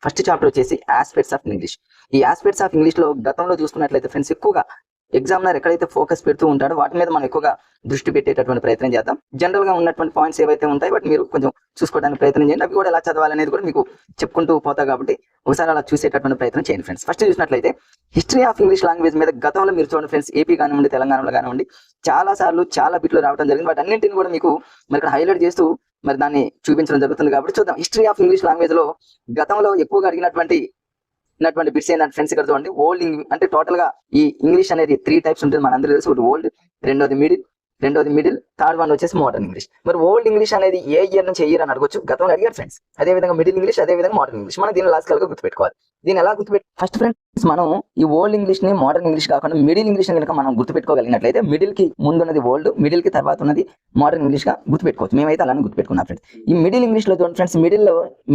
First chapter వచ్చేసి aspects of English. ఈ aspects of English లో గతంలో చూసుకున్నట్లయితే ఫ్రెండ్స్ ఎక్కువగా ఎగ్జామినర్ ఎక్కడైతే ఫోకస్ పెడుతూ ఉంటాడో వాటి మీద మనం ఎక్కువగా దృష్టి పెట్టేటటువంటి ప్రయత్నం చేద్దాం. జనరల్ గా ఉన్నటువంటి పాయింట్స్ ఏవైతే ఉంటాయి వాటి మీరు కొంచెం చూసుకోవడానికి ప్రయత్నం చేయండి. అవి కూడా ఎలా చదవాలనేది కూడా మీకు చెప్పుకుంటూ పోతా కాబట్టి ఒకసారి అలా చూసేటటువంటి ప్రయత్నం చేయండి ఫ్రెండ్స్. ఫస్ట్ చూసినట్లయితే హిస్టరీ ఆఫ్ ఇంగ్లీష్ లాంగ్వేజ్ మీద గతంలో మీరు చూడండి ఫ్రెండ్స్, ఏపీ కానివ్వండి తెలంగాణలో కానివ్వండి చాలా సార్లు చాలా బిట్లు రావడం జరిగింది. వాటి అన్నింటిని కూడా మీకు మరి ఇక్కడ హైలైట్ చేస్తూ మరి దాన్ని చూపించడం జరుగుతుంది. కాబట్టి చూద్దాం హిస్టరీ ఆఫ్ ఇంగ్లీష్ లాంగ్వేజ్ లో గతంలో ఎక్కువగా అడిగినటువంటి బిట్స్ ఏంటంటే ఫ్రెండ్స్ ఇక్కడ చూడండి. ఓల్డ్ అంటే టోటల్ గా ఈ ఇంగ్లీష్ అనేది 3 టైప్స్ ఉంటుంది మన అందరూ తెలుసు. ఒకటి ఓల్డ్, రెండోది మిడిల్, థర్డ్ వన్ వచ్చేసి మోడర్న్ ఇంగ్లీష్. మరి ఓల్డ్ ఇంగ్లీష్ అనేది ఏ ఇయర్ నుంచి ఏ ఇయర్ అని అడగొచ్చు, గతంలో అడిగారు ఫ్రెండ్స్. అదే విధంగా మిడిల్ ఇంగ్లీష్, అదే విధంగా మోడర్న్ ఇంగ్లీష్. మనం దీన్ని లాజికల్ గా గుర్తుపెట్టుకోవాలి. దీన్ని ఎలా ఫస్ట్ ఫ్రెండ్స్ మనం ఈ ఓల్డ్ ఇంగ్లీష్ ని మోడర్న్ ఇంగ్లీష్ కాకుండా మిడిల్ ఇంగ్లీష్ కనుక మనం గుర్తుపెట్టుకోగలిగినట్లయితే మిడిల్ కి ముందు ఉన్నది ఓల్డ్, మిడిల్ కి తర్వాత ఉన్నది మోడర్న్ ఇంగ్లీష్ గా గుర్తుపెట్టుకోవచ్చు. మేమైతే అలానే గుర్తుపెట్టుకున్నాం ఫ్రెండ్స్. ఈ మిడిల్ ఇంగ్లీష్ లో చూడండి ఫ్రెండ్స్,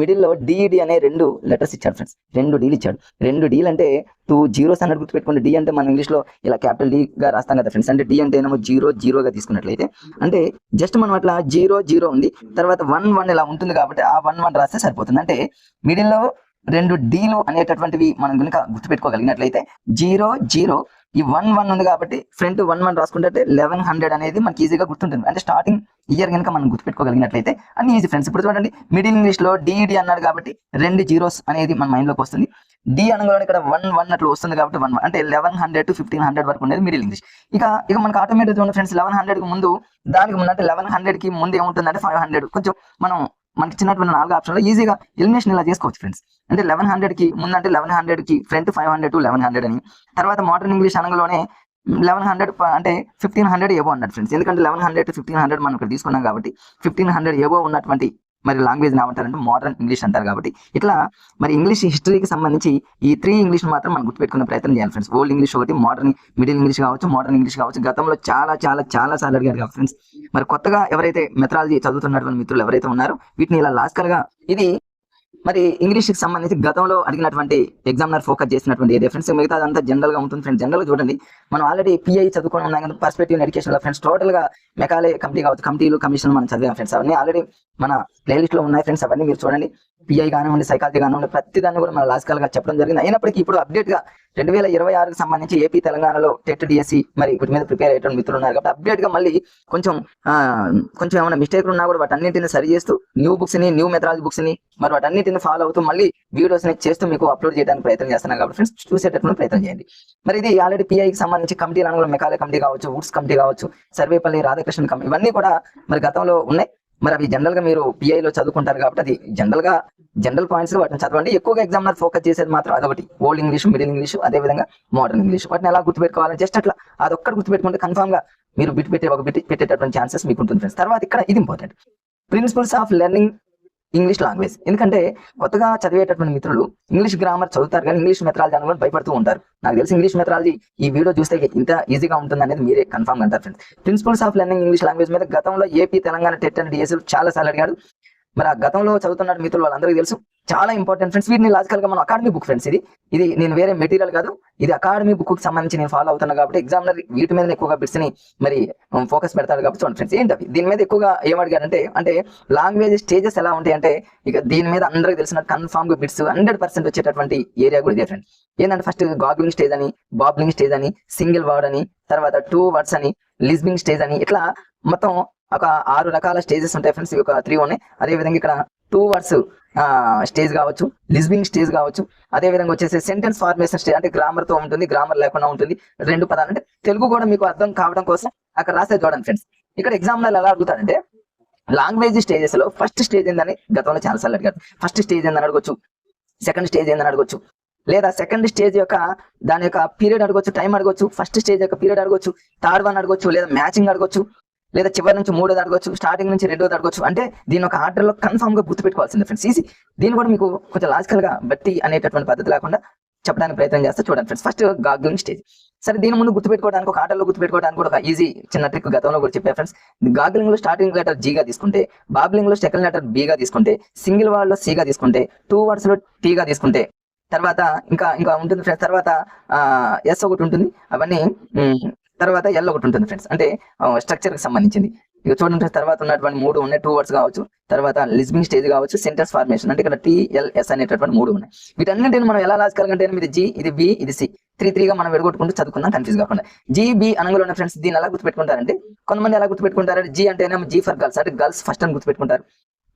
మిడిల్ లో డిఈడి అనే 2 లెటర్స్ ఇచ్చాడు ఫ్రెండ్స్. 2 డీలు ఇచ్చాడు. 2 డీలు అంటే 2 జీరోస్ అన్నట్టు గుర్తుపెట్టుకోండి. డి అంటే మన ఇంగ్లీష్ లో ఇలా క్యాపిటల్ డి గా రాస్తాం కదా ఫ్రెండ్స్. అంటే డి అంటే ఏమో 0 గా తీసుకున్నట్లయితే అంటే జస్ట్ మనం అట్లా 0 ఉంది, తర్వాత 1 ఇలా ఉంటుంది కాబట్టి ఆ 1 రాస్తే సరిపోతుంది. అంటే మిడిల్ లో 2 డీలు అనేటటువంటివి మనం కనుక గుర్తుపెట్టుకోగలిగినట్లయితే 0 ఈ 1 ఉంది కాబట్టి ఫ్రంట్ 1 రాసుకుంటే 1100 అనేది మనకి ఈజీగా గుర్తుంటుంది. అంటే స్టార్టింగ్ ఇయర్ కనుక మనం గుర్తుపెట్టుకోగలిగినట్లయితే అన్ని ఈజీ ఫ్రెండ్స్. ఇప్పుడు చూడండి మిడిల్ ఇంగ్లీష్ లో డిఈడి అన్నాడు కాబట్టి 2 జీరోస్ అనేది మన మైండ్ లోకి వస్తుంది. డి అనగానే ఇక్కడ 1 అట్లా వస్తుంది కాబట్టి 1 అంటే 1100 to 1500 వరకు ఉండేది మిడిల్ ఇంగ్లీష్. ఇక మనకు ఆటోమేటిక్ చూడండి ఫ్రెండ్స్, 1100 కి ముందు దానికి ముందు అంటే 1100 కి ముందు ఏముంటుందంటే 500. కొంచెం మనకి చిన్నటువంటి 4 ఆప్షన్లో ఈజీగా ఎలిమినేషన్ ఇలా చేసుకోవచ్చు ఫ్రెండ్స్. అంటే 1100 కి ముందు అంటే 1100 కి ఫ్రంట్ 500 to 1100 అని. తర్వాత మోడర్న్ ఇంగ్లీష్ అనగానే 1100 అంటే 1500 ఏవో అన్నట్టు ఫ్రెండ్స్. ఎందుకంటే 1100 to 1500 మనం ఇక్కడ తీసుకున్నాం కాబట్టి 1500 ఏవో ఉన్నటువంటి మరి లాంగ్వేజ్ ఏమంటారంటే మోడర్న్ ఇంగ్లీష్ అంటారు. కాబట్టి ఇట్లా మరి ఇంగ్లీష్ హిస్టరీకి సంబంధించి ఈ 3 ఇంగ్లీష్ మాత్రం మనం గుర్తుపెట్టుకునే ప్రయత్నం చేయాలి ఫ్రెండ్స్. ఓల్డ్ ఇంగ్లీష్ ఒకటి, మిడిల్ ఇంగ్లీష్ కావచ్చు, మోడర్న్ ఇంగ్లీష్ కావచ్చు. గతంలో చాలా సార్లు అడిగారు కదా ఫ్రెండ్స్. మరి కొత్తగా ఎవరైతే మెథడాలజీ చదువుతున్నటువంటి మిత్రులు ఎవరైతే ఉన్నారో వీటిని ఇలా లాజికల్ గా ఇది మరి ఇంగ్లీష్ కి సంబంధించి గతంలో అడిగినటువంటి ఎగ్జామినర్ ఫోకస్ చేసినటువంటి ఏ ఫ్రెండ్స్. మిగతా అదంతా జనరల్ గా ఉంటుంది ఫ్రెండ్స్. జనరల్ గా చూడండి మనం ఆల్రెడీ పిఐ చదువుకొని ఉన్నాం కదా, పర్స్పెక్టివ్ ఎడ్యుకేషన్ లో ఫ్రెండ్స్. టోటల్ గా మెకాలే కమిటీ కావచ్చు, కమిటీలు కమిషన్ మనం చదివాం ఫ్రెండ్స్. అవన్నీ ఆల్రెడీ మన ప్లేలిస్ట్ లో ఉన్నాయి ఫ్రెండ్స్. అవన్నీ మీరు చూడండి. పిఐ కానివ్వండి, సైకాలజీ కానివ్వండి, ప్రతి దాన్ని కూడా మన లాజికల్ గా చెప్పడం జరిగింది. అయినప్పటికీ ఇప్పుడు అప్డేట్ గా 2026కి సంబంధించి ఏపీ తెలంగాణలో టెట్ డిఎస్సి మరి వీటి మీద ప్రిపేర్ అయ్యేటువంటి మిత్రులు ఉన్నారు కాబట్టి అప్డేట్ గా మళ్ళీ కొంచెం ఏమైనా మిస్టేక్లు ఉన్నా కూడా వాటన్నింటిని సరి చేస్తూ న్యూ బుక్స్ ని, న్యూ మెథడాలజీ బుక్స్ ని మరి వాటన్నింటిని ఫాలో అవుతూ మళ్ళీ వీడియోస్ ని చేస్తూ మీకు అప్లోడ్ చేయడానికి ప్రయత్నం చేస్తున్నాను కాబట్టి ఫ్రెండ్స్ చూసేటటువంటి ప్రయత్నం చేయండి. మరి ఇది ఆల్రెడీ పిఐకి సంబంధించి కమిటీ అనగా మెకాలే కమిటీ కావచ్చు, వుడ్స్ కమిటీ కావచ్చు, సర్వేపల్లి రాధాకృష్ణ కమిటీ, ఇవన్నీ కూడా మరి గతంలో ఉన్నాయి. మరి అవి జనరల్ గా మీరు పిఐలో చదువుకుంటారు కాబట్టి అది జనరల్ పాయింట్స్ వాటిని చదవండి. ఎక్కువగా ఎగ్జామినర్ ఫోకస్ చేసేది మాత్రం అదొకటి, ఓల్డ్ ఇంగ్లీష్, మిడిల్ ఇంగ్లీష్, అదే విధంగా మోడర్న్ ఇంగ్లీష్. వాటిని ఎలా గుర్తుపెట్టుకోవాలని జస్ట్ అట్లా అదొక్కటి గుర్తుపెట్టుకుంటే కన్ఫామ్ గా మీరు బిట్ పెట్టేటటువంటి ఛాన్సెస్ మీకు ఉంటుంది ఫ్రెండ్స్. తర్వాత ఇక్కడ ఇది important, principles of learning English language. ఎందుకంటే కొత్తగా చదివేటటువంటి మిత్రులు ఇంగ్లీష్ గ్రామర్ చదువుతారు కానీ ఇంగ్లీష్ మెథడాలజీ అని కూడా భయపడుతూ ఉంటారు. నాకు తెలిసి ఇంగ్లీష్ మెథడాలజీ ఈ వీడియో చూస్తే ఇంత ఈజీగా ఉంటుంది అనేది మీరే కన్ఫర్మ్ అంటారు friends. Principles of learning English language మీద గతంలో AP Telangana TET and DSC చాలా సార్లు అడిగాడు. మరి ఆ గతంలో చదువుతున్న మిత్రులు వాళ్ళందరికీ తెలుసు, చాలా ఇంపార్టెంట్ ఫ్రెండ్స్. వీటిని లాజికల్ గా మనం అకాడమీ బుక్ ఫ్రెండ్స్. ఇది నేను వేరే మెటీరియల్ కాదు, ఇది అకాడమీ బుక్ కి సంబంధించి నేను ఫాలో అవుతున్నా కాబట్టి ఎగ్జామినర్ వీటి మీద ఎక్కువగా బిట్స్ ని మరి ఫోకస్ పెడతాడు కాబట్టి చూడండి ఫ్రెండ్స్. ఏంటవి దీని మీద ఎక్కువగా ఏమడిగాడంటే అంటే లాంగ్వేజ్ స్టేజెస్ ఎలా ఉంటాయి అంటే ఇక దీని మీద అందరికి తెలిసినట్టు కన్ఫామ్ గా బిట్స్ 100% వచ్చేటటువంటి ఏరియా కూడా ఇదే ఫ్రెండ్స్. ఏంటంటే ఫస్ట్ గాగ్లింగ్ స్టేజ్ అని, బాబ్లింగ్ స్టేజ్ అని, సింగిల్ వర్డ్ అని, తర్వాత 2 words అని, లిస్బింగ్ స్టేజ్ అని, ఇట్లా మొత్తం ఒక 6 రకాల స్టేజెస్ ఉంటాయి ఫ్రెండ్స్. ఒక 3 ఉన్నాయి. అదే విధంగా ఇక్కడ 2 words స్టేజ్ కావచ్చు, లిస్బింగ్ స్టేజ్ కావచ్చు, అదే విధంగా వచ్చేసి సెంటెన్స్ ఫార్మేషన్ స్టేజ్ అంటే గ్రామర్ తో ఉంటుంది, గ్రామర్ లేకుండా ఉంటుంది. 2 పదాలు అంటే తెలుగు కూడా మీకు అర్థం కావడం కోసం అక్కడ రాసే చూడండి ఫ్రెండ్స్. ఇక్కడ ఎగ్జామ్లో ఎలా అడుగుతారంటే లాంగ్వేజ్ స్టేజెస్ లో ఫస్ట్ స్టేజ్ ఏందని గతంలో చాలా సార్లు అడిగారు. ఫస్ట్ స్టేజ్ ఏందని అడగొచ్చు, సెకండ్ స్టేజ్ ఏందని అడగొచ్చు, లేదా సెకండ్ స్టేజ్ యొక్క దాని యొక్క పీరియడ్ అడగొచ్చు, టైం అడగొచ్చు, ఫస్ట్ స్టేజ్ యొక్క పీరియడ్ అడగొచ్చు, థర్డ్ వన్ అడగొచ్చు, లేదా మ్యాచింగ్ అడగొచ్చు, లేదా చివరి నుంచి 3వ అడగొచ్చు, స్టార్టింగ్ నుంచి 2వ అడగొచ్చు. అంటే దీని ఒక ఆర్డర్ లో కన్ఫామ్ గా గుర్తుపెట్టుకోవాల్సింది ఫ్రెండ్స్. ఈజీ. దీన్ని కూడా మీకు కొంచెం లాజికల్ గా బట్టి అనేటటువంటి పద్ధతి లేకుండా చెప్పడానికి ప్రయత్నం చేస్తే చూడండి ఫ్రెండ్స్. First gargling stage. సరే దీని ముందు గుర్తుపెట్టుకోవడానికి ఒక ఆర్డర్ లో గుర్తుపెట్టుకోవడానికి కూడా ఒక ఈజీ చిన్న ట్రిక్ గతంలో కూడా చెప్పారు ఫ్రెండ్స్. గాగ్లింగ్ లో స్టార్టింగ్ లెటర్ G గా తీసుకుంటే, బాబ్లింగ్ లో సెకండ్ లెటర్ B గా తీసుకుంటే, సింగిల్ వర్డ్ లో C గా తీసుకుంటే, 2 words లో T గా తీసుకుంటే, తర్వాత ఇంకా ఉంటుంది ఫ్రెండ్స్. తర్వాత S ఒకటి ఉంటుంది, అవన్నీ తర్వాత L ఒకటి ఉంటుంది ఫ్రెండ్స్. అంటే స్ట్రక్చర్ కి సంబంధించింది. ఇక చూడండి తర్వాత ఉన్నటువంటి 3 ఉన్నాయి, 2 వర్డ్స్ కావచ్చు, తర్వాత లిస్నింగ్ స్టేజ్ కావచ్చు, సెంటెన్స్ ఫార్మేషన్ అంటే ఇక్కడ TLS అనేటటువంటి 3 ఉన్నాయి. వీటన్నింటిని మనం ఎలా లాజికల్ అంటే ఇది G, ఇది B, ఇది C, 3 మనం విడగొట్టుకుంటూ చదువుకుందాం కన్ఫ్యూజ్ కాకుండా. GB అనగానే ఫ్రెండ్స్ దీన్ని ఎలా గుర్తుపెట్టుకుంటారంటే కొంతమంది ఎలా గుర్తుపెట్టుకుంటారంటే G అంటే G ఫర్ గర్ల్స్ అంటే గర్ల్స్ ఫస్ట్ అని గుర్తుపెట్టుకుంటారు.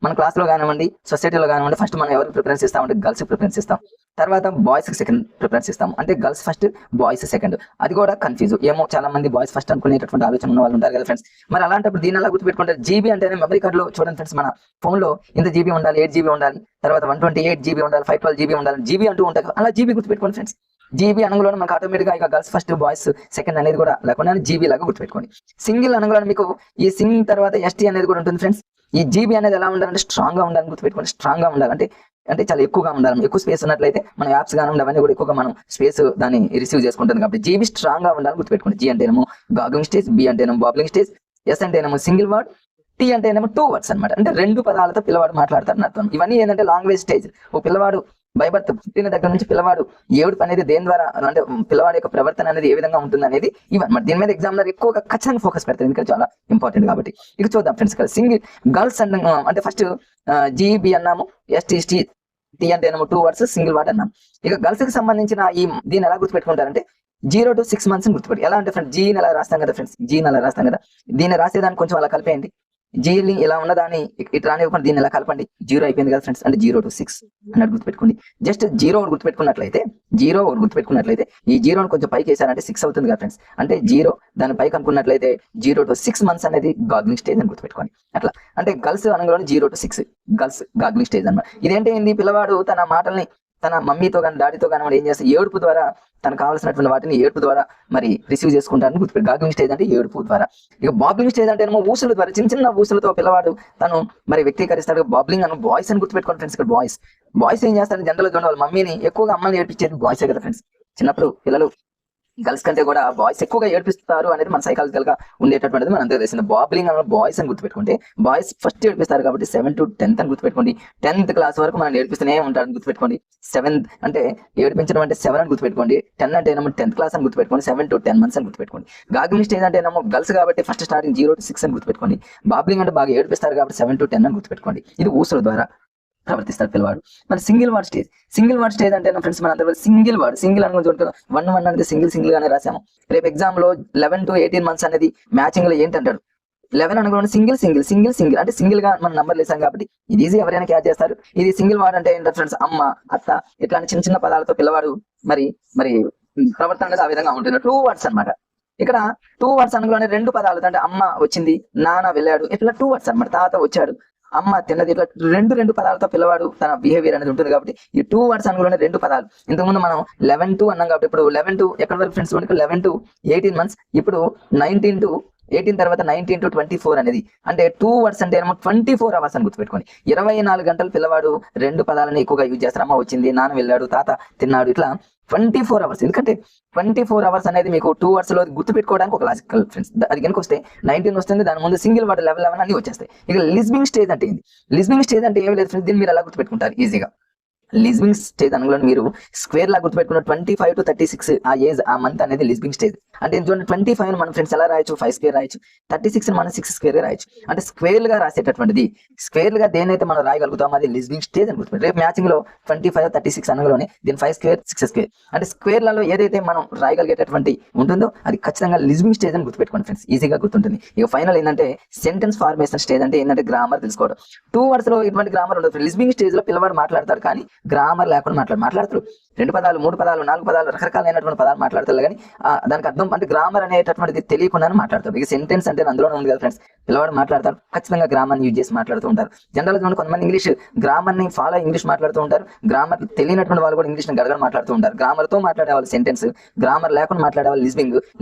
మన క్లాస్ లో కానివ్వండి, సొసైటీలో కానివ్వండి, ఫస్ట్ మనం ఎవరికి ప్రిఫరెన్స్ ఇస్తామంటే గర్ల్స్ ప్రిఫరెన్స్ ఇస్తాం. తర్వాత బాయ్స్ కి సెకండ్ ప్రిఫరెన్స్ ఇస్తాం, అంటే గర్ల్స్ ఫస్ట్ బాయ్స్ సెకండ్. అది కూడా కన్ఫ్యూజ్ ఏమో, చాలా మంది బాయ్స్ ఫస్ట్ అనుకునేటటువంటి ఆలోచన ఉన్న వాళ్ళు ఉంటారు కదా ఫ్రెండ్స్. మరి అలాంటప్పుడు దీన్ని ఎలా గుర్తుపెట్టుకుంటారు? GB అంటేనే మెమరీ కార్డ్ లో చూడండి ఫ్రెండ్స్, మన ఫోన్ లో ఇంత GB ఉండాలి, 8 GB ఉండాలి, తర్వాత 128 GB ఉండాలి, 512 GB ఉండాలి, GB అంటూ ఉంటారు. అలా GB గుర్తుపెట్టుకోండి ఫ్రెండ్స్. GB అనగానే మనకు ఆటోమేటిక్ గా ఇక గర్ల్స్ ఫస్ట్ బాయ్స్ సెకండ్ అనేది కూడా లేకుండా GB లాగా గుర్తుపెట్టుకోండి. సింగిల్ అనగానే మీకు ఈ సింగ్ తర్వాత ST అనేది కూడా ఉంటుంది ఫ్రెండ్స్. ఈ GB అనేది ఎలా ఉండాలంటే స్ట్రాంగ్ గా ఉండాలని గుర్తుపెట్టుకోండి. స్ట్రాంగ్ గా ఉండాలంటే అంటే చాలా ఎక్కువగా ఉండాలి. ఎక్కువ స్పేస్ ఉన్నట్లయితే మన యాప్స్ కానివ్వండి అవన్నీ కూడా ఎక్కువగా మనం స్పేస్ దాన్ని రిసీవ్ చేసుకుంటుంది కాబట్టి GB స్ట్రాంగ్ గా ఉండాలని గుర్తుపెట్టుకోండి. G అంటేనేమో గాగ్లింగ్ స్టేజ్, B అంటేనేమో బాబ్లింగ్ స్టేజ్, S అంటేనేమో సింగిల్ వర్డ్, T అంటేనేమో 2 వర్డ్స్ అనమాట. అంటే 2 పదాలతో పిల్లవాడు మాట్లాడతారని అర్థం. ఇవన్నీ ఏంటంటే లాంగ్వేజ్ స్టేజ్. ఓ పిల్లవాడు బై బర్త్ పుట్టిన దగ్గర నుంచి పిల్లవాడు ఏడుపు అనేది దేని ద్వారా అంటే పిల్లవాడి యొక్క ప్రవర్తన అనేది ఏ విధంగా ఉంటుంది అనేది ఇవన్నమాట. దీని మీద ఎగ్జామినర్ ఎక్కువగా ఖచ్చితంగా ఫోకస్ పెడతారు, ఎందుకంటే చాలా ఇంపార్టెంట్ కాబట్టి. ఇక చూద్దాం ఫ్రెండ్స్, సింగిల్ గర్ల్స్ అంటే ఫస్ట్ GB అన్నాము, ST T అంటేనేమో 2 వర్డ్స్, సింగిల్ వర్డ్ అన్నాం. ఇక గర్ల్స్ కి సంబంధించిన దీన్ని ఎలా గుర్తుపెట్టుకుంటారంటే 0 to 6 months గుర్తుపెట్టి. ఎలా అంటే ఫ్రెండ్స్ G నెల రాస్తాం కదా ఫ్రెండ్స్, G నెల రాస్తాం కదా, దీన్ని రాసేదాన్ని కొంచెం అలా కలిపేయండి. జీని ఇలా ఉన్నదాన్ని ఇటు రానివ్వకుండా దీన్ని ఇలా కలపండి, 0 అయిపోయింది కదా ఫ్రెండ్స్. అంటే 0 to 6 అన్నట్టు గుర్తుపెట్టుకోండి. జస్ట్ 0 గుర్తుపెట్టుకున్నట్లయితే ఈ 0 కొంచెం పైకి వేసారంటే 6 అవుతుంది కదా ఫ్రెండ్స్. అంటే 0 దాని పైకి అనుకున్నట్లయితే 0 to 6 months అనేది గాగ్లింగ్ స్టేజ్ అని గుర్తుపెట్టుకోండి. అట్లా అంటే గర్ల్స్ అనగానే 0 to 6 గర్ల్స్ గాగ్లింగ్ స్టేజ్ అన్నమాట. ఇదేంటి పిల్లవాడు తన మాటల్ని తన మమ్మీతో కానీ డాడీతో కానీ ఏం చేస్తే ఏడుపు ద్వారా తనకు కావాల్సినటువంటి వాటిని ఏడుపు ద్వారా మరి రిసీవ్ చేసుకుంటారని గుర్తుపెట్టి. గాగ్లింగ్ స్టేజ్ అంటే ఏడుపు ద్వారా. ఇక బాబ్లింగ్ స్టేజ్ అంటే ఏమో ఊసుల ద్వారా, చిన్న ఊసులతో పిల్లవాడు తను మరి వ్యక్తీకరిస్తాడు. బాబ్లింగ్ అని బాయ్స్ అని గుర్తుపెట్టుకోండి ఫ్రెండ్స్. ఇక్కడ బాయ్స్ ఏం చేస్తారు జనరల్ గా వాళ్ళ మమ్మీని ఎక్కువగా అమ్మని ఏడిపించేది బాయ్సే కదా ఫ్రెండ్స్. చిన్నప్పుడు పిల్లలు గర్ల్స్ కంటే కూడా బాయ్స్ ఎక్కువగా ఏడిపిస్తారు అనేది మన సైకాలజికల్ గా ఉండేటటువంటిది మనం అంతా తెలిసింది. బాబ్లింగ్ అన్న బాయ్స్ అని గుర్తుపెట్టుకుంటే బాయ్స్ ఫస్ట్ ఏడిపిస్తారు కాబట్టి 7 to 10 అని గుర్తుపెట్టుకోండి. 10th క్లాస్ వరకు మనం ఏడిపిస్తూనే ఉంటారని గుర్తుపెట్టుకోండి. 7 అంటే ఏడిపించడం అంటే 7 అని గుర్తుపెట్టుకోండి. 10 అంటే ఏమో 10th క్లాస్ అని గుర్తుపెట్టుకోండి. 7 to 10 months అని గుర్తుపెట్టుకోండి. గాగ్లింగ్ స్టేజ్ అంటే ఏమో గర్ల్స్ కాబట్టి ఫస్ట్ స్టార్టింగ్ 0 to 6 అని గుర్తుపెట్టుకోండి. బాబ్లింగ్ అంటే బాగా ఏడిపిస్తారు కాబట్టి 7 to 10 అని గుర్తుపెట్టుకోండి. ఇది ఊసుల ద్వారా ప్రవర్తిస్తారు పిల్లవాడు. మరి సింగిల్ వర్డ్ స్టేజ్ అంటే ఫ్రెండ్స్ మన అందరూ సింగిల్ అనుకుని చూడండి. 1 అనేది సింగిల్ గానే రాసాము. రేపు ఎగ్జామ్ లో 11 to 18 months అనేది మ్యాచింగ్ లో ఏంటంటాడు 11 అనుకోండి సింగిల్ అంటే సింగిల్ గా మనం నంబర్ వేసాం కాబట్టి ఇది ఈజీ ఎవరైనా క్యాచ్ చేస్తారు. ఇది సింగిల్ వర్డ్ అంటే ఏంటంటే ఫ్రెండ్స్ అమ్మ, అత్త ఇట్లాంటి చిన్న పదాలతో పిల్లవాడు మరి ప్రవర్తన అనేది ఆ విధంగా ఉంటుంది. 2 words అన్నమాట. ఇక్కడ 2 words అనగానే 2 పదాలు అంటే అమ్మ వచ్చింది, నాన్న వెళ్ళాడు, ఇట్లా 2 words అన్నమాట. తాత వచ్చాడు, అమ్మ తిన్నది, ఇట్లా రెండు పదాలతో పిల్లవాడు తన బిహేవియర్ అనేది ఉంటుంది కాబట్టి ఈ 2 words అనగానే 2 పదాలు. ఇంతకుముందు మనం 11 to అన్నాం కాబట్టి ఇప్పుడు 11 to ఎక్కడి వరకు ఫ్రెండ్స్ 11 to 18 months, ఇప్పుడు 19 to 18 తర్వాత 19 to 24 అనేది. అంటే 2 words అంటే ఏమో 24 hours అని గుర్తుపెట్టుకోండి. 24 గంటలు పిల్లవాడు 2 పదాలను ఎక్కువగా యూజ్ చేస్తారు. అమ్మ వచ్చింది, నాన్న వెళ్ళాడు, తాత తిన్నాడు, ఇట్లా 24 hours. ఎందుకంటే 24 hours అనేది మీకు 2 words లో గుర్తుపెట్టుకోవడానికి ఒక లాజికల్ ఫ్రెండ్స్. అది కనుక వస్తే 19 వస్తుంది, దాని ముందు సింగిల్ వర్డ్ 11 అన్ని వచ్చేస్తాయి. ఇక లిస్నింగ్ స్టేజ్ అంటే ఏంది? లిస్నింగ్ స్టేజ్ అంటే ఏమి లేదు ఫ్రెండ్స్, దీన్ని మీరు ఎలా గుర్తుపెట్టుకుంటారు ఈజీగా. లిస్నింగ్ స్టేజ్ అనగానే మీరు స్క్వేర్ లా గుర్తుపెట్టుకున్న 25 to 36 ఆ ఏజ్ ఆ మంత్ అనేది లిస్నింగ్ స్టేజ్. అంటే చూడండి 25 మన ఫ్రెండ్స్ ఎలా రాయొచ్చు, 5 square రాయొచ్చు. 36 మనం 6 square రాయొచ్చు. అంటే స్క్వేర్ గా రాసేటటువంటిది, స్క్వేర్ గా దేనైతే మనం రాయగలుగుతాం అది లిస్నింగ్ స్టేజ్ అని గుర్తుపెట్టి. రేపు మ్యాచింగ్ లో 25 36 అనగానే దీని 5 square 6 square అంటే స్క్వేర్లలో ఏదైతే మనం రాయగలిగేటటువంటి ఉంటుందో అది ఖచ్చితంగా లిస్నింగ్ స్టేజ్ అని గుర్తుపెట్టుకోండి ఫ్రెండ్స్, ఈజీగా గుర్తుంటుంది. ఇక ఫైనల్ ఏంటంటే సెంటెన్స్ ఫార్మేషన్ స్టేజ్ అంటే ఏంటంటే గ్రామర్ తెలుసుకోవడం. 2 words లో ఇటువంటి గ్రామర్ ఉండదు. లిస్నింగ్ స్టేజ్ లో పిల్లవాడు మాట్లాడతాడు కానీ గ్రామర్ లేకుండా మాట్లాడతారు. 2 పదాలు 3 పదాలు 4 పదాలు రకరకాలైనటువంటి పదాలు మాట్లాడతారు కానీ దానికి అర్థం అంటే గ్రామర్ అనేటటువంటిది తెలియకుండానే మాట్లాడతారు. ఇక సెంటెన్స్ అంటే అందులోనే ఉంది కదా ఫ్రెండ్స్, పిల్లవాడు మాట్లాడతారు ఖచ్చితంగా గ్రామర్ యూజ్ చేసి మాట్లాడుతూ ఉంటారు. జనరల్ గా కొంతమంది ఇంగ్లీష్ గ్రామర్ ని ఫాలో ఇంగ్లీష్ మాట్లాడుతూ ఉంటారు. గ్రామర్ తెలియనటువంటి వాళ్ళు కూడా ఇంగ్లీష్ ని గడగడ మాట్లాడుతూ ఉంటారు. గ్రామర్ తో మాట్లాడే వాళ్ళు సెంటెన్స్, గ్రామర్ లేకుండా మాట్లాడే వాళ్ళు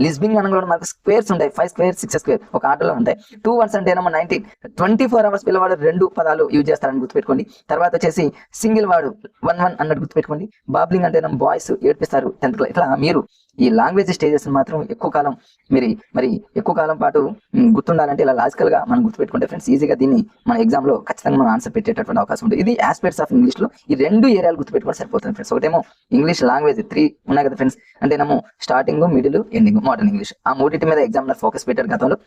లిస్నింగ్ అనగా మనకు స్క్వేర్స్ ఉంటాయి. 5 square 6 square ఒక ఆటలో ఉంటాయి. 2 words అంటే ఏమో 24 hours పిల్లవాడు 2 పదాలు యూజ్ చేస్తారని గుర్తుపెట్టుకోండి. తర్వాత వచ్చేసి సింగిల్ వాడు 1 అన్నట్టు గుర్తుపెట్టుకోండి. బాబ్లింగ్ అంటే బాయ్స్ ఏడిపిస్తారు 10th క్లాస్. ఇట్లా మీరు ఈ లాంగ్వేజ్ స్టేజెస్ మాత్రం ఎక్కువ కాలం పాటు గుర్తుండాలంటే ఇలా లాజికల్ గా మనం గుర్తుపెట్టుకుంటే ఫ్రెండ్స్ ఈజీగా దీన్ని మన ఎగ్జామ్ లో ఖచ్చితంగా మనం ఆన్సర్ పెట్టేటటువంటి అవకాశం ఉంటుంది. ఇది ఆస్పెక్ట్స్ ఆఫ్ ఇంగ్లీష్ లో ఈ 2 ఏరియాలు గుర్తుపెట్టుకుంటే సరిపోతుంది ఫ్రెండ్స్. ఒకటేమో ఇంగ్లీష్ లాంగ్వేజ్ 3 ఉన్నాయి కదా ఫ్రెండ్స్, అంటే starting middle ending modern English. ఆ మూడింటి మీద ఎగ్జామ్ ఫోకస్ పెట్టారు గతంలో.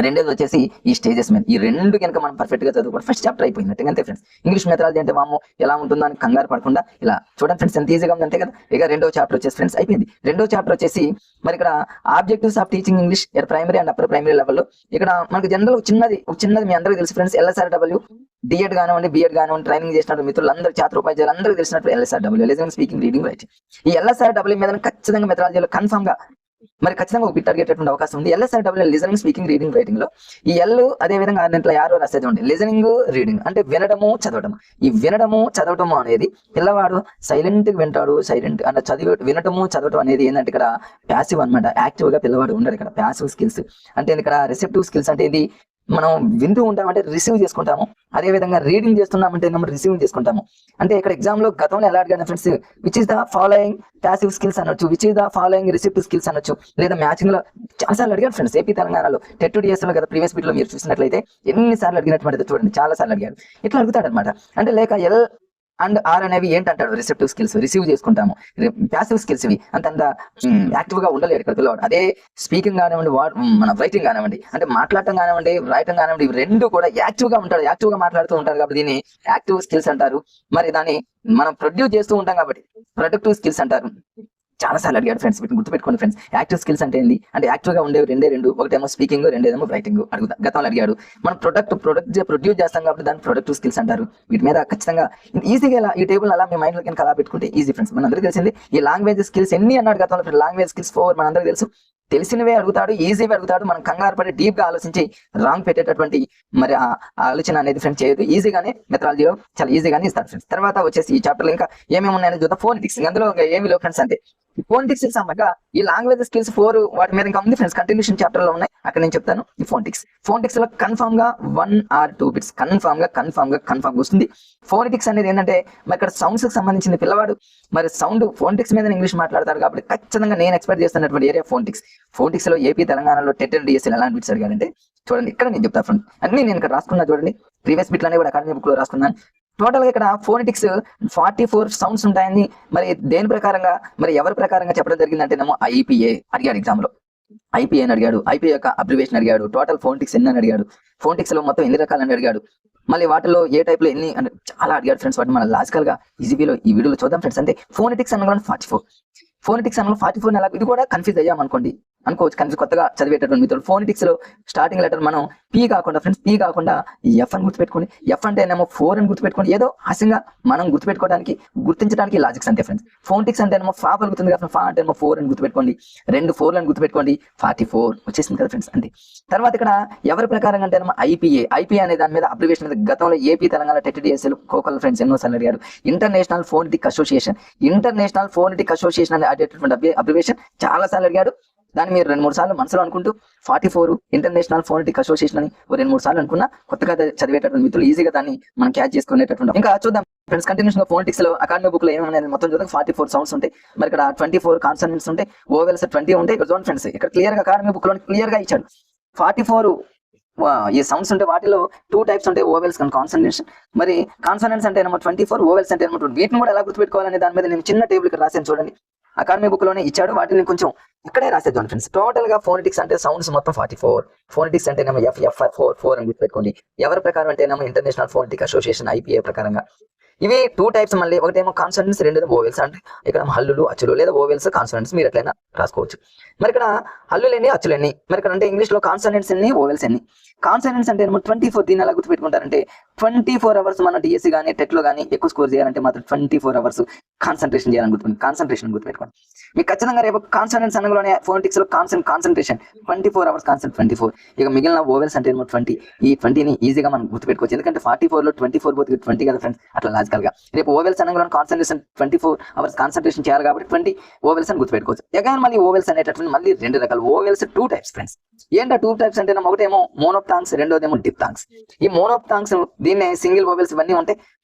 రెండోది వచ్చేసి ఈ స్టేజెస్ మీద. ఈ రెండు కనుక మనం పర్ఫెక్ట్ గా చదువుకోండి ఫస్ట్ చాప్టర్ అయిపోయింది అంతే ఫ్రెండ్స్. ఇంగ్లీష్ మెథడాలజీ అంటే వాము ఎలా ఉంటుందో అని కంగారు పడకుండా ఇలా చూడండి ఫ్రెండ్స్, ఎంత ఈజీగా ఉంది అంతే కదా. ఇక రెండో చాప్టర్ వచ్చేసి ఫ్రెండ్స్ అయిపోయింది. రెండో చాప్టర్ వచ్చేసి మరి ఇక్కడ objectives of teaching English at primary and upper primary లెవెల్లో. ఇక్కడ మనకు జనరల్ చిన్నది మీ అందరికీ తెలుసు ఫ్రెండ్స్, LSRW డిఎడ్ కానివ్వండి, బిఎడ్ కానివ్వండి, ట్రైనింగ్ చేసినట్టు మిత్రులందరూ ఛాత్ర ఉపాధ్యాయులు అందరూ తెలిసినట్టు LSRW listening, speaking, reading, writing. ఈ LSRW మీద ఖచ్చితంగా మెథడాలజీలో కన్ఫర్మ్ గా మరి ఖచ్చితంగా ఒక బిట్ అడిగేటటువంటి అవకాశం ఉంది. LSRW listening, speaking, reading, writing లో ఈ ఎల్ అదే విధంగా 6 రాసేది ఉంది. లిజనింగ్, రీడింగ్ అంటే వినడము, చదవడం. ఈ వినడము, చదవటము అనేది పిల్లవాడు సైలెంట్ గా వింటాడు. సైలెంట్ అంటే వినటము, చదవటం అనేది ఏంటంటే ఇక్కడ ప్యాసివ్ అనమాట. యాక్టివ్ గా పిల్లవాడు ఉండడు. ఇక్కడ ప్యాసివ్ స్కిల్స్ అంటే ఇక్కడ రిసెప్టివ్ స్కిల్స్ అంటే ఇది మనం వింటూ ఉంటామంటే రిసీవ్ చేసుకుంటాము. అదే విధంగా రీడింగ్ చేస్తున్నామంటే మనం రిసీవ్ చేసుకుంటాము. అంటే ఇక్కడ ఎగ్జామ్ లో గతంలో ఎలా అడిగాను friends, which is the following passive skills అనొచ్చు, which is the following receptive skills అనొచ్చు, లేదా మ్యాచింగ్ లో చాలాసార్లు అడిగాను ఫ్రెండ్స్. ఏపీ తెలంగాణలో టెట్ డిఎస్ లో కదా ప్రీవియస్ బిట్ లో మీరు చూసినట్లయితే ఎన్నిసార్లు అడిగినటువంటి చూడండి, చాలా సార్లు అడిగాడు. ఇట్లా అడుగుతాడు అనమాట. అంటే లేక ఎల్ అండ్ ఆర్ అనేవి ఏంటంటాడు, రిసెప్టివ్ స్కిల్స్, రిసీవ్ చేసుకుంటాము. ప్యాసివ్ స్కిల్స్ ఇవి అంత యాక్టివ్ గా ఉండలేడు ఇక్కడ పిల్లవాడు. అదే స్పీకింగ్ కానివ్వండి, మన రైటింగ్ కానివ్వండి, అంటే మాట్లాడటం కానివ్వండి, రాయటం కానివ్వండి, ఇవి రెండు కూడా యాక్టివ్ గా ఉంటాడు. యాక్టివ్ గా మాట్లాడుతూ ఉంటారు కాబట్టి దీన్ని యాక్టివ్ స్కిల్స్ అంటారు. మరి దాన్ని మనం ప్రొడ్యూస్ చేస్తూ ఉంటాం కాబట్టి ప్రొడక్టివ్ స్కిల్స్ అంటారు. చాలా సార్లు అడిగాడు ఫ్రెండ్స్, వీటిని గుర్తుపెట్టుకోండి ఫ్రెండ్స్. యాక్టివ్ స్కిల్స్ అంటే ఏంది అంటే యాక్టివ్ గా ఉండేవి రెండు, ఒకటేమో స్పీకింగ్, రెండేమో రైటింగ్ అడుగుతా. గతంలో అడిగాడు. మనం ప్రొడ్యూస్ చేస్తాం కాబట్టి దాన్ని ప్రొడక్టివ్ స్కిల్స్ అంటారు. వీటి మీద ఖచ్చితంగా ఈజీగా ఈ టేబుల్ అలా మీ మైండ్ లో కనుక అలా పెట్టుకుంటే ఈజీ ఫ్రెండ్స్. మన అందరికీ తెలిసింది ఈ లాంగ్వేజ్ స్కిల్స్ ఎన్ని అన్నాడు గతంలో. లాంగ్వేజ్ స్కిల్స్ 4 మన అందరికీ తెలుసు. తెలిసినవే అడుగుతాడు, ఈజీగా అడుగుతాడు. మనం కంగారు పడి డీప్ గా ఆలోచించి రాంగ్ పెట్టేటటువంటి మరి ఆ ఆలోచన అనేది ఫ్రెండ్స్ చేయదు. ఈజీగానే మెథడాలజీలో చాలా ఈజీగానే ఇస్తాడు ఫ్రెండ్స్. తర్వాత వచ్చేసి ఈ చాప్టర్ లో ఇంకా ఏమేమి ఉన్నాయని చూద్దాం. ఫోనెటిక్స్ అందులో ఏమి లేవు ఫ్రెండ్స్. అంటే ఫోనెటిక్స్ సంబంధంగా ఈ లాంగ్వేజ్ స్కిల్స్ 4 వాటి మీద ఇంకా ఉంది ఫ్రెండ్స్. కంటిన్యూషన్ చాప్టర్ లో ఉన్నాయి, అక్కడ నేను చెప్తాను. ఈ ఫోనెటిక్స్ లో కన్ఫర్మ్ గా 1 or 2 బిట్స్ కన్ఫర్మ్ గా వస్తుంది. ఫోనెటిక్స్ అనేది ఏంటంటే మరి ఇక్కడ సౌండ్స్ కి సంబంధించింది. పిల్లవాడు మరి సౌండ్ ఫోనెటిక్స్ మీద ఇంగ్లీష్ మాట్లాడతాడు కాబట్టి ఖచ్చితంగా నేను ఎక్స్పెక్ట్ చేస్తున్నటువంటి ఏరియా ఫోనెటిక్స్ లో ఏపీ తెలంగాణలో టెట్ అండ్ డిఎస్సీ ఎలాంటి బిట్స్ అడిగాడంటే చూడండి, ఇక్కడ నేను చెప్తా ఫ్రెండ్ అన్ని నేను ఇక్కడ రాసుకున్నా చూడండి. ప్రీవియస్ బిట్ అనే కూడా అకాడమీ బుక్ లో రాసుకున్నాను. టోటల్ గా ఇక్కడ ఫోనెటిక్స్ 44 సౌండ్స్ ఉంటాయని మరి దేని ప్రకారంగా మరి ఎవరి ప్రకారంగా చెప్పడం జరిగిందంటేనేమో IPA అడిగాడు ఎగ్జామ్ లో. IPA అని అడిగాడు, IPA యొక్క అబ్రివేషన్ అడిగాడు, టోటల్ ఫోనెటిక్స్ ఎన్ని అని అడిగాడు, ఫోనెటిక్స్ లో మొత్తం ఎన్ని రకాలని అడిగాడు, మళ్ళీ వాటిలో ఏ టైప్ లో ఎన్ని అని చాలా అడిగాడు ఫ్రెండ్స్. వాటిని మన లాజికల్ గా ఈజీలో ఈ వీడియోలో చూద్దాం ఫ్రెండ్స్. అంటే ఫోనెటిక్స్ అనగా 44 44 ఇది కూడా కన్ఫ్యూజ్ అయ్యాం అనుకోవచ్చు కన్ఫ్యూజ్ కొత్తగా చదివేటటువంటి మిత్రులు. ఫోనెటిక్స్ లో స్టార్టింగ్ లెటర్ మనం P కాకుండా ఫ్రెండ్స్ P కాకుండా F అని గుర్తుపెట్టుకోండి. F అంటే ఏమో 4 అని గుర్తుపెట్టుకోండి. ఏదో హాస్యంగా మనం గుర్తించడానికి లాజిక్స్ అంతే ఫ్రెండ్స్. ఫోనెటిక్స్ అంటే ఏమో ఫా పలుకుతుంది కదా, ఫా అంటే ఏమో 4 అని గుర్తుపెట్టుకోండి. 2 4 అని గుర్తుపెట్టుకోండి. 44 వచ్చేసింది కదా ఫ్రెండ్స్ అంతే. తర్వాత ఇక్కడ ఎవరి ప్రకారం అంటే ఏమో IPA అనే దాని మీద అబ్రివేషన్ మీద గతంలో ఏపీ తెలంగాణ టెట్ డిఎస్సీ కోకల్ ఫ్రెండ్స్ ఎన్నోసార్లు అడిగారు. ఇంటర్నేషనల్ ఫోనెటిక్ అసోసియేషన్ అనే అడిగేటటువంటి అబ్రివేషన్ చాలా సార్లు అడిగాడు. దాన్ని మీరు 2-3 సార్లు మనసులో అనుకుంటూ 44 ఇంటర్నేషనల్ ఫోనెటిక్ అసోసియేషన్ అని 2-3 సార్లు అనుకున్నా కొత్తగా చదివేటటువంటి మిత్రులు ఈజీగా దాన్ని మనం క్యాచ్ చేసుకునేటటువంటి. ఇంకా చూద్దాం ఫ్రెండ్స్ కంటిన్యూషన్ గా ఫోనెటిక్స్ లో అకాడమీ బుక్ లో ఏమనేది మొత్తం చూద్దాం. 44 సౌండ్స్ ఉంటాయి. మరి ఇక్కడ 24 కాన్సనెంట్స్ ఉంటాయి, ఓవెల్స్ 20 ఉంటాయి. ఇక్కడ చూడండి ఫ్రెండ్స్, ఇక్కడ క్లియర్ గా అకాడమీ బుక్ లో క్లియర్ గా ఇచ్చాడు. 44 ఈ సౌండ్స్ ఉంటే వాటిలో 2 టైప్స్ ఉంటాయి, ఓవెల్స్ అండ్ కాన్సనెంట్స్. మరి కాన్సనెంట్స్ అంటే 24, ఓవెల్స్ అంటే 20. వీటిని కూడా ఎలా గుర్తుపెట్టుకోవాలనే దాని మీద నేను చిన్న టేబుల్ ఇక్కడ రాశాను చూడండి. అకాడమీ బుక్ లోనే ఇచ్చాడు, వాటిని కొంచెం ఇక్కడే రాసేద్దాం ఫ్రెండ్స్. టోటల్ గా ఫోనెటిక్స్ అంటే సౌండ్స్ మొత్తం 44. ఫోనెటిక్స్ అంటే FF4 అని గుర్తుపెట్టుకోండి. ఎవరి ప్రకారం అంటే ఇంటర్నేషనల్ ఫోనెటిక్ అసోసియేషన్ IPA ప్రకారంగా. ఇవి 2 టైప్స్. మళ్ళీ ఒకటేమో కాన్సనెంట్స్, రెండేమో ఓవెల్స్. అంటే ఇక్కడ హల్లులు, అచ్చులు లేదా ఓవెల్స్, కాన్సనెంట్స్ మీరు ఎట్లయినా రాసుకోవచ్చు. మరి ఇక్కడ హల్లులు ఎన్ని, అచ్చులు ఎన్ని, మరి ఇక్కడ అంటే ఇంగ్లీష్ లో కాన్సనెంట్స్ ఎన్ని, ఓవెల్స్ ఎన్ని. కాన్సనెంట్స్ అంటే 24. దీన్ని ఎలా గుర్తుపెట్టుకుంటారంటే 24 అవర్స్ మన డిఎస్సీ కానీ టెట్ లో కానీ ఎక్కువ స్కోర్ చేయాలంటే మాత్రం 24 అవర్స్ కాన్సన్ట్రేషన్ చేయాలని గుర్తుపెట్టుకోండి. మీకు ఖచ్చితంగా రేపు కాన్సనెంట్స్ అనగానే ఫోనెటిక్స్ లో కాన్సన్ట్రేషన్ 24 అవర్స్ 24. ఇక మిగిలిన ఓవెల్స్ అంటే 20. ఈ 20ని ఈజీగా మనం గుర్తుపెట్టుకోవచ్చు. ఎందుకంటే 44 లో 24 పోతే 20 కదా ఫ్రెండ్స్. అట్లా లాజికల్ గా రేపు ఓవెల్స్ అనగానే కాన్సన్ట్రేషన్ 24 అవర్స్ కాన్సన్ట్రేషన్ చేయాలి కాబట్టి 20 ఓవెల్స్ అని గుర్తుపెట్టుకోవచ్చు. అగైన్ మళ్ళీ ఓవెల్స్ అనేటటువంటి మళ్ళీ 2 రకాల ఓవెల్స్. 2 types friends. ఏంటో 2 టైప్స్ అంటే ఒకటేమో మోనోప్థాంగ్స్, రెండోదేమో డిప్థాంగ్స్. ఈ మోనోప్థాంగ్స్ దీన్నే సింగిల్ ఓవెల్స్ ఇవన్నీ ఉంటాయి.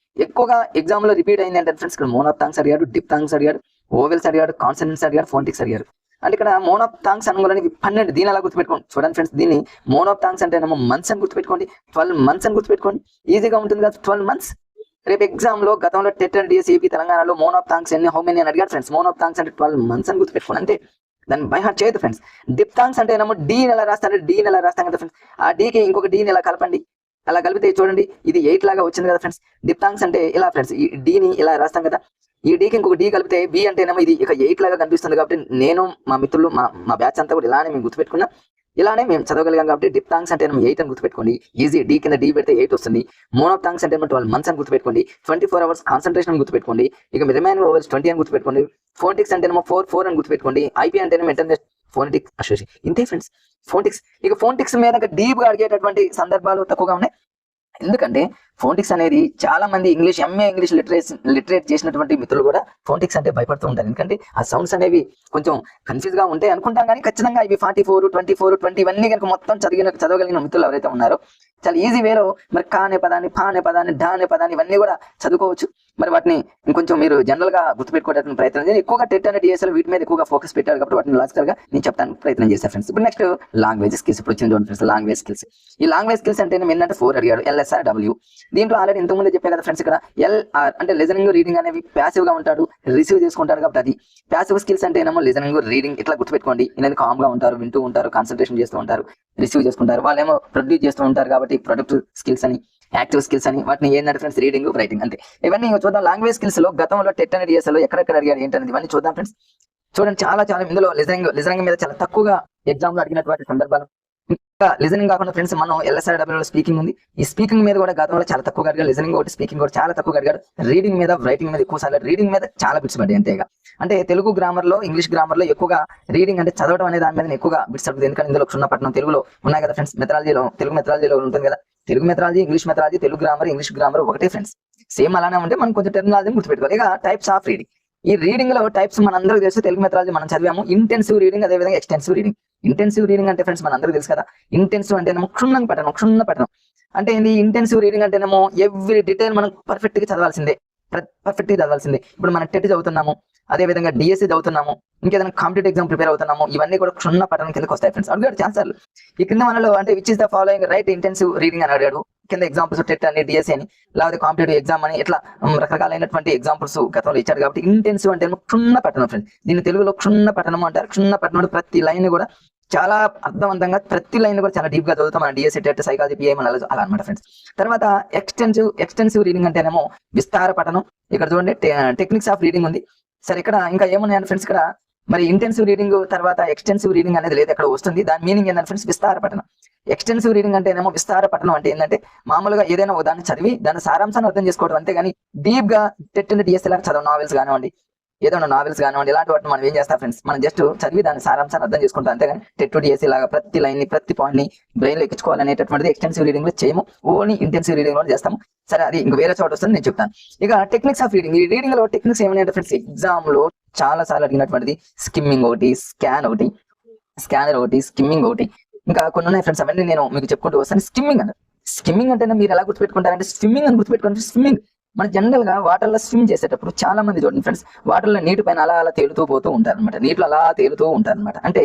ఎక్కువగా ఎగ్జామ్ లో రిపీట్ అయింది అంటే ఫ్రెండ్స్ ఇక్కడ మోనోప్థాంగ్స్ అడిగాడు, డిప్థాంగ్స్ అడిగాడు, ఓవెల్స్ అడిగాడు, కాన్సనెంట్స్ అడిగాడు, ఫోనెటిక్స్ అడిగాడు. అంటే ఇక్కడ మోనోప్థాంగ్స్ అనగానే 12. దీని అలా గుర్తుపెట్టుకోండి. చూడండి ఫ్రెండ్స్, దీన్ని మోనోప్థాంగ్స్ అంటే మంత్స్ అని గుర్తుపెట్టుకోండి. 12 మంత్స్ అని గుర్తుపెట్టుకోండి. ఈజీగా ఉంటుంది కదా 12 మంత్స్. రేపు ఎగ్జామ్ లో గతంలో టెట్ అండ్ డిఎస్సీ ఏపీ తెలంగాణలో మోనోప్థాంగ్స్ ఎన్ని హౌ మెనీ అని అడిగాడు ఫ్రెండ్స్. మోనోప్థాంగ్స్ అంటే 12 మంత్స్ అని గుర్తుపెట్టుకోండి. అంటే దాన్ని బై హార్ట్ చేయదు ఫ్రెండ్స్. డిప్థాంగ్స్ అంటే ఏమో డీని ఎలా రాస్తారంటే డీని ఎలా రాస్తాం కదా ఫ్రెండ్స్, ఆ డీకి ఇంకొక డీని ఎలా కలపండి, అలా కలిపితే చూడండి ఇది 8 లాగా వచ్చింది కదా ఫ్రెండ్స్. డిప్థాంగ్స్ అంటే ఇలా ఫ్రెండ్స్, ఈ డీని ఇలా రాస్తాం కదా, ఈ డీకి ఇంకొక డీ కలిపితే బి అంటేనేమో ఇది ఇక 8 లాగా కనిపిస్తుంది. కాబట్టి నేను మా మిత్రులు మా బ్యాచ్ అంతా కూడా ఇలానే మేము గుర్తుపెట్టుకున్నాం, ఇలానే మేము చదవగలిగాం. కాబట్టి డిప్థాంగ్స్ అంటే 8 అని గుర్తుపెట్టుకోండి, ఈజీ. డీ కింద డీ పెడితే 8 వస్తుంది. మోనోప్థాంగ్స్ అంటే 12 months అని గుర్తుపెట్టుకోండి. 24 hours కాన్సన్ట్రేషన్ అని గుర్తుపెట్టుకోండి. ఇక రిమైనింగ్ ఓవర్స్ 20 అని గుర్తుపెట్టుకోండి. ఫోనెటిక్స్ అంటేనేమో 4 అని గుర్తుపెట్టుకోండి. ఐపీ అంటేనేమో ఇంటర్నెట్ ఫోనెటిక్ అసోసియేషన్. ఇంతే ఫ్రెండ్స్ ఫోనెటిక్స్. ఇక ఫోనెటిక్స్ మీద డీప్ గా అడిగేటటువంటి సందర్భాలు తక్కువగా ఉన్నాయి. ఎందుకంటే ఫోనెటిక్స్ అనేది చాలా మంది ఎంఏ ఇంగ్లీష్ లిటరేట్ చేసినటువంటి మిత్రులు కూడా ఫోనెటిక్స్ అంటే భయపడుతూ ఉంటారు. ఎందుకంటే ఆ సౌండ్స్ అనేవి కొంచెం కన్ఫ్యూజ్ గా ఉంటాయి అనుకుంటాం, కానీ ఖచ్చితంగా ఇవి 44, 24, 20 ఇవన్నీ కనుక మొత్తం చదవగలిగిన మిత్రులు ఎవరైతే ఉన్నారో చాలా ఈజీ వేలో మరి కా అనే పదాన్ని, ఫా అనే పదాన్ని, ఢా అనే పదాన్ని ఇవన్నీ కూడా చదువుకోవచ్చు. మరి వాటిని ఇంకొంచెం మీరు జనరల్ గా గుర్తుపెట్టుకోవడానికి ప్రయత్నం చేయండి. ఎక్కువగా టెట్ అనే డిఎస్ఎల్ వీటి మీద ఎక్కువగా ఫోకస్ పెట్టారు కాబట్టి వాటిని లాజికల్ గా నేను చెప్తాను ప్రయత్నం చేశాను ఫ్రెండ్స్. ఇప్పుడు నెక్స్ట్ లాంగ్వేజ్ స్కిల్స్. ఇప్పుడు వచ్చింది చూడండి ఫ్రెండ్స్, లాంగ్వేజ్ స్కిల్స్. ఈ లాంగ్వేజ్ స్కిల్స్ అంటే ఏంటంటే 4 అడిగాడు, LSR W. దీంట్లో ఆల్రెడీ ఇంతకుముందే చెప్పే కదా ఫ్రెండ్స్, ఇక్కడ LR అంటే లిజనింగ్ రీడింగ్ అనేవి ప్యాసివ్ గా ఉంటాడు, రిసీవ్ చేసుకుంటాడు కాబట్టి అది ప్యాసివ్ స్కిల్స్ అంటే ఏమో లిజనింగ్ రీడింగ్ ఇట్లా గుర్తుపెట్టుకోండి. ఇలా కామ్ గా ఉంటారు, వింటూ ఉంటారు, కాన్సన్ట్రేషన్ చేస్తూ ఉంటారు, రిసీవ్ చేసుకుంటారు. వాళ్ళు ఏమో ప్రొడ్యూస్ చేస్తూ ఉంటారు కాబట్టి ప్రొడక్టివ్ స్కిల్స్ అని, యాక్టివ్ స్కిల్స్ అని. వాటిని ఏంటంటే ఫ్రెండ్స్ రీడింగ్, రైటింగ్ అంతే. ఇవన్నీ చూద్దాం. లాంగ్వేజ్ స్కిల్స్ లో గతంలో టెట్ అనేది డిఎస్ఎల్ ఎక్కడెక్కడ అడిగారు ఏంటనేది ఇవన్నీ చూద్దాం ఫ్రెండ్స్. చూడండి చాలా ఇందులో లిజనింగ్ మీద చాలా తక్కువగా ఎగ్జామ్ లో అడిగినటువంటి సందర్భాలు. ఇంకా లిజనింగ్ కాకుండా ఫ్రెండ్స్ మనం LSRW లో స్పీకింగ్ ఉంది. ఈ స్పీకింగ్ మీద కూడా గతంలో చాలా తక్కువగా అడిగారు. లిజనింగ్ ఒకటి, స్పీకింగ్ కూడా చాలా తక్కువగా అడిగారు. రీడింగ్ మీద, రైటింగ్ మీద ఎక్కువ సార్లు, రీడింగ్ మీద చాలా బిట్స్ పడ్డాయి అంతేగా. అంటే తెలుగు గ్రామర్ లో, ఇంగ్లీష్ గ్రామర్ లో ఎక్కువగా రీడింగ్ అంటే చదవడం అనే దాని మీద ఎక్కువగా బిట్స్ పడుతుంది. ఎందుకంటే ఇందులో క్షుణ్ణపట్నం తెలుగులో ఉన్నాయి కదా ఫ్రెండ్స్, తెలుగు మెథడాలజీలో ఉంటుంది కదా. Telugu methodology, English methodology, Telugu grammar, English grammar ఒకటే ఫ్రెండ్స్, సేమ్ అలానే ఉంటే మనం కొంచెం టెర్మినాలజీని గుర్తుపెట్టుకోవాలి. ఇక టైప్స్ ఆఫ్ రీడింగ్. ఈ రీడింగ్ లో టైప్స్ మనందరికీ తెలుసు, తెలుగు మెథడాలజీ మనం చదివాము. ఇంటెన్సివ్ రీడింగ్, అదేవిధంగా ఎక్స్టెన్సివ్ రీడింగ్. ఇంటెన్సివ్ రీడింగ్ అంటే ఫ్రెండ్స్ మనందరికీ తెలుసు కదా, ఇంటెన్సివ్ అంటేనేమో క్షుణ్ణ పఠనం అంటే ఏంది. ఇంటెన్సివ్ రీడింగ్ అంటేనేమో ఎవ్రీ డీటెయిల్ మనం పర్ఫెక్ట్ గా చదవాల్సిందే. ఇప్పుడు మనం టెట్ చదువుతున్నాము, అదే విధంగా డిఎస్సి చదువుతున్నాము, ఇంకేదైనా కాంపిటేటివ్ ఎగ్జామ్ ప్రిపేర్ అవుతున్నాము, ఇవన్నీ కూడా క్షుణ్ణ పఠనం కిందకి వస్తాయి ఫ్రెండ్స్. అడిగాడు ఛాన్సర్లు ఈ కింద మనలో అంటే which is the following right intensive reading అని అడిగాడు. కింద ఎగ్జాంపుల్స్ టెట్ అని, డిఎస్సి అని, లేకపోతే కాంపిటేటివ్ ఎగ్జామ్ అని, ఇట్లా రకరకాలైనటువంటి ఎగ్జాంపుల్స్ గతంలో ఇచ్చాడు. కాబట్టి ఇంటెన్సివ్ అంటే క్షుణ్ణ పఠనం ఫ్రెండ్స్. దీన్ని తెలుగులో క్షుణ్ణ పఠనం అంటారు. క్షుణ్ణ పఠనం ప్రతి లైన్ కూడా చాలా అర్థవంతంగా, ప్రతి లైన్ కూడా చాలా డీప్ గా చదువుతాం. మన డిఎస్సి, టెట్, సైకాలజీ, పిఐ అలా అనమాట ఫ్రెండ్స్. తర్వాత ఎక్స్టెన్సివ్ రీడింగ్ అంటేనేమో విస్తార పఠనం. ఇక్కడ చూడండి టెక్నిక్స్ ఆఫ్ రీడింగ్ ఉంది. సరే ఇక్కడ ఇంకా ఏమున్నాయండి ఫ్రెండ్స్, ఇక్కడ మరి ఇంటెన్సివ్ రీడింగ్ తర్వాత ఎక్స్టెన్సివ్ రీడింగ్ అనేది లేదు, అక్కడ వస్తుంది. దాని మీనింగ్ ఏంటంటే ఫ్రెండ్స్ విస్తార పఠనం. ఎక్స్టెన్సివ్ రీడింగ్ అంటే ఏమో విస్తార పఠనం అంటే ఏంటంటే మామూలుగా ఏదైనా దాన్ని చదివి దాని సారాంశాన్ని అర్థం చేసుకోవడం, అంతేగాని డీప్ గా టెట్ డిఎస్సి లాగా చదవం. నావెల్స్ కానివ్వండి, ఏదైనా నావెల్స్ కానివ్వండి, ఇలాంటి వాటిని మనం ఏం చేస్తాం ఫ్రెండ్స్, మనం జస్ట్ చదివి దాని సారాంశాన్ని అర్థం చేసుకుంటాం, అంతేగాని టెట్ డిఎస్సి లాగా ప్రతి లైన్ ని, ప్రతి పాయింట్ ని బ్రెయిన్ లో ఎక్కించుకోవాలనేటటువంటిది ఎక్స్టెన్సివ్ రీడింగ్ లో చేయము. ఓన్లీ ఇంటెన్సివ్ రీడింగ్ లో చేస్తాము. సరే అది ఇంక వేరే చోట వస్తుంది, నేను చెప్తాను. ఇక టెక్నిక్స్ ఆఫ్ రీడింగ్. ఈ రీడింగ్ లో టెక్నిక్స్ ఏమైనా ఫ్రెండ్స్ ఎగ్జామ్ లో చాలా సార్లు అడిగినటువంటిది స్కిమ్మింగ్ ఒకటి, స్కానర్ ఒకటి, స్కిమ్మింగ్ ఒకటి, ఇంకా కొన్ని ఉన్నాయి ఫ్రెండ్స్. అవన్నీ నేను మీకు చెప్పుకుంటూ వస్తాను. స్కిమ్మింగ్ అంటే మీరు ఎలా గుర్తుపెట్టుకుంటారంటే స్విమ్మింగ్ అని గుర్తుపెట్టుకుంటే, స్విమ్మింగ్ మన జనరల్ గా వాటర్ లో స్విమ్ చేసేటప్పుడు చాలా మంది చూడండి ఫ్రెండ్స్, వాటర్ లో నీటి పైన అలా తేలుతూ పోతూ ఉంటారు అనమాట, నీటిలో అలా తేలుతూ ఉంటారు అనమాట. అంటే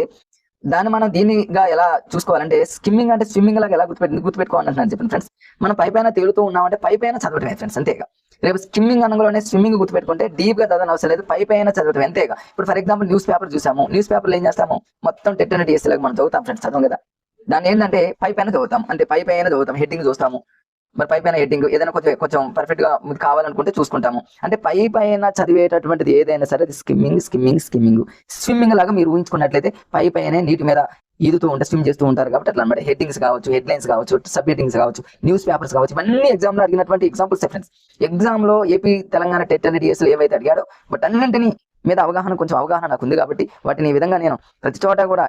దాన్ని మనం దీనిగా ఎలా చూసుకోవాలంటే స్కిమ్మింగ్ అంటే స్విమ్మింగ్ లాగా ఎలా గుర్తుపెట్టుకోవాలంటున్నాను చెప్పండి ఫ్రెండ్స్. మనం పైపైన తేలుతూ ఉన్నామంటే పైపైన చదవటమే ఫ్రెండ్స్, అంతేగా. రేపు స్కిమ్మింగ్ అనగానే స్విమ్మింగ్ గుర్తుపెట్టుకుంటే డీప్ గా చదవని అవసరం లేదు, పైపైన చదవటం అంతేగా. ఇప్పుడు ఫర్ ఎగ్జాంపుల్ న్యూస్ పేపర్ చూసాము, న్యూస్ పేపర్లో ఏం చేస్తాము, మొత్తం టెట్ అండ్ డిఎస్సి లాగా మనం చదువుతాం ఫ్రెండ్స్, చదవం కదా. దాన్ని ఏంటంటే పైపైన చదువుతాం, అంటే పైపైన చదువుతాం, హెడ్డింగ్ చూస్తాము. మరి పైపైన హెడ్డింగ్ ఏదైనా కొంచెం పర్ఫెక్ట్ గా కావాలనుకుంటే చూసుకుంటాము. అంటే పైపైన చదివేటటువంటిది ఏదైనా సరే అది స్విమ్మింగ్ లాగా మీరు ఊహించుకున్నట్లయితే పైపైనే నీటి మీద ఈదుతూ ఉంటే స్విమ్ చేస్తూ ఉంటారు. కాబట్టి అట్లా అనమాట. హెడ్డింగ్స్ కావచ్చు, హెడ్లైన్స్ కావచ్చు, సబ్ హెడ్డింగ్స్ కావచ్చు, న్యూస్ పేపర్స్ కావచ్చు, ఇవన్నీ ఎగ్జామ్ లో అడిగినటువంటి ఎగ్జాంపుల్స్ ఫ్రెండ్స్. ఎగ్జామ్ లో AP, Telangana TET and DSC ఏవైతే అడిగాడో బట్ అన్నింటినీ మీద కొంచెం అవగాహన నాకు ఉంది కాబట్టి వాటిని ఈ విధంగా నేను ప్రతి చోట కూడా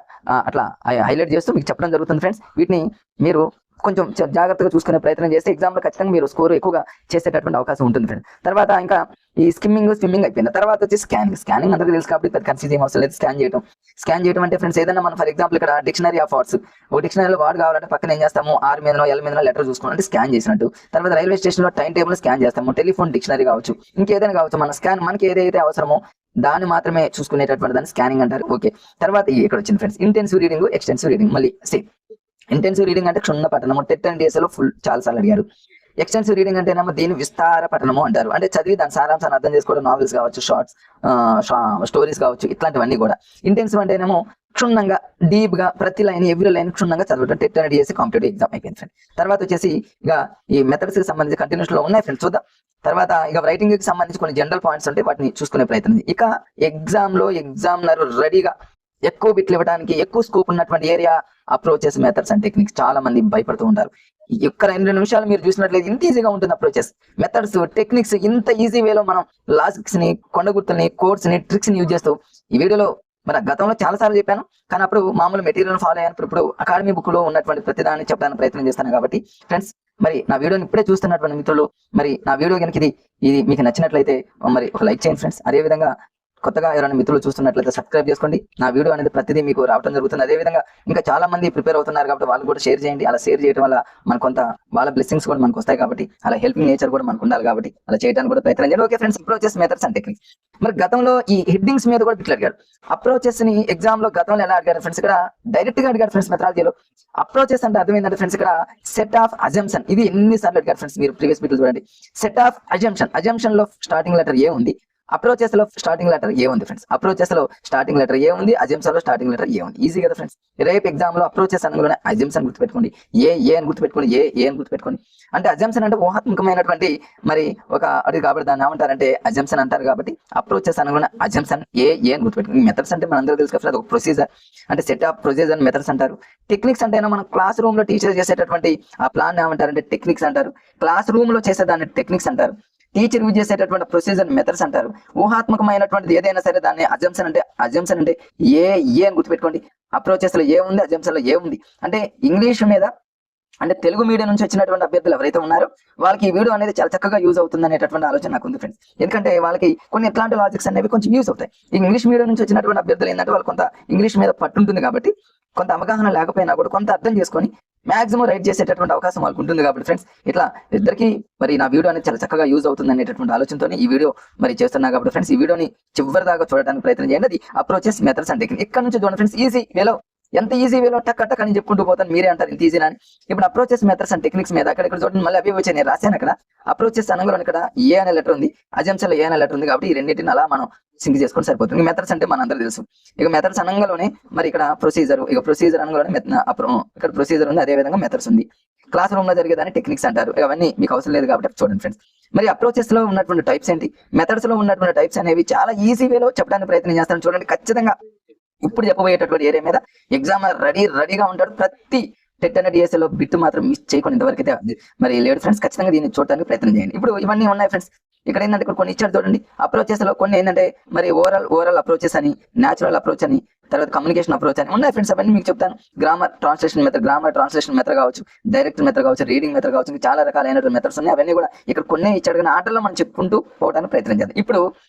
అట్లా హైలైట్ చేస్తూ మీకు చెప్పడం జరుగుతుంది ఫ్రెండ్స్. వీటిని మీరు కొంచెం జాగ్రత్తగా చూసుకునే ప్రయత్నం చేస్తే ఎగ్జామ్ లో ఖచ్చితంగా మీరు స్కోర్ ఎక్కువగా చేసేటటువంటి అవకాశం ఉంటుంది ఫ్రెండ్స్. తర్వాత ఇంకా ఈ స్విమ్మింగ్ అయిపోయింది. తర్వాత వచ్చి స్కానింగ్ అందరికీ తెలుసు కాబట్టి పెద్ద కన్ఫ్యూజ్ ఏం అవసరం లేదు. స్కాన్ చేయడం అంటే ఫ్రెండ్స్ ఏదైనా మనం ఫర్ ఎగ్జాంపుల్ ఇక్కడ డిక్షనరీ ఆఫ్ వర్డ్స్, ఒక డిక్షనరీలో వర్డ్ కావాలంటే పక్కన ఏం చేస్తాము, ఆర్ మీదనో ఎల్ మీదనో లెటర్ చూసుకోవాలంటే స్కాన్ చేసినట్టు. తర్వాత రైల్వే స్టేషన్ లో టైం టేబుల్ స్కాన్ చేస్తాము, టెలిఫోన్ డిక్షనరీ కావచ్చు, ఇంకేదైనా కావచ్చు, మన మనకి ఏదైతే అవసరమో దాన్ని మాత్రమే చూసుకునేటటువంటి దాన్ని స్కానింగ్ అంటారు. ఓకే, తర్వాత ఇక్కడ వచ్చింది friends intensive reading, extensive reading. మళ్ళీ సేమ్ ఇంటెన్సివ్ రీడింగ్ అంటే క్షుణ్ణ పఠనం. టెట్ అండ్ డిఎస్సిలో చాలా సార్లు అడిగారు. ఎక్స్టెన్సివ్ రీడింగ్ అంటేనేమో దీని విస్తార పఠనము అంటారు. అంటే చదివి దాని సారాంశాన్ని అర్థం చేసుకోవడం, నావెల్స్ కావచ్చు, షార్ట్స్, స్టోరీస్ కావచ్చు, ఇట్లాంటివన్నీ కూడా. ఇంటెన్సివ్ అంటేనేమో క్షుణ్ణంగా డీప్ గా ప్రతి లైన్ ఎవ్రీ లైన్ క్షుణ్ణంగా చదవడం. టెట్ అనేది చేసి కాంపిటేటివ్ ఎగ్జామ్ అయిపోయింది ఫ్రెండ్. తర్వాత వచ్చేసి ఇక ఈ మెథడ్స్ కి సంబంధించి కంటిన్యూస్ లో ఉన్నాయి ఫ్రెండ్స్, చూద్దాం. తర్వాత ఇక రైటింగ్ కి సంబంధించి కొన్ని జనరల్ పాయింట్స్ ఉంటాయి, వాటిని చూసుకునే ప్రయత్నం. ఇక ఎగ్జామ్ లో ఎగ్జామినర్ రెడీగా ఎక్కువ బిట్లు ఇవ్వడానికి ఎక్కువ స్కోప్ ఉన్నటువంటి area approaches, methods and techniques. చాలా మంది భయపడుతూ ఉంటారు. ఒక్క 2 నిమిషాలు మీరు చూసినట్లయితే ఇంత ఈజీగా ఉంటుంది అప్రోచెస్, మెథడ్స్, టెక్నిక్స్. ఇంత ఈజీ వేలో మనం లాజిక్స్ ని, కొండగుర్తుల్ని, కోడ్స్ ని, ట్రిక్స్ ని యూజ్ చేస్తూ ఈ వీడియోలో మన గతంలో చాలా సార్లు చెప్పాను, కానీ అప్పుడు మామూలు మెటీరియల్ ఫాలో అయ్యాను. ఇప్పుడు అకాడమీ బుక్ లో ఉన్నటువంటి ప్రతిదాన్ని చెప్పడానికి ప్రయత్నం చేస్తాను. కాబట్టి ఫ్రెండ్స్, మరి నా వీడియోని ఇప్పుడే చూస్తున్నటువంటి మిత్రులు, మరి నా వీడియో కనుక ఇది మీకు నచ్చినట్లయితే మరి ఒక లైక్ చేయండి ఫ్రెండ్స్. అదేవిధంగా కొత్తగా ఎవరైనా మిత్రులు చూస్తున్నట్లయితే సబ్స్క్రైబ్ చేసుకోండి. నా వీడియో అనేది ప్రతిదీ మీకు రావడం జరుగుతుంది. అదేవిధంగా ఇంకా చాలా మంది ప్రిపేర్ అవుతున్నారు కాబట్టి వాళ్ళు కూడా షేర్ చేయండి. అలా షేర్ చేయడం వల్ల మనకు కొంత వాళ్ళ బ్లెస్సింగ్స్ కూడా మనకు వస్తాయి. కాబట్టి అలా హెల్పింగ్ నేచర్ కూడా మనకు ఉండాలి. కాబట్టి అలా చేయడానికి కూడా ప్రయత్నం చేయండి. Okay friends, approaches, methods and techniques. మరి గతంలో ఈ హెడ్డింగ్స్ మీద కూడా బిట్లు అడిగారు. అప్రోచెస్ ని ఎగ్జామ్ లో గతంలో ఎలా అడిగారు ఫ్రెండ్స్? ఇక్కడ డైరెక్ట్ గా అడిగారు ఫ్రెండ్స్. మెథడాలజీలో అప్రోచెస్ అంటే అర్థం ఏంటంటే ఫ్రెండ్స్, ఇక్కడ సెట్ ఆఫ్ అజంప్షన్. ఇది ఎన్నిసార్లు అడిగారు ఫ్రెండ్స్, మీరు ప్రీవియస్ బిట్లు చూడండి. Set of assumption. అజంప్షన్ లో స్టార్టింగ్ లెటర్ ఏ ఉంది, అప్రోచెస్ లో స్టార్టింగ్ లెటర్ ఏ ఉంది ఫ్రెండ్స్. అప్రోచెస్ లో స్టార్టింగ్ లెటర్ ఏ ఉంది, అజంప్షన్ లో స్టార్టింగ్ లెటర్ ఏ ఉంది. ఈజీ కదా ఫ్రెండ్స్. రేపు ఎగ్జామ్ లో అప్రోచెస్ అనగానే అజంప్షన్ గుర్తుపెట్టుకోండి, ఏ అని గుర్తుపెట్టుకోండి, ఏ అని గుర్తుపెట్టుకోండి. అంటే అజంప్షన్ అంటే ఊహాత్మకమైనటువంటి మరి ఒక అది, కాబట్టి దాన్ని ఏమంటారంటే అజంప్షన్ అంటారు. కాబట్టి అప్రోచెస్ అనగానే అజంప్షన్ ఏ అని గుర్తుపెట్టుకోండి. మెథడ్స్ అంటే మనందరూ తెలుసు కదా, ఒక ప్రొసీజర్. అంటే సెట్ ఆఫ్ ప్రొసీజర్ అని మెథడ్స్ అంటారు. టెక్నిక్స్ అంటే మనం క్లాస్ రూమ్ లో టీచర్ చేసేటటువంటి ఆ ప్లాన్ ఏమంటారంటే టెక్నిక్స్ అంటారు. క్లాస్ రూమ్ లో చేసేదాన్ని టెక్నిక్స్ అంటారు. టీచర్ యూజ్ చేసేటటువంటి ప్రొసీజర్ మెథడ్స్ అంటారు. ఊహాత్మకమైనటువంటిది ఏదైనా సరే దాన్ని అజంప్షన్ అంటే ఏ అని గుర్తుపెట్టుకోండి. అప్రోచెస్ లో ఏ ఉంది, అజంప్షన్ లో ఏ ఉంది. అంటే ఇంగ్లీష్ మీద, అంటే తెలుగు మీడియం నుంచి వచ్చినటువంటి అభ్యర్థులు ఎవరైతే ఉన్నారో వాళ్ళకి ఈ వీడియో అనేది చాలా చక్కగా యూజ్ అవుతుంది అనేటటువంటి ఆలోచన నాకు ఉంది ఫ్రెండ్స్. ఎందుకంటే వాళ్ళకి కొన్ని ఎట్లాంటి లాజిక్స్ అనేవి కొంచెం యూజ్ అవుతాయి. ఇంగ్లీష్ మీడియం నుంచి వచ్చినటువంటి అభ్యర్థులు ఏంటంటే వాళ్ళు కొంత ఇంగ్లీష్ మీద పట్టుంటుంది కాబట్టి కొంత అవగాహన లేకపోయినా కూడా కొంత అర్థం చేసుకొని మాక్సిమం రైట్ చేసేటటువంటి అవకాశం వాళ్ళకు ఉంటుంది. కాబట్టి ఫ్రెండ్స్, ఇట్లా ఇద్దరికి మరి నా వీడియో అనేది చాలా చక్కగా యూజ్ అవుతుంది అనేటటువంటి ఆలోచనతో ఈ వీడియో మరి చేస్తున్నా. కాబట్టి ఫ్రెండ్స్, ఈ వీడియోని చివరి దాకా చూడడానికి ప్రయత్నం చేయండి. అది అప్రోచెస్, మెథడ్స్ అండ్ టెక్నిక్స్. ఇక్కడ నుంచి చూడండి ఫ్రెండ్స్, ఈజీ వేలో, ఎంత ఈజీ వేలో టక్ అని చెప్పుకుంటూ పోతాను. మీరే అంటారు ఇంత ఈజీ అని. ఇప్పుడు అప్రోచెస్, మెథడ్స్ అండ్ టెక్నిక్స్ మీద అక్కడ చూడండి, మళ్ళీ అవి వచ్చాయి. నేను రాశాను అక్కడ అప్రోచెస్ అనగానే ఇక్కడ ఏ అనే లెటర్ ఉంది, అజంప్షన్ లో ఏ అనే లెటర్ ఉంది. కాబట్టి ఈ రెండింటిని అలా మనం సింక్ చేసుకొని సరిపోతుంది. మెథడ్స్ అంటే మనందరూ తెలుసు. ఇక మెథడ్స్ అనగానే మరి ఇక్కడ ప్రొసీజర్, ఇక ప్రొసీజర్ అనగానే ఇక్కడ ప్రొసీజర్ ఉంది, అదే విధంగా మెథడ్స్ ఉంది. క్లాస్ రూమ్ లో జరిగేదాన్ని టెక్నిక్స్ అంటారు. ఇవన్నీ మీకు అవసరం లేదు కాబట్టి చూడండి ఫ్రెండ్స్. మరి అప్రోచెస్ లో ఉన్నటువంటి టైప్స్ ఏంటి, మెథడ్స్ లో ఉన్నటువంటి టైప్స్ అనేవి చాలా ఈజీ వేలో చెప్పడానికి ప్రయత్నం చేస్తాను. చూడండి, ఖచ్చితంగా ఇప్పుడు చెప్పబోయేటటువంటి ఏరియా మీద ఎగ్జామ్ రెడీగా ఉంటాడు. ప్రతి టెట్ అనేది డిఎస్ఏలో బిట్ మాత్రం మిస్ చేయకుండా ఇంతవరకు అయితే మరి లేడు ఫ్రెండ్స్. ఖచ్చితంగా దీన్ని చూడడానికి ప్రయత్నం చేయండి. ఇప్పుడు ఇవన్నీ ఉన్నాయి ఫ్రెండ్స్. ఇక్కడ ఏంటంటే ఇక్కడ కొన్ని ఇచ్చారు చూడండి. అప్రోచెస్ లో కొన్ని ఏంటంటే మరి ఓవరాల్ అప్రోచెస్ అని, న్యాచురల్ అప్రోచ్ అని, తర్వాత కమ్యూనికేషన్ అప్రోచ్ అని ఉన్నాయి ఫ్రెండ్స్. అవన్నీ మీకు చెప్తాను. గ్రామర్ ట్రాన్స్లేషన్ మెథడ్ కావచ్చు, డైరెక్ట్ మెథడ్ కావచ్చు, రీడింగ్ మెథడ్ కావచ్చు, ఇంకా చాలా రకాలైన మెథడ్స్ ఉన్నాయి. అవన్నీ కూడా ఇక్కడ కొన్ని ఇచ్చాడు, కానీ ఆటల్లో మనం చెప్పుకుంటూ పోవడానికి ప్రయత్నం చేద్దాం. ఇప్పుడు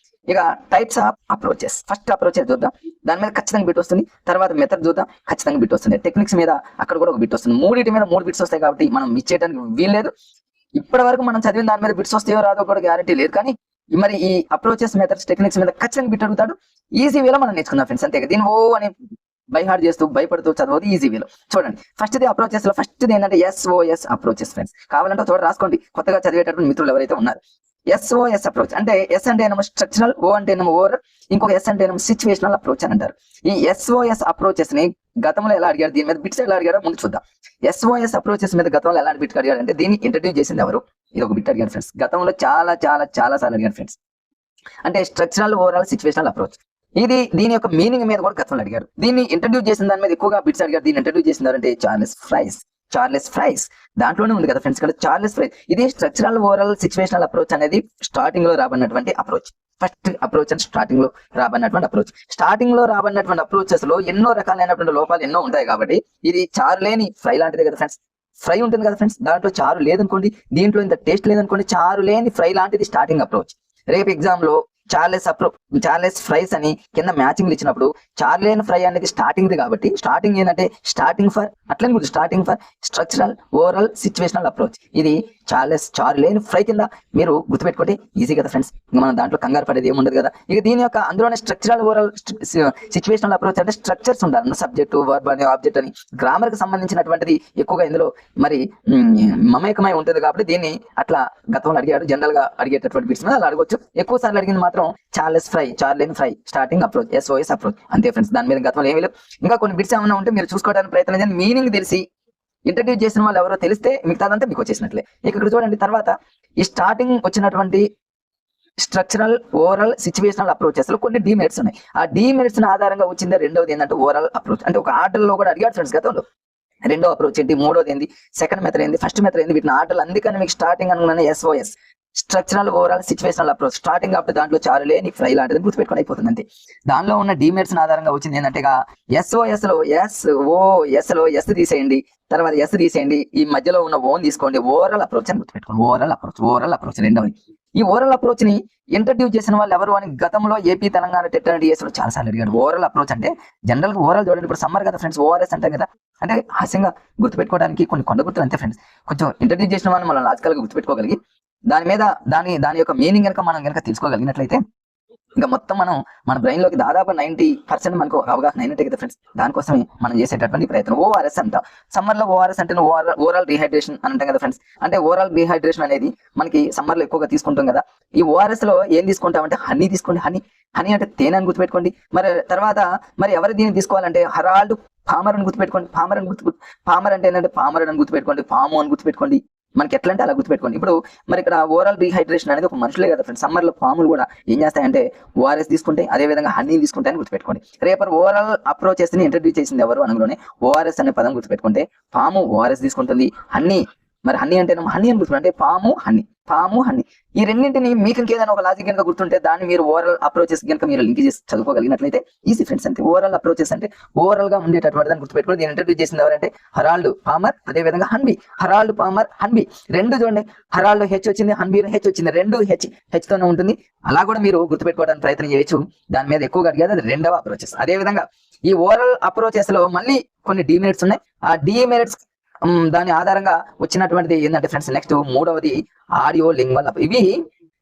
ఇక types of approaches. First approaches చూద్దాం, దాని మీద ఖచ్చితంగా బిట్ వస్తుంది. తర్వాత మెథడ్ చూద్దాం, ఖచ్చితంగా బిట్ వస్తుంది. టెక్నిక్స్ మీద అక్కడ కూడా ఒక బిట్ వస్తుంది. మూడింటి మీద 3 బిట్స్ వస్తాయి. కాబట్టి మనం మిస్ చేయడానికి వీల్లేదు. ఇప్పటి వరకు మనం చదివిన దాని మీద బిట్స్ వస్తాయో రాదో కూడా గ్యారెంటీ లేదు. కానీ మరి ఈ అప్రోచెస్, మెథడ్స్, టెక్నిక్స్ మీద ఖచ్చితంగా బిట్ అడుగుతాడు. ఈజీ వేలో మనం నేర్చుకుందాం ఫ్రెండ్స్. అంతే, దీని అని బై హార్డ్ చేస్తూ భయపడుతూ చదవదు, ఈజీ వేలో చూడండి. ఫస్ట్ అప్రోచెస్ లో ఫస్ట్ ఏంటంటే SOS అప్రోచెస్ ఫ్రెండ్స్. కావాలంటే చూడ రాసుకోండి, కొత్తగా చదివేటటువంటి మిత్రులు ఎవరైతే ఉన్నారు. SOS అప్రోచ్ అంటే S అంటే ఏమో స్ట్రక్చరల్, O అంటే ఏమో ఓవర్, ఇంకొక S అంటే ఏమో సిచ్యువేషనల్ అప్రోచ్ అని అంటారు. ఈ SOS అప్రోచెస్ ని గతంలో ఎలా అడిగారు, దీని మీద బిట్స్ ఎలా అడిగారో ముందు చూద్దాం. SOS అప్రోచెస్ మీద గతంలో ఎలాంటి బిట్ అడిగారు అంటే దీన్ని ఇంట్రడ్యూస్ చేసింది ఎవరు? ఇది ఒక బిట్ అడిగారు ఫ్రెండ్స్. గతంలో చాలా సార్లు అడిగారు ఫ్రెండ్స్. అంటే స్ట్రక్చరల్, ఓవరాల్, సిచ్యువేషనల్ అప్రోచ్. దీని యొక్క మీనింగ్ మీద కూడా గతంలో అడిగారు. దీన్ని ఇంట్రడ్యూస్ చేసిన దాని మీద ఎక్కువగా బిట్స్ అడిగారు. దీన్ని ఇంట్రడ్యూస్ చేసింది అంటే చార్లెస్ ఫ్రైస్. దాంట్లోనే ఉంది కదా ఫ్రెండ్స్, ఇక్కడ చార్లెస్ ఫ్రైస్. ఇది స్ట్రక్చరల్, ఓవరాల్, సిచ్యువేషనల్ అప్రోచ్ అనేది స్టార్టింగ్ లో రాబడినటువంటి అప్రోచ్. ఫస్ట్ అప్రోచ్ అని స్టార్టింగ్ లో రాబడినటువంటి అప్రోచ్. స్టార్టింగ్ లో రాబడినటువంటి అప్రోచెస్ లో ఎన్నో రకాలైనటువంటి లోపాలు ఎన్నో ఉంటాయి. కాబట్టి ఇది చారు లేని ఫ్రై లాంటిది కదా ఫ్రెండ్స్. ఫ్రై ఉంటుంది కదా ఫ్రెండ్స్, దాంట్లో చారు లేదనుకోండి, దీంట్లో ఇంత టేస్ట్ లేదనుకోండి, చారు లేని ఫ్రై లాంటిది స్టార్టింగ్ అప్రోచ్. రేపు ఎగ్జామ్ లో చార్లెస్ ఫ్రైస్ అని కింద మ్యాచింగ్లు ఇచ్చినప్పుడు చార్లెన్ ఫ్రై అనేది స్టార్టింగ్ కాబట్టి స్టార్టింగ్ ఏంటంటే starting for structural, overall, situational approach. ఇది చారులేని ఫ్రై కింద మీరు గుర్తుపెట్టుకుంటే ఈజీ కదా ఫ్రెండ్స్. ఇంకా మనం దాంట్లో కంగారు పడేది ఏముండదు కదా. ఇక దీని యొక్క అందులోనే స్ట్రక్చరల్ ఓవరాల్ సిచ్యువేషనల్ అప్రోచ్ అంటే స్ట్రక్చర్స్ ఉండాలి. సబ్జెక్టు, వర్బ్ అని, ఆబ్జెక్ట్ అని, గ్రామర్ కి సంబంధించినటువంటిది ఎక్కువగా ఇందులో మరి మమేకమై ఉంటుంది కాబట్టి దీన్ని అట్లా గతంలో అడిగాడు. జనరల్ గా అడిగేటటువంటి బిట్స్ మీద అలా అడగొచ్చు. ఎక్కువ సార్లు అడిగింది మాత్రం చార్లేని Fries starting approach, SOS approach అంతే ఫ్రెండ్స్. దాని మీద గతంలో ఏమీ లేవు. ఇంకా కొన్ని బిట్స్ ఏమైనా ఉంటే మీరు చూసుకోవడానికి ప్రయత్నం చేయండి. మీనింగ్ తెలిసి ఇంట్రడ్యూస్ చేసిన వాళ్ళు ఎవరో తెలిస్తే మిగతాదంతా మీకు వచ్చేసినట్లే. ఇక్కడ చూడండి, తర్వాత ఈ స్టార్టింగ్ వచ్చినటువంటి స్ట్రక్చరల్, ఓవరాల్, సిచ్యువేషనల్ అప్రోచెస్ లో కొన్ని డిమెరిట్స్ ఉన్నాయి. ఆ డిమెరిట్స్ ఆధారంగా వచ్చిందే రెండవది ఏంటంటే ఓవరాల్ అప్రోచ్. అంటే ఒక ఆర్డర్ లో కూడా అడిగాడు ఫ్రెండ్స్ గతంలో. రెండో అప్రోచ్ ఏంటి, మూడోది ఏంది, సెకండ్ మెథడ్ ఏంది, ఫస్ట్ మెథడ్ ఏంది, వీటిని ఆర్డర్లు. అందుకని మీకు స్టార్టింగ్ అనుకున్నాను SOS structural, overall, situational approach. Starting అప్పుడు దాంట్లో చారులేని ఫ్రై లాంటిది గుర్తుపెట్టుకొని అయిపోతుంది అంతే. దానిలో ఉన్న డిమెరిట్స్ ఆధారంగా వచ్చింది ఏంటంటే SOS లో లో S తీసేయండి, తర్వాత S తీసేయండి, ఈ మధ్యలో ఉన్న ఓన్ తీసుకోండి. ఓవరాల్ అప్రోచ్ అని గుర్తుపెట్టుకోండి. ఓవరాల్ అప్రోచ్ రెండవది. ఈ ఓవరాల్ అప్రోచ్ ని ఇంట్రడ్యూస్ చేసిన వాళ్ళు ఎవరు అని గతంలో AP, Telangana TET and DS లో చాలా సార్లు అడిగాడు. ఓవరాల్ అప్రోచ్ అంటే జనరల్ గా ఓవరాల్ చూడండి, ఇప్పుడు సమ్మర్ కదా ఫ్రెండ్స్, ORS అంటాం కదా. అంటే హాస్యంగా గుర్తుపెట్టుకోవడానికి కొన్ని కొండ గుర్తులు అంతే ఫ్రెండ్స్. కొంచెం ఇంట్రడ్యూస్ చేసిన వాళ్ళు మనం లాజికల్ గా గుర్తుపెట్టుకోగలిగి దాని మీద దాని యొక్క మీనింగ్ కనుక మనం కనుక తెలుసుకోగలిగినట్లయితే ఇంకా మొత్తం మన బ్రెయిన్ లోకి దాదాపు 90% మనకు అవగాహన అయినట్టే కదా ఫ్రెండ్స్. దానికోసమే మనం చేసేటటువంటి ప్రయత్నం. ORS అంటాం. సమ్మర్ లో ORS అంటే ఓవరాల్ రీహైడ్రేషన్ అని అంటాం కదా ఫ్రెండ్స్. అంటే ఓవరాల్ రీహైడ్రేషన్ అనేది మనకి సమ్మర్ లో ఎక్కువగా తీసుకుంటాం కదా. ఈ ORS లో ఏం తీసుకుంటామంటే హనీ తీసుకోండి. హనీ అంటే తేనె అని గుర్తుపెట్టుకోండి. మరి తర్వాత మరి ఎవరు దీన్ని తీసుకోవాలంటే హరాల్డ్ పామర్ అని గుర్తుపెట్టుకోండి. పామర్ అంటే ఏంటంటే పామర్ అని గుర్తుపెట్టుకోండి. పాము అని గుర్తుపెట్టుకోండి. మనకి ఎట్లా అంటే అలా గుర్తుపెట్టుకోండి. ఇప్పుడు మరి ఇక్కడ ఓవరాల్ రీహైడ్రేషన్ అనేది ఒక మనుషులే కదా ఫ్రెండ్స్. సమ్మర్ లో పాములు కూడా ఏం చేస్తాయంటే ORS తీసుకుంటే, అదే విధంగా హనీ తీసుకుంటాయని గుర్తుపెట్టుకోండి. రేపటి ఓవరాల్ అప్రోచెస్ ని ఇంట్రడ్యూస్ చేసింది ఎవరు అనగానే ORS అనే పదం గుర్తుపెట్టుకుంటే, పాము ORS తీసుకుంటుంది. హనీ అంటే హనీ అని గుర్తుపెట్టుకుంటే పాము హనీ ఈ రెండింటిని మీకు ఇంకేదైనా ఒక లాజిక్ కనుక గుర్తుంటే దాన్ని మీరు ఓవరాల్ అప్రోచెస్ కనుక మీరు లింక్ చేసి చదువుకోగలిగినట్లయితే ఈజీ ఫ్రెండ్స్. అంతే ఓవరాల్ అప్రోచెస్ అంటే ఓవరాల్ గా ఉండేటటువంటి దాన్ని గుర్తుపెట్టుకుని దీన్ని ఇంట్రడ్యూస్ చేసింది ఎవరంటే హరాల్డ్ పామర్, అదే విధంగా హన్బీ. హరాల్డ్ పామర్, హన్బీ రెండు చూడండి. హరాల్డ్ H వచ్చింది, హన్బీలో H వచ్చింది. రెండు హెచ్ తోనే ఉంటుంది. అలా కూడా మీరు గుర్తుపెట్టుకోవడానికి ప్రయత్నం చేయొచ్చు. దాని మీద ఎక్కువగా అడిగేది అది రెండవ అప్రోచెస్. అదే విధంగా ఈ ఓవరాల్ అప్రోచెస్ లో మళ్ళీ కొన్ని డిమెరిట్స్ ఉన్నాయి. ఆ డిమెరిట్స్ దాని ఆధారంగా వచ్చినటువంటిది ఏంటంటే ఫ్రెండ్స్, నెక్స్ట్ మూడవది ఆడియో లింగ్వల్. ఇవి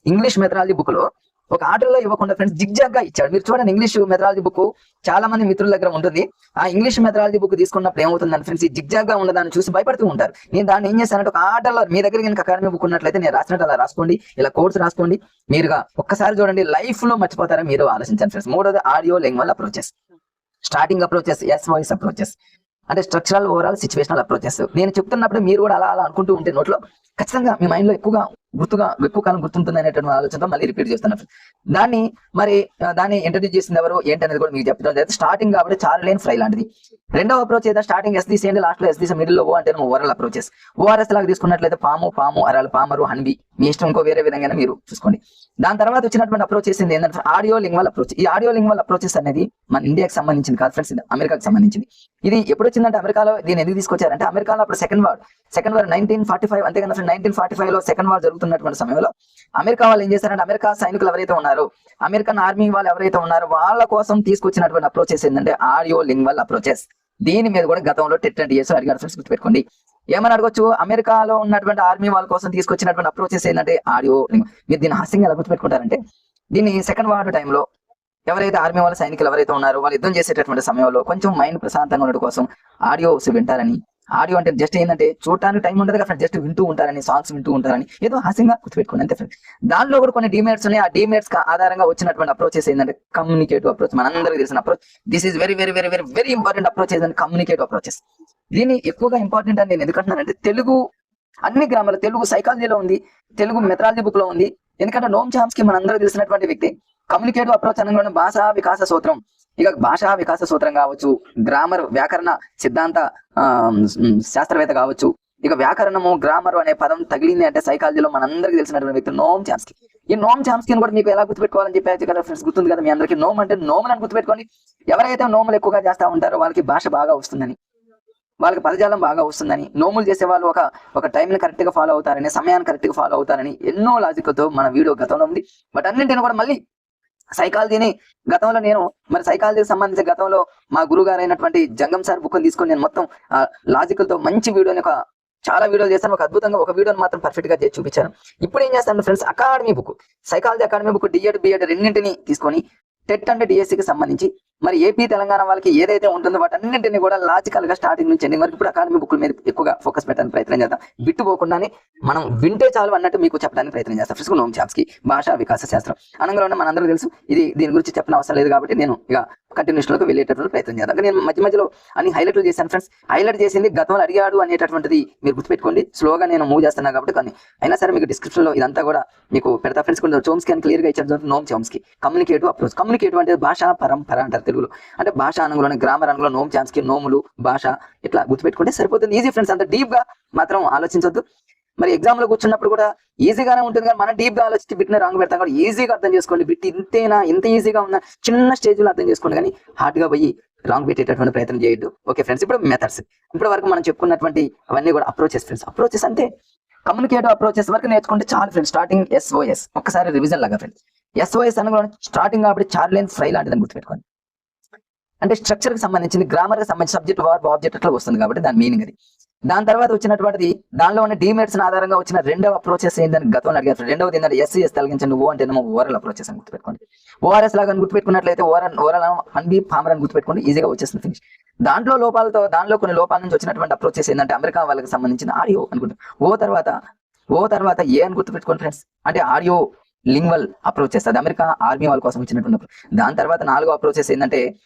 ఇంగ్లీష్ మెథడాలజీ బుక్ లో ఒక ఆర్డర్ లో ఇవ్వకుండా ఫ్రెండ్స్ జిగ్జాగ్ గా ఇచ్చాడు. మీరు చూడండి, ఇంగ్లీష్ మెథడాలజీ బుక్ చాలా మంది మిత్రుల దగ్గర ఉంటుంది. ఆ ఇంగ్లీష్ మెథడాలజీ బుక్ తీసుకున్నప్పుడు ఏమవుతుందని ఫ్రెండ్స్, ఈ జిగ్జాగ్ గా ఉన్న దాన్ని చూసి భయపడుతూ ఉంటారు. నేను దాన్ని ఏం చేస్తానంటే ఒక ఆర్డర్ లో మీ దగ్గర కనుక అకాడమీ బుక్ ఉన్నట్లయితే నేను రాసినట్టు అలా రాసుకోండి, ఇలా కోర్స్ రాసుకోండి. మీరుగా ఒక్కసారి చూడండి, లైఫ్ లో మర్చిపోతారా మీరు ఆలోచించండి ఫ్రెండ్స్. మూడోది audio lingual approaches. Starting approaches SOS approaches అంటే స్ట్రక్చరల్, ఓవరాల్, సిచ్యువేషనల్ అప్రోచెస్. నేను చెప్తున్నప్పుడు మీరు కూడా అలా అనుకుంటూ ఉంటే నోట్లో ఖచ్చితంగా మీ మైండ్ లో ఎక్కువ కాలం గుర్తుంటుంది అనేటువంటి ఆలోచనతో మళ్ళీ రిపీట్ చేస్తున్నారు. దాన్ని ఇంట్రడ్యూస్ చేసింది ఎవరు ఏంటనేది కూడా మీకు చెప్తాను. అయితే స్టార్టింగ్ కాబట్టి చారులేని ఫ్రై లాంటిది. రెండవ అప్రోచ్ ఏదో స్టార్టింగ్ S తీసేయండి, లాస్ట్ లో S తీసి మిడిల్ లో O అంటే ఓవరాల్ అప్రోచెస్. ORS లాగా తీసుకున్నట్లయితే పాము అరాలు, పామరు, హన్బీ. మీ ఇష్టం ఇంకో వేరే విధంగా మీరు చూసుకోండి. దాని తర్వాత వచ్చినటువంటి అప్రోచ్ చేసింది ఏంటంటే ఆడియో లింగ్వల్ అప్రోచ్. ఈ ఆడియో లింగ్వల్ అప్రోచెస్ అనేది మన ఇండియాకి సంబంధించింది కాదు ఫ్రెండ్స్, ఇది అమెరికాకి సంబంధించింది. ఇది ఎప్పుడు వచ్చిందంటే అమెరికాలో దీన్ని ఎందుకు తీసుకొచ్చారంటే అమెరికాలో అప్పుడు సెకండ్ వార్ 1945 అంతేకన్నా 1945 లో సెకండ్ వార్ జరుగుతున్నటువంటి సమయంలో అమెరికా వాళ్ళు ఏం చేశారంటే అమెరికా సైనికులు ఎవరైతే ఉన్నారో, అమెరికన్ ఆర్మీ వాళ్ళు ఎవరైతే ఉన్నారో వాళ్ళ కోసం తీసుకొచ్చినటువంటి అప్రోచెస్ ఏంటంటే ఆడియో లింగ్వల్ అప్రోచెస్. దీని మీద కూడా గతంలో టెట్ అండ్ డిఎస్ అడిగారు ఫ్రెండ్స్, గుర్తుపెట్టుకోండి. ఏమని అడగొచ్చు, అమెరికాలో ఉన్నటువంటి ఆర్మీ వాళ్ళ కోసం తీసుకొచ్చినటువంటి అప్రోచెస్ ఏంటంటే ఆడియో. మీరు దీన్ని హాస్యంగా ఎలా గుర్తుపెట్టుకుంటారంటే దీన్ని సెకండ్ వార్ టైంలో ఎవరైతే ఆర్మీ వాళ్ళ సైనికులు ఎవరైతే ఉన్నారో వాళ్ళు యుద్ధం చేసేటటువంటి సమయంలో కొంచెం మైండ్ ప్రశాంతంగా ఉండడం కోసం ఆడియోస్ వింటారని. ఆడియో అంటే జస్ట్ ఏంటంటే చూడటానికి టైం ఉండదు కదా, జస్ట్ వింటూ ఉంటారని, సాంగ్స్ వింటూ ఉంటారని ఏదో హాస్యంగా గుర్తుపెట్టుకోండి అంతే ఫ్రెండ్స్. దానిలో కూడా కొన్ని డిమెరిట్స్ ఉన్నాయి. ఆ డిమెరిట్స్ ఆధారంగా వచ్చినటువంటి అప్రోచెస్ ఏంటంటే కమ్యూనికేటివ్ అప్రోచ్. మనందరికీ తెలిసిన approach. This is very very very very very important approach ఏంటంటే కమ్యూనికేటివ్ అప్రోచెస్. దీన్ని ఎక్కువగా ఇంపార్టెంట్ అని నేను ఎందుకంటున్నానంటే తెలుగు అన్ని గ్రామాలు, తెలుగు సైకాలజీలో ఉంది, తెలుగు మెథడాలజీ బుక్ లో ఉంది. ఎందుకంటే నోమ్ చామ్స్కీ మనందరికీ తెలిసినటువంటి వ్యక్తి. కమ్యూనికేటివ్ అప్రోచ్ అనగానే భాషా వికాస సూత్రం. ఇక భాషా వికాస సూత్రం కావచ్చు, గ్రామర్ వ్యాకరణ సిద్ధాంత శాస్త్రవేత్త కావచ్చు. ఇక వ్యాకరణము, గ్రామర్ అనే పదం తగిలింది అంటే సైకాలజీలో మనందరికీ తెలిసినటువంటి వ్యక్తి నోమ్ చామ్స్కీ. ఈ నోమ్ చామ్స్కీని కూడా మీకు ఎలా గుర్తుపెట్టుకోవాలని చెప్పి కదా ఫ్రెండ్స్, గుర్తుంది కదా మీ అందరికీ. నోమ్ అంటే నోములను గుర్తుపెట్టుకోండి. ఎవరైతే నోములు ఎక్కువగా చేస్తూ ఉంటారో వాళ్ళకి భాష బాగా వస్తుందని, వాళ్ళకి పదజాలం బాగా వస్తుందని, నోములు చేసే వాళ్ళు ఒక టైంని కరెక్ట్ గా ఫాలో అవుతారని, సమయాన్ని కరెక్ట్ గా ఫాలో అవుతారని ఎన్నో లాజిక్తో మన వీడియో గతంలో ఉంది. బట్ అన్నింటిని కూడా మళ్ళీ సైకాలజీని గతంలో నేను సైకాలజీకి సంబంధించి గతంలో మా గురువు గారు అయినటువంటి జంగం సార్ బుక్ తీసుకొని నేను మొత్తం లాజికల్ తో మంచి వీడియోని ఒక చాలా వీడియోలు చేస్తాను, ఒక అద్భుతంగా ఒక వీడియోని మాత్రం పర్ఫెక్ట్ గా చేసి చూపించాను. ఇప్పుడు ఏం చేస్తాను friends, academy book, psychology academy book, DEd BEd రెండింటిని తీసుకొని టెట్ అంటే డిఎస్సికి సంబంధించి మరి ఏపీ తెలంగాణ వాళ్ళకి ఏదైతే ఉంటుందో వాటన్నింటినీ కూడా లాజికల్ గా స్టార్టింగ్ నుంచి ఎండింగ్ వరకు ఇప్పుడు అకాడమీ బుక్ మీద ఎక్కువగా ఫోకస్ పెట్టడానికి ప్రయత్నం చేద్దాం. బిట్టుపోకుండానే మనం వింటే చాలు అన్నట్టు మీకు చెప్పడానికి ప్రయత్నం చేస్తాం. ఫస్ట్ నోమ్ చామ్స్కీ భాషా వికాస శాస్త్రం అనగానే మనందరూ తెలుసు, ఇది దీని గురించి చెప్పిన అవసరం లేదు కాబట్టి నేను ఇక కంటిన్యూషన్ లోకి వెళ్ళేటటువంటి ప్రయత్నం చేద్దాం. నేను మధ్య మధ్యలో అన్ని హైలైట్లు చేశాను ఫ్రెండ్స్. హైలైట్ చేసింది గతంలో అడిగాడు అనేటటువంటిది మీరు గుర్తుపెట్టుకోండి. స్లోగా నేను మూవ్ చేస్తున్నా కాబట్టి కానీ అయినా సరే మీకు డిస్క్రిప్షన్ లో ఇదంతా కూడా మీకు పెడతా ఫ్రెండ్స్. కొన్ని చోమ్స్కీ అని క్లియర్ గా ఇచ్చారు. నోమ్ చామ్స్కీ కమ్యూనికేటివ్ అప్రోచ్. కమ్యూనికేటివ్ అంటే భాషా పరంపర అంటారు తెలుగులో, అంటే భాష అనగానే గ్రామర్ అనగా నోమ్ చామ్స్కీ నోములు భాష ఇట్లా గుర్తుపెట్టుకుంటే సరిపోతుంది. ఈజీ ఫ్రెండ్స్, అంత డీప్ గా మాత్రం ఆలోచించొద్దు. మరి ఎగ్జామ్ లో కూర్చున్నప్పుడు కూడా ఈజీగానే ఉంటుంది, కానీ మనం డీప్ గా ఆలోచించి బిట్ని రాంగ్ పెడతాం కూడా ఈజీగా అర్థం చేసుకోండి. బిట్ ఇంతేనా, ఇంత ఈజీగా ఉన్న చిన్న స్టేజ్ లో అర్థం చేసుకోండి, కానీ హార్డ్ గా పోయి రాంగ్ పెట్టేటటువంటి ప్రయత్నం చేయొద్దు. ఓకే ఫ్రెండ్స్, ఇప్పుడు మెథడ్స్, ఇప్పటి వరకు మనం చెప్పుకున్నటువంటి అవన్నీ కూడా అప్రోచెస్ ఫ్రెండ్స్. అప్రోచెస్ అంటే కమ్యూనికేటివ్ అప్రోచెస్ వరకు నేర్చుకుంటే చాలు ఫ్రెండ్స్. స్టార్టింగ్ ఎస్ఓఎస్ ఒక్కసారి రివిజన్ లాగా ఫ్రెండ్స్. ఎస్ఓఎస్ అనగా స్టార్టింగ్ కాబట్టి చార్లెన్స్ ఫ్రై లాంటిదని గుర్తుపెట్టుకోండి. అంటే స్ట్రక్చర్ కి సంబంధించింది, గ్రామర్ కి సంబంధించి సబ్జెక్ట్ వర్బ్ ఆబ్జెక్ట్ అట్లా వస్తుంది కాబట్టి దాని మీనింగ్ అది. దాని తర్వాత వచ్చినటువంటిది దానిలో ఉన్న డిమెరిట్స్ ఆధారంగా వచ్చిన రెండవ అప్రోచెస్ ఏంటని గతంలో అడిగారు. రెండవది ఏంటంటే ఎస్సీఎస్ తొలగించండి, ఓ అంటే ఓవరాల్ అప్రోచెస్ అని గుర్తుపెట్టుకోండి. ఓఆర్ఎస్ లాగా గుర్తుపెట్టుకున్నట్లయితే ఓవరాల్ అన్బి ఫార్మర్ అని గుర్తుపెట్టుకోండి, ఈజీగా వచ్చేస్తుంది ఫినిష్. దాంట్లో కొన్ని లోపాల నుంచి వచ్చినటువంటి అప్రోచెస్ ఏంటంటే అమెరికా వాళ్ళకి సంబంధించిన ఆడియో అనుకుంటాం. ఓ తర్వాత ఏ అని గుర్తుపెట్టుకోండి ఫ్రెండ్స్, అంటే ఆడియో లింగ్వల్ అప్రోచెస్, అది అమెరికా ఆర్మీ వాళ్ళ కోసం వచ్చినటువంటి. దాని తర్వాత 4వ అప్రోచెస్ ఏంటంటే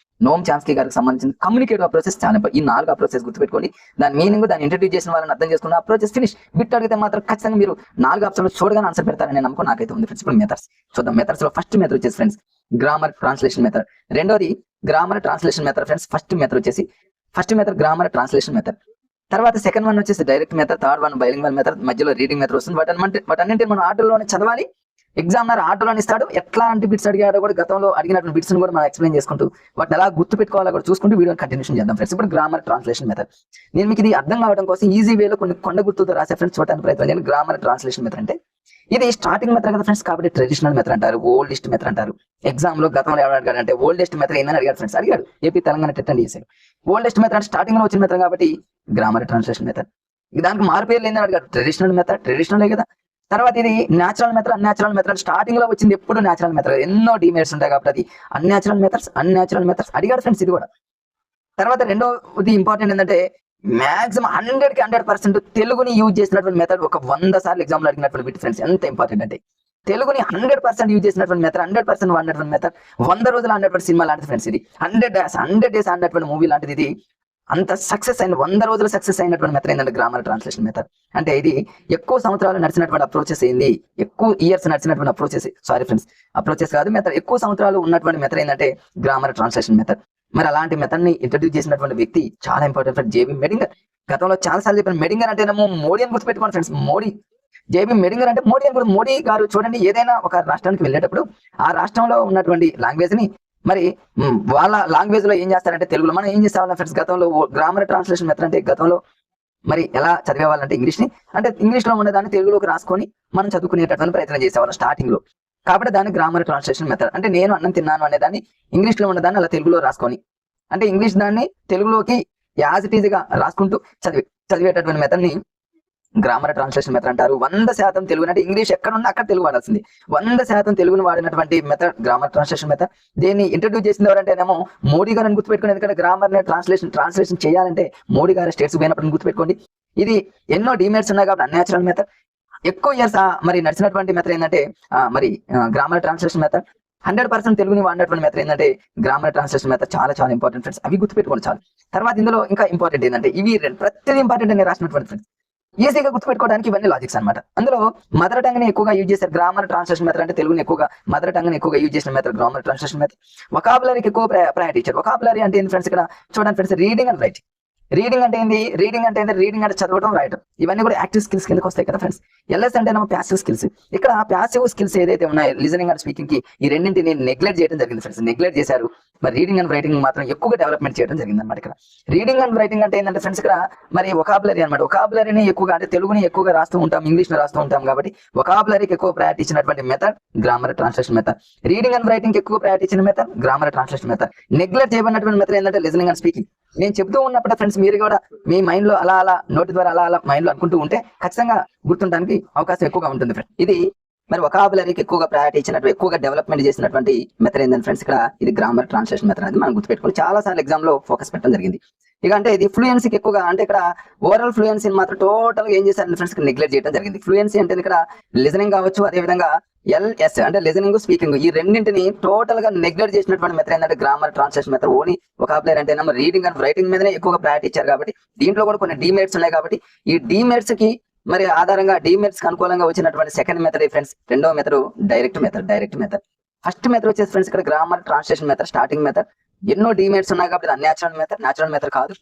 నోమ్ చామ్స్కీ గారికి సంబంధించిన కమ్యూనికేటివ్ అప్రోచెస్. చాలా ఈ 4 అప్రోచెస్ గుర్తుపెట్టుకోండి, దాని మీనింగ్, దాన్ని ఇంట్రడ్యూస్ చేసిన వాళ్ళని అర్థం చేసుకున్న అప్రోచెస్ ఫినిష్. బిట్ అడిగితే మాత్రం ఖచ్చితంగా మీరు 4 ఆప్షన్లు చూడగానే ఆన్సర్ పెడతారని నమ్మకం నాకైతే ఉంది ఫ్రెండ్స్. ఇప్పుడు మెథడ్స్ చూద్దాం. మెథడ్స్ లో ఫస్ట్ మెథడ్ వచ్చేసి ఫ్రెండ్స్ గ్రామర్ ట్రాన్స్లేషన్ మెథడ్, రెండోది grammar translation method friends. First method grammar translation method. తర్వాత సెకండ్ వన్ వచ్చేసి direct method, third one bilingual method, మధ్యలో రీడింగ్ మెథడ్ వస్తుంది. వాటన్నింటిని మనం ఆర్డర్లోనే చదవాలి. ఎగ్జామినర్ ఆటోలోని ఇస్తాడు, ఎట్లాంటి బిట్స్ అడిగాడో కూడా గతంలో అడిగినటువంటి బిట్స్ కూడా మనం ఎక్స్ప్లెయిన్ చేసుకుంటూ వాటిని ఎలా గుర్తు పెట్టుకోవాలో కూడా చూసుకుంటూ వీడియోని కంటిన్యూషన్ చేద్దాం ఫ్రెండ్స్. ఇప్పుడు గ్రామర్ ట్రాన్స్లేషన్ మెథడ్, నేను మీకు ఇది అర్థం కావడం కోసం ఈజీ వేలో కొన్ని కొండ గుర్తుతో రాసే ఫ్రెండ్స్ చూడడానికి ప్రయత్నం చేయండి. గ్రామర్ ట్రాన్స్లేషన్ మెథడ్ అంటే ఇది స్టార్టింగ్ మెథడ్ కదా ఫ్రెండ్స్, కాబట్టి ట్రెడిషనల్ మెథడ్ అంటారు, ఓల్డెస్ట్ మెథడ్ అంటారు. ఎగ్జామ్ లో గతంలో ఎవరు అడిగాడు అంటే ఓల్డెస్ట్ మెథడ్ ఏందని అడిగాడు ఫ్రెండ్స్, అడిగాడు ఏపీ తెలంగాణ టెట్ అని చేశాడు. ఓల్డెస్ట్ మెథడ్ అంటే స్టార్టింగ్ లో వచ్చిన మెథడ్ కాబట్టి గ్రామర్ ట్రాన్స్లేషన్ మెథడ్. దానికి మారుపేర్లు ఏందని అడిగాడు, ట్రెడిషనల్ మెథడ్, ట్రెడిషనలే కదా. తర్వాత ఇది natural method, unnatural method. Starting లో వచ్చింది ఎప్పుడు న్యాచురల్ మెథడ్, ఎన్నో డిమెరిట్స్ ఉంటాయి కాబట్టి అది అన్యాచురల్ మెథడ్స్ అడిగాడు ఫ్రెండ్స్ ఇది కూడా. తర్వాత రెండోది ఇంపార్టెంట్ ఏంటంటే మాక్సిమం 100కి 100% తెలుగుని యూజ్ చేసినటువంటి మెథడ్. ఒక 100 సార్లు ఎగ్జామ్ లో అడిగినటువంటి బిట్ ఫ్రెండ్స్, ఎంత ఇంపార్టెంట్ అంటే తెలుగుని 100% యూజ్ చేసినటువంటి మెథడ్, 100% వాడినటువంటి మెథడ్, 100 రోజులు ఆడినటువంటి సినిమా లాంటిది ఫ్రెండ్స్ ఇది. 100 days ఆడినటువంటి మూవీ లాంటిది ఇది. అంత సక్సెస్ అయిన 100 రోజులు సక్సెస్ అయినటువంటి మెథడ్ ఏంటంటే గ్రామర్ ట్రాన్స్లేషన్ మెథడ్. అంటే ఇది ఎక్కువ సంవత్సరాలు నడిచినటువంటి అప్రోచెస్ ఏంది, ఎక్కువ ఇయర్స్ నడిచినటువంటి అప్రోచెస్ కాదు మెథడ్, ఎక్కువ సంవత్సరాలు ఉన్నటువంటి మెథడ్ ఏంటంటే గ్రామర్ ట్రాన్స్లేషన్ మెథడ్. మరి అలాంటి మెథడ్ ని ఇంట్రడ్యూస్ చేసినటువంటి వ్యక్తి చాలా ఇంపార్టెంట్ ఫ్రెండ్, జేబీ మెడింగర్. గతంలో చాలా సార్లు చెప్పిన మెడింగర్ అంటే మోడీ అని గుర్తుపెట్టుకోండి ఫ్రెండ్స్. జేబీ మెడింగర్ అంటే మోడీ అని కూడా. మోడీ గారు చూడండి, ఏదైనా ఒక రాష్ట్రానికి వెళ్ళేటప్పుడు ఆ రాష్ట్రంలో ఉన్నటువంటి లాంగ్వేజ్ ని మరి వాళ్ళ లాంగ్వేజ్ లో ఏం చేస్తారంటే తెలుగులో మనం ఏం చేసేవాళ్ళం ఫ్రెండ్స్. గతంలో గ్రామర్ ట్రాన్స్లేషన్ మెథడ్ అంటే గతంలో మరి ఎలా చదివేవాళ్ళంటే ఇంగ్లీష్ లో ఉన్నదాన్ని తెలుగులోకి రాసుకొని మనం చదువుకునేటటువంటి ప్రయత్నం చేసేవాళ్ళం స్టార్టింగ్ లో. కాబట్టి దాన్ని గ్రామర్ ట్రాన్స్లేషన్ మెథడ్. అంటే నేను అన్నం తిన్నాను అనే దాన్ని ఇంగ్లీష్ లో ఉన్నదాన్ని అలా తెలుగులో రాసుకొని, అంటే ఇంగ్లీష్ దాన్ని తెలుగులోకి యాజ్ ఇట్ ఈజ్ గా రాసుకుంటూ చదివేటటువంటి మెథడ్ ని గ్రామర్ ట్రాన్స్లేషన్ మెథడ్ అంటారు. 100% తెలుగు అంటే ఇంగ్లీష్ ఎక్కడ ఉన్నా అక్కడ తెలుగు వాడాల్సింది. 100% తెలుగును వాడినటువంటి మెథడ్ గ్రామర్ ట్రాన్స్లేషన్ మెథడ్. దీన్ని ఇంట్రడ్యూస్ చేసిన ఎవరంటేనేమో మోడీ గారిని గుర్తుపెట్టుకోండి. ఎందుకంటే గ్రామర్ ట్రాన్స్లేషన్ చేయాలంటే మోడీ గారి స్టేట్స్ పోయినప్పుడు గుర్తుపెట్టుకోండి. ఇది ఎన్నో డిమెరిట్స్ ఉన్నాయి కాబట్టి అన్యాచురల్ మెథడ్. ఎక్కువ ఇయర్స్ మరి నడిచినటువంటి మెథడ్ ఏంటంటే మరి గ్రామర్ ట్రాన్స్లేషన్ మెథడ్. 100% తెలుగుని వాడినటువంటి మెథడ్ ఏంటంటే గ్రామర్ ట్రాన్స్లేషన్ మెథడ్. చాలా చాలా ఇంపార్టెంట్ ఫ్రెండ్స్, అవి గుర్తుపెట్టుకోండి చాలు. తర్వాత ఇందులో ఇంకా ఇంపార్టెంట్ ఏంటంటే ఇవి ప్రతిదీ ఇంపార్టెంట్ అని రాసినటువంటి ఫ్రెండ్స్, ఈజీగా గుర్తుపెట్టుకోవడానికి ఇవన్నీ లాజిక్స్ అనమాట. అందులో మదర్ టంగ్ ని ఎక్కువగా యూజ్ చేస్తారు. గ్రామర్ ట్రాన్స్లేషన్ మెథడ్ అంటే తెలుగుని ఎక్కువగా మదర్ టంగ్ ని ఎక్కువగా యూజ్ చేసిన మెథడ్ గ్రామర్ ట్రాన్స్లేషన్ మెథడ్. వొకాబులరీకి ఎక్కువ ప్రయారిటీ ఇచ్చారు. వొకాబులరీ అంటే ఏంటి ఫ్రెండ్స్, ఇక్కడ చూడండి friends, reading and writing. Reading అంటే చదవడం, రాయడం, ఇవన్నీ కూడా యాక్టివ్ స్కిల్స్ కిందకి వస్తాయి కదా ఫ్రెండ్స్. ఎల్ఎస్ అంటే ప్యాసివ్ స్కిల్స్. ఇక్కడ ప్యాసివ్ స్కిల్స్ ఏదైతే ఉన్నాయో లిజనింగ్ అండ్ స్పీకింగ్ కి ఈ రెండింటిని నెగ్లెక్ట్ చేయడం జరిగింది ఫ్రెండ్స్, నెగ్లెక్ట్ చేశారు. మరి రీడింగ్ అండ్ రైటింగ్ మాత్రం ఎక్కువగా డెవలప్మెంట్ చేయడం జరిగింది అనమాట. ఇక్కడ రీడింగ్ అండ్ రైటింగ్ అంటే ఏంటంటే ఫ్రెండ్స్, ఇక్కడ మరి వొకాబులరీ అనమాట. వొకాబులరీని ఎక్కువగా అంటే తెలుగుని ఎక్కువగా రాస్తూ ఉంటాం, ఇంగ్లీష్ లో రాస్తూ ఉంటాం కాబట్టి వొకాబులరీకి ఎక్కువ ప్రయారిటీ ఇచ్చినటువంటి method grammar translation method. Reading and writing ఎక్కువ ప్రయారిటీ ఇచ్చిన method grammar translation method. Neglect చేయబడినటువంటి మెథడ్ ఏంటంటే లిజనింగ్ అండ్ స్పీకింగ్. నేను చెప్తూ ఉన్నప్పుడు ఫ్రెండ్స్ మీరు కూడా మీ మైండ్ లో అలా నోటి ద్వారా అలా మైండ్ లో అనుకుంటూ ఉంటే ఖచ్చితంగా గుర్తుండడానికి అవకాశం ఎక్కువగా ఉంటుంది ఫ్రెండ్స్. ఇది మరి వొకాబులరీకి ఎక్కువగా ప్రయారిటీ ఇచ్చినట్టు ఎక్కువగా డెవలప్మెంట్ చేసినటువంటి మెథడ్ ఏంటంటే ఫ్రెండ్స్ ఇక్కడ ఇది గ్రామర్ ట్రాన్స్లేషన్ మెథడ్ అనేది మనం గుర్తుపెట్టుకుని చాలా సార్లు ఎగ్జామ్ లో ఫోకస్ పెట్టడం జరిగింది. ఇక అంటే ఇది ఫ్లూయెన్సీకి ఎక్కువగా అంటే ఇక్కడ ఓవరాల్ ఫ్లూయెన్సీని మాత్రం టోటల్ గా ఏం చేశారు ఫ్రెండ్స్ నెగ్లెక్ట్ చేయడం జరిగింది. ఫ్లూయెన్సీ అంటే ఇక్కడ లిజనింగ్ కావచ్చు, అదే విధంగా LS అంటే లిజనింగ్ స్పీకింగ్ ఈ రెండింటిని టోటల్ గా నెగ్లెక్ట్ చేసినటువంటి మెథడ్ ఏంటంటే grammar translation method. Only vocabulary అంటే రీడింగ్ అండ్ రైటింగ్ మీదనే ఎక్కువగా ప్రయారిటీ ఇచ్చారు కాబట్టి దీంట్లో కూడా కొన్ని డిమెరిట్స్ ఉన్నాయి కాబట్టి ఈ డిమెరిట్స్ కి మరి ఆధారంగా డిమెరిట్స్ కి అనుకూలంగా వచ్చినటువంటి సెకండ్ మెథడ్ ఫ్రెండ్స్. రెండవ method direct method. First method వచ్చేసి ఫ్రెండ్స్ ఇక్కడ grammar translation method starting method. ఎన్నో డిమెరిట్స్ ఉన్నాయి కాబట్టి అది న్యాచురల్ మెథడ్ కాదు.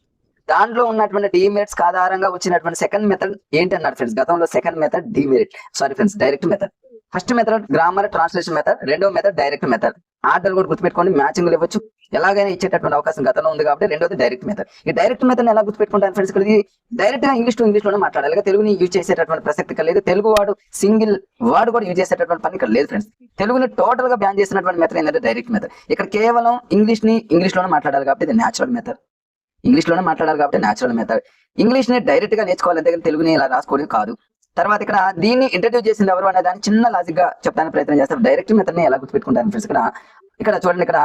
దాంట్లో ఉన్నటువంటి డిమెరిట్స్ ఆధారంగా వచ్చినటువంటి సెకండ్ మెథడ్ ఏంటి అన్నారు ఫ్రెండ్స్. గతంలో second method direct method. First method grammar translation method, రెండో మెథడ్ డైరెక్ట్ మెథడ్. ఆర్డర్ కూడా గుర్తుపెట్టుకోండి, మ్యాచింగ్ ఇవ్వచ్చు, ఎలాగైనా ఇచ్చేటటువంటి అవకాశం గతంలో ఉంది కాబట్టి రెండోది డైరెక్ట్ మెథడ్. ఈ డైరెక్ట్ మెథడ్ ఎలా గుర్తుపెట్టుకుంటాను ఫ్రెండ్స్, ఇక్కడ డైరెక్ట్ గా ఇంగ్లీష్ టు ఇంగ్లీష్ లోనే మాట్లాడాలి. తెలుగుని యూజ్ చేసేటటువంటి ప్రసక్తి లేదు. తెలుగు వాడు సింగిల్ వర్డ్ కూడా యూజ్ చేసేటటువంటి పని ఇక్కడ లేదు ఫ్రెండ్స్. తెలుగుని టోటల్ గా బ్యాన్ చేసినటువంటి మెథడ్ ఏంటంటే డైరెక్ట్ మెథడ్. ఇక్కడ కేవలం ఇంగ్లీష్ లోనే మాట్లాడాలి కాబట్టి ఇది న్యాచురల్ మెథడ్. ఇంగ్లీష్ ని డైరెక్ట్ గా నేర్చుకోవాలంటే తెలుగుని ఇలా రాసుకోవడం కాదు. తర్వాత ఇక్కడ దీన్ని ఇంట్రడ్యూస్ చేసింది ఎవరు అనే దాన్ని చిన్న లాజిక్ గా చెప్పడానికి ప్రయత్నం చేస్తారు. డైరెక్ట్ మెథడ్ ని ఎలా గుర్తుపెట్టుకుంటాను ఫ్రెండ్స్, ఇక్కడ చూడండి, ఇక్కడ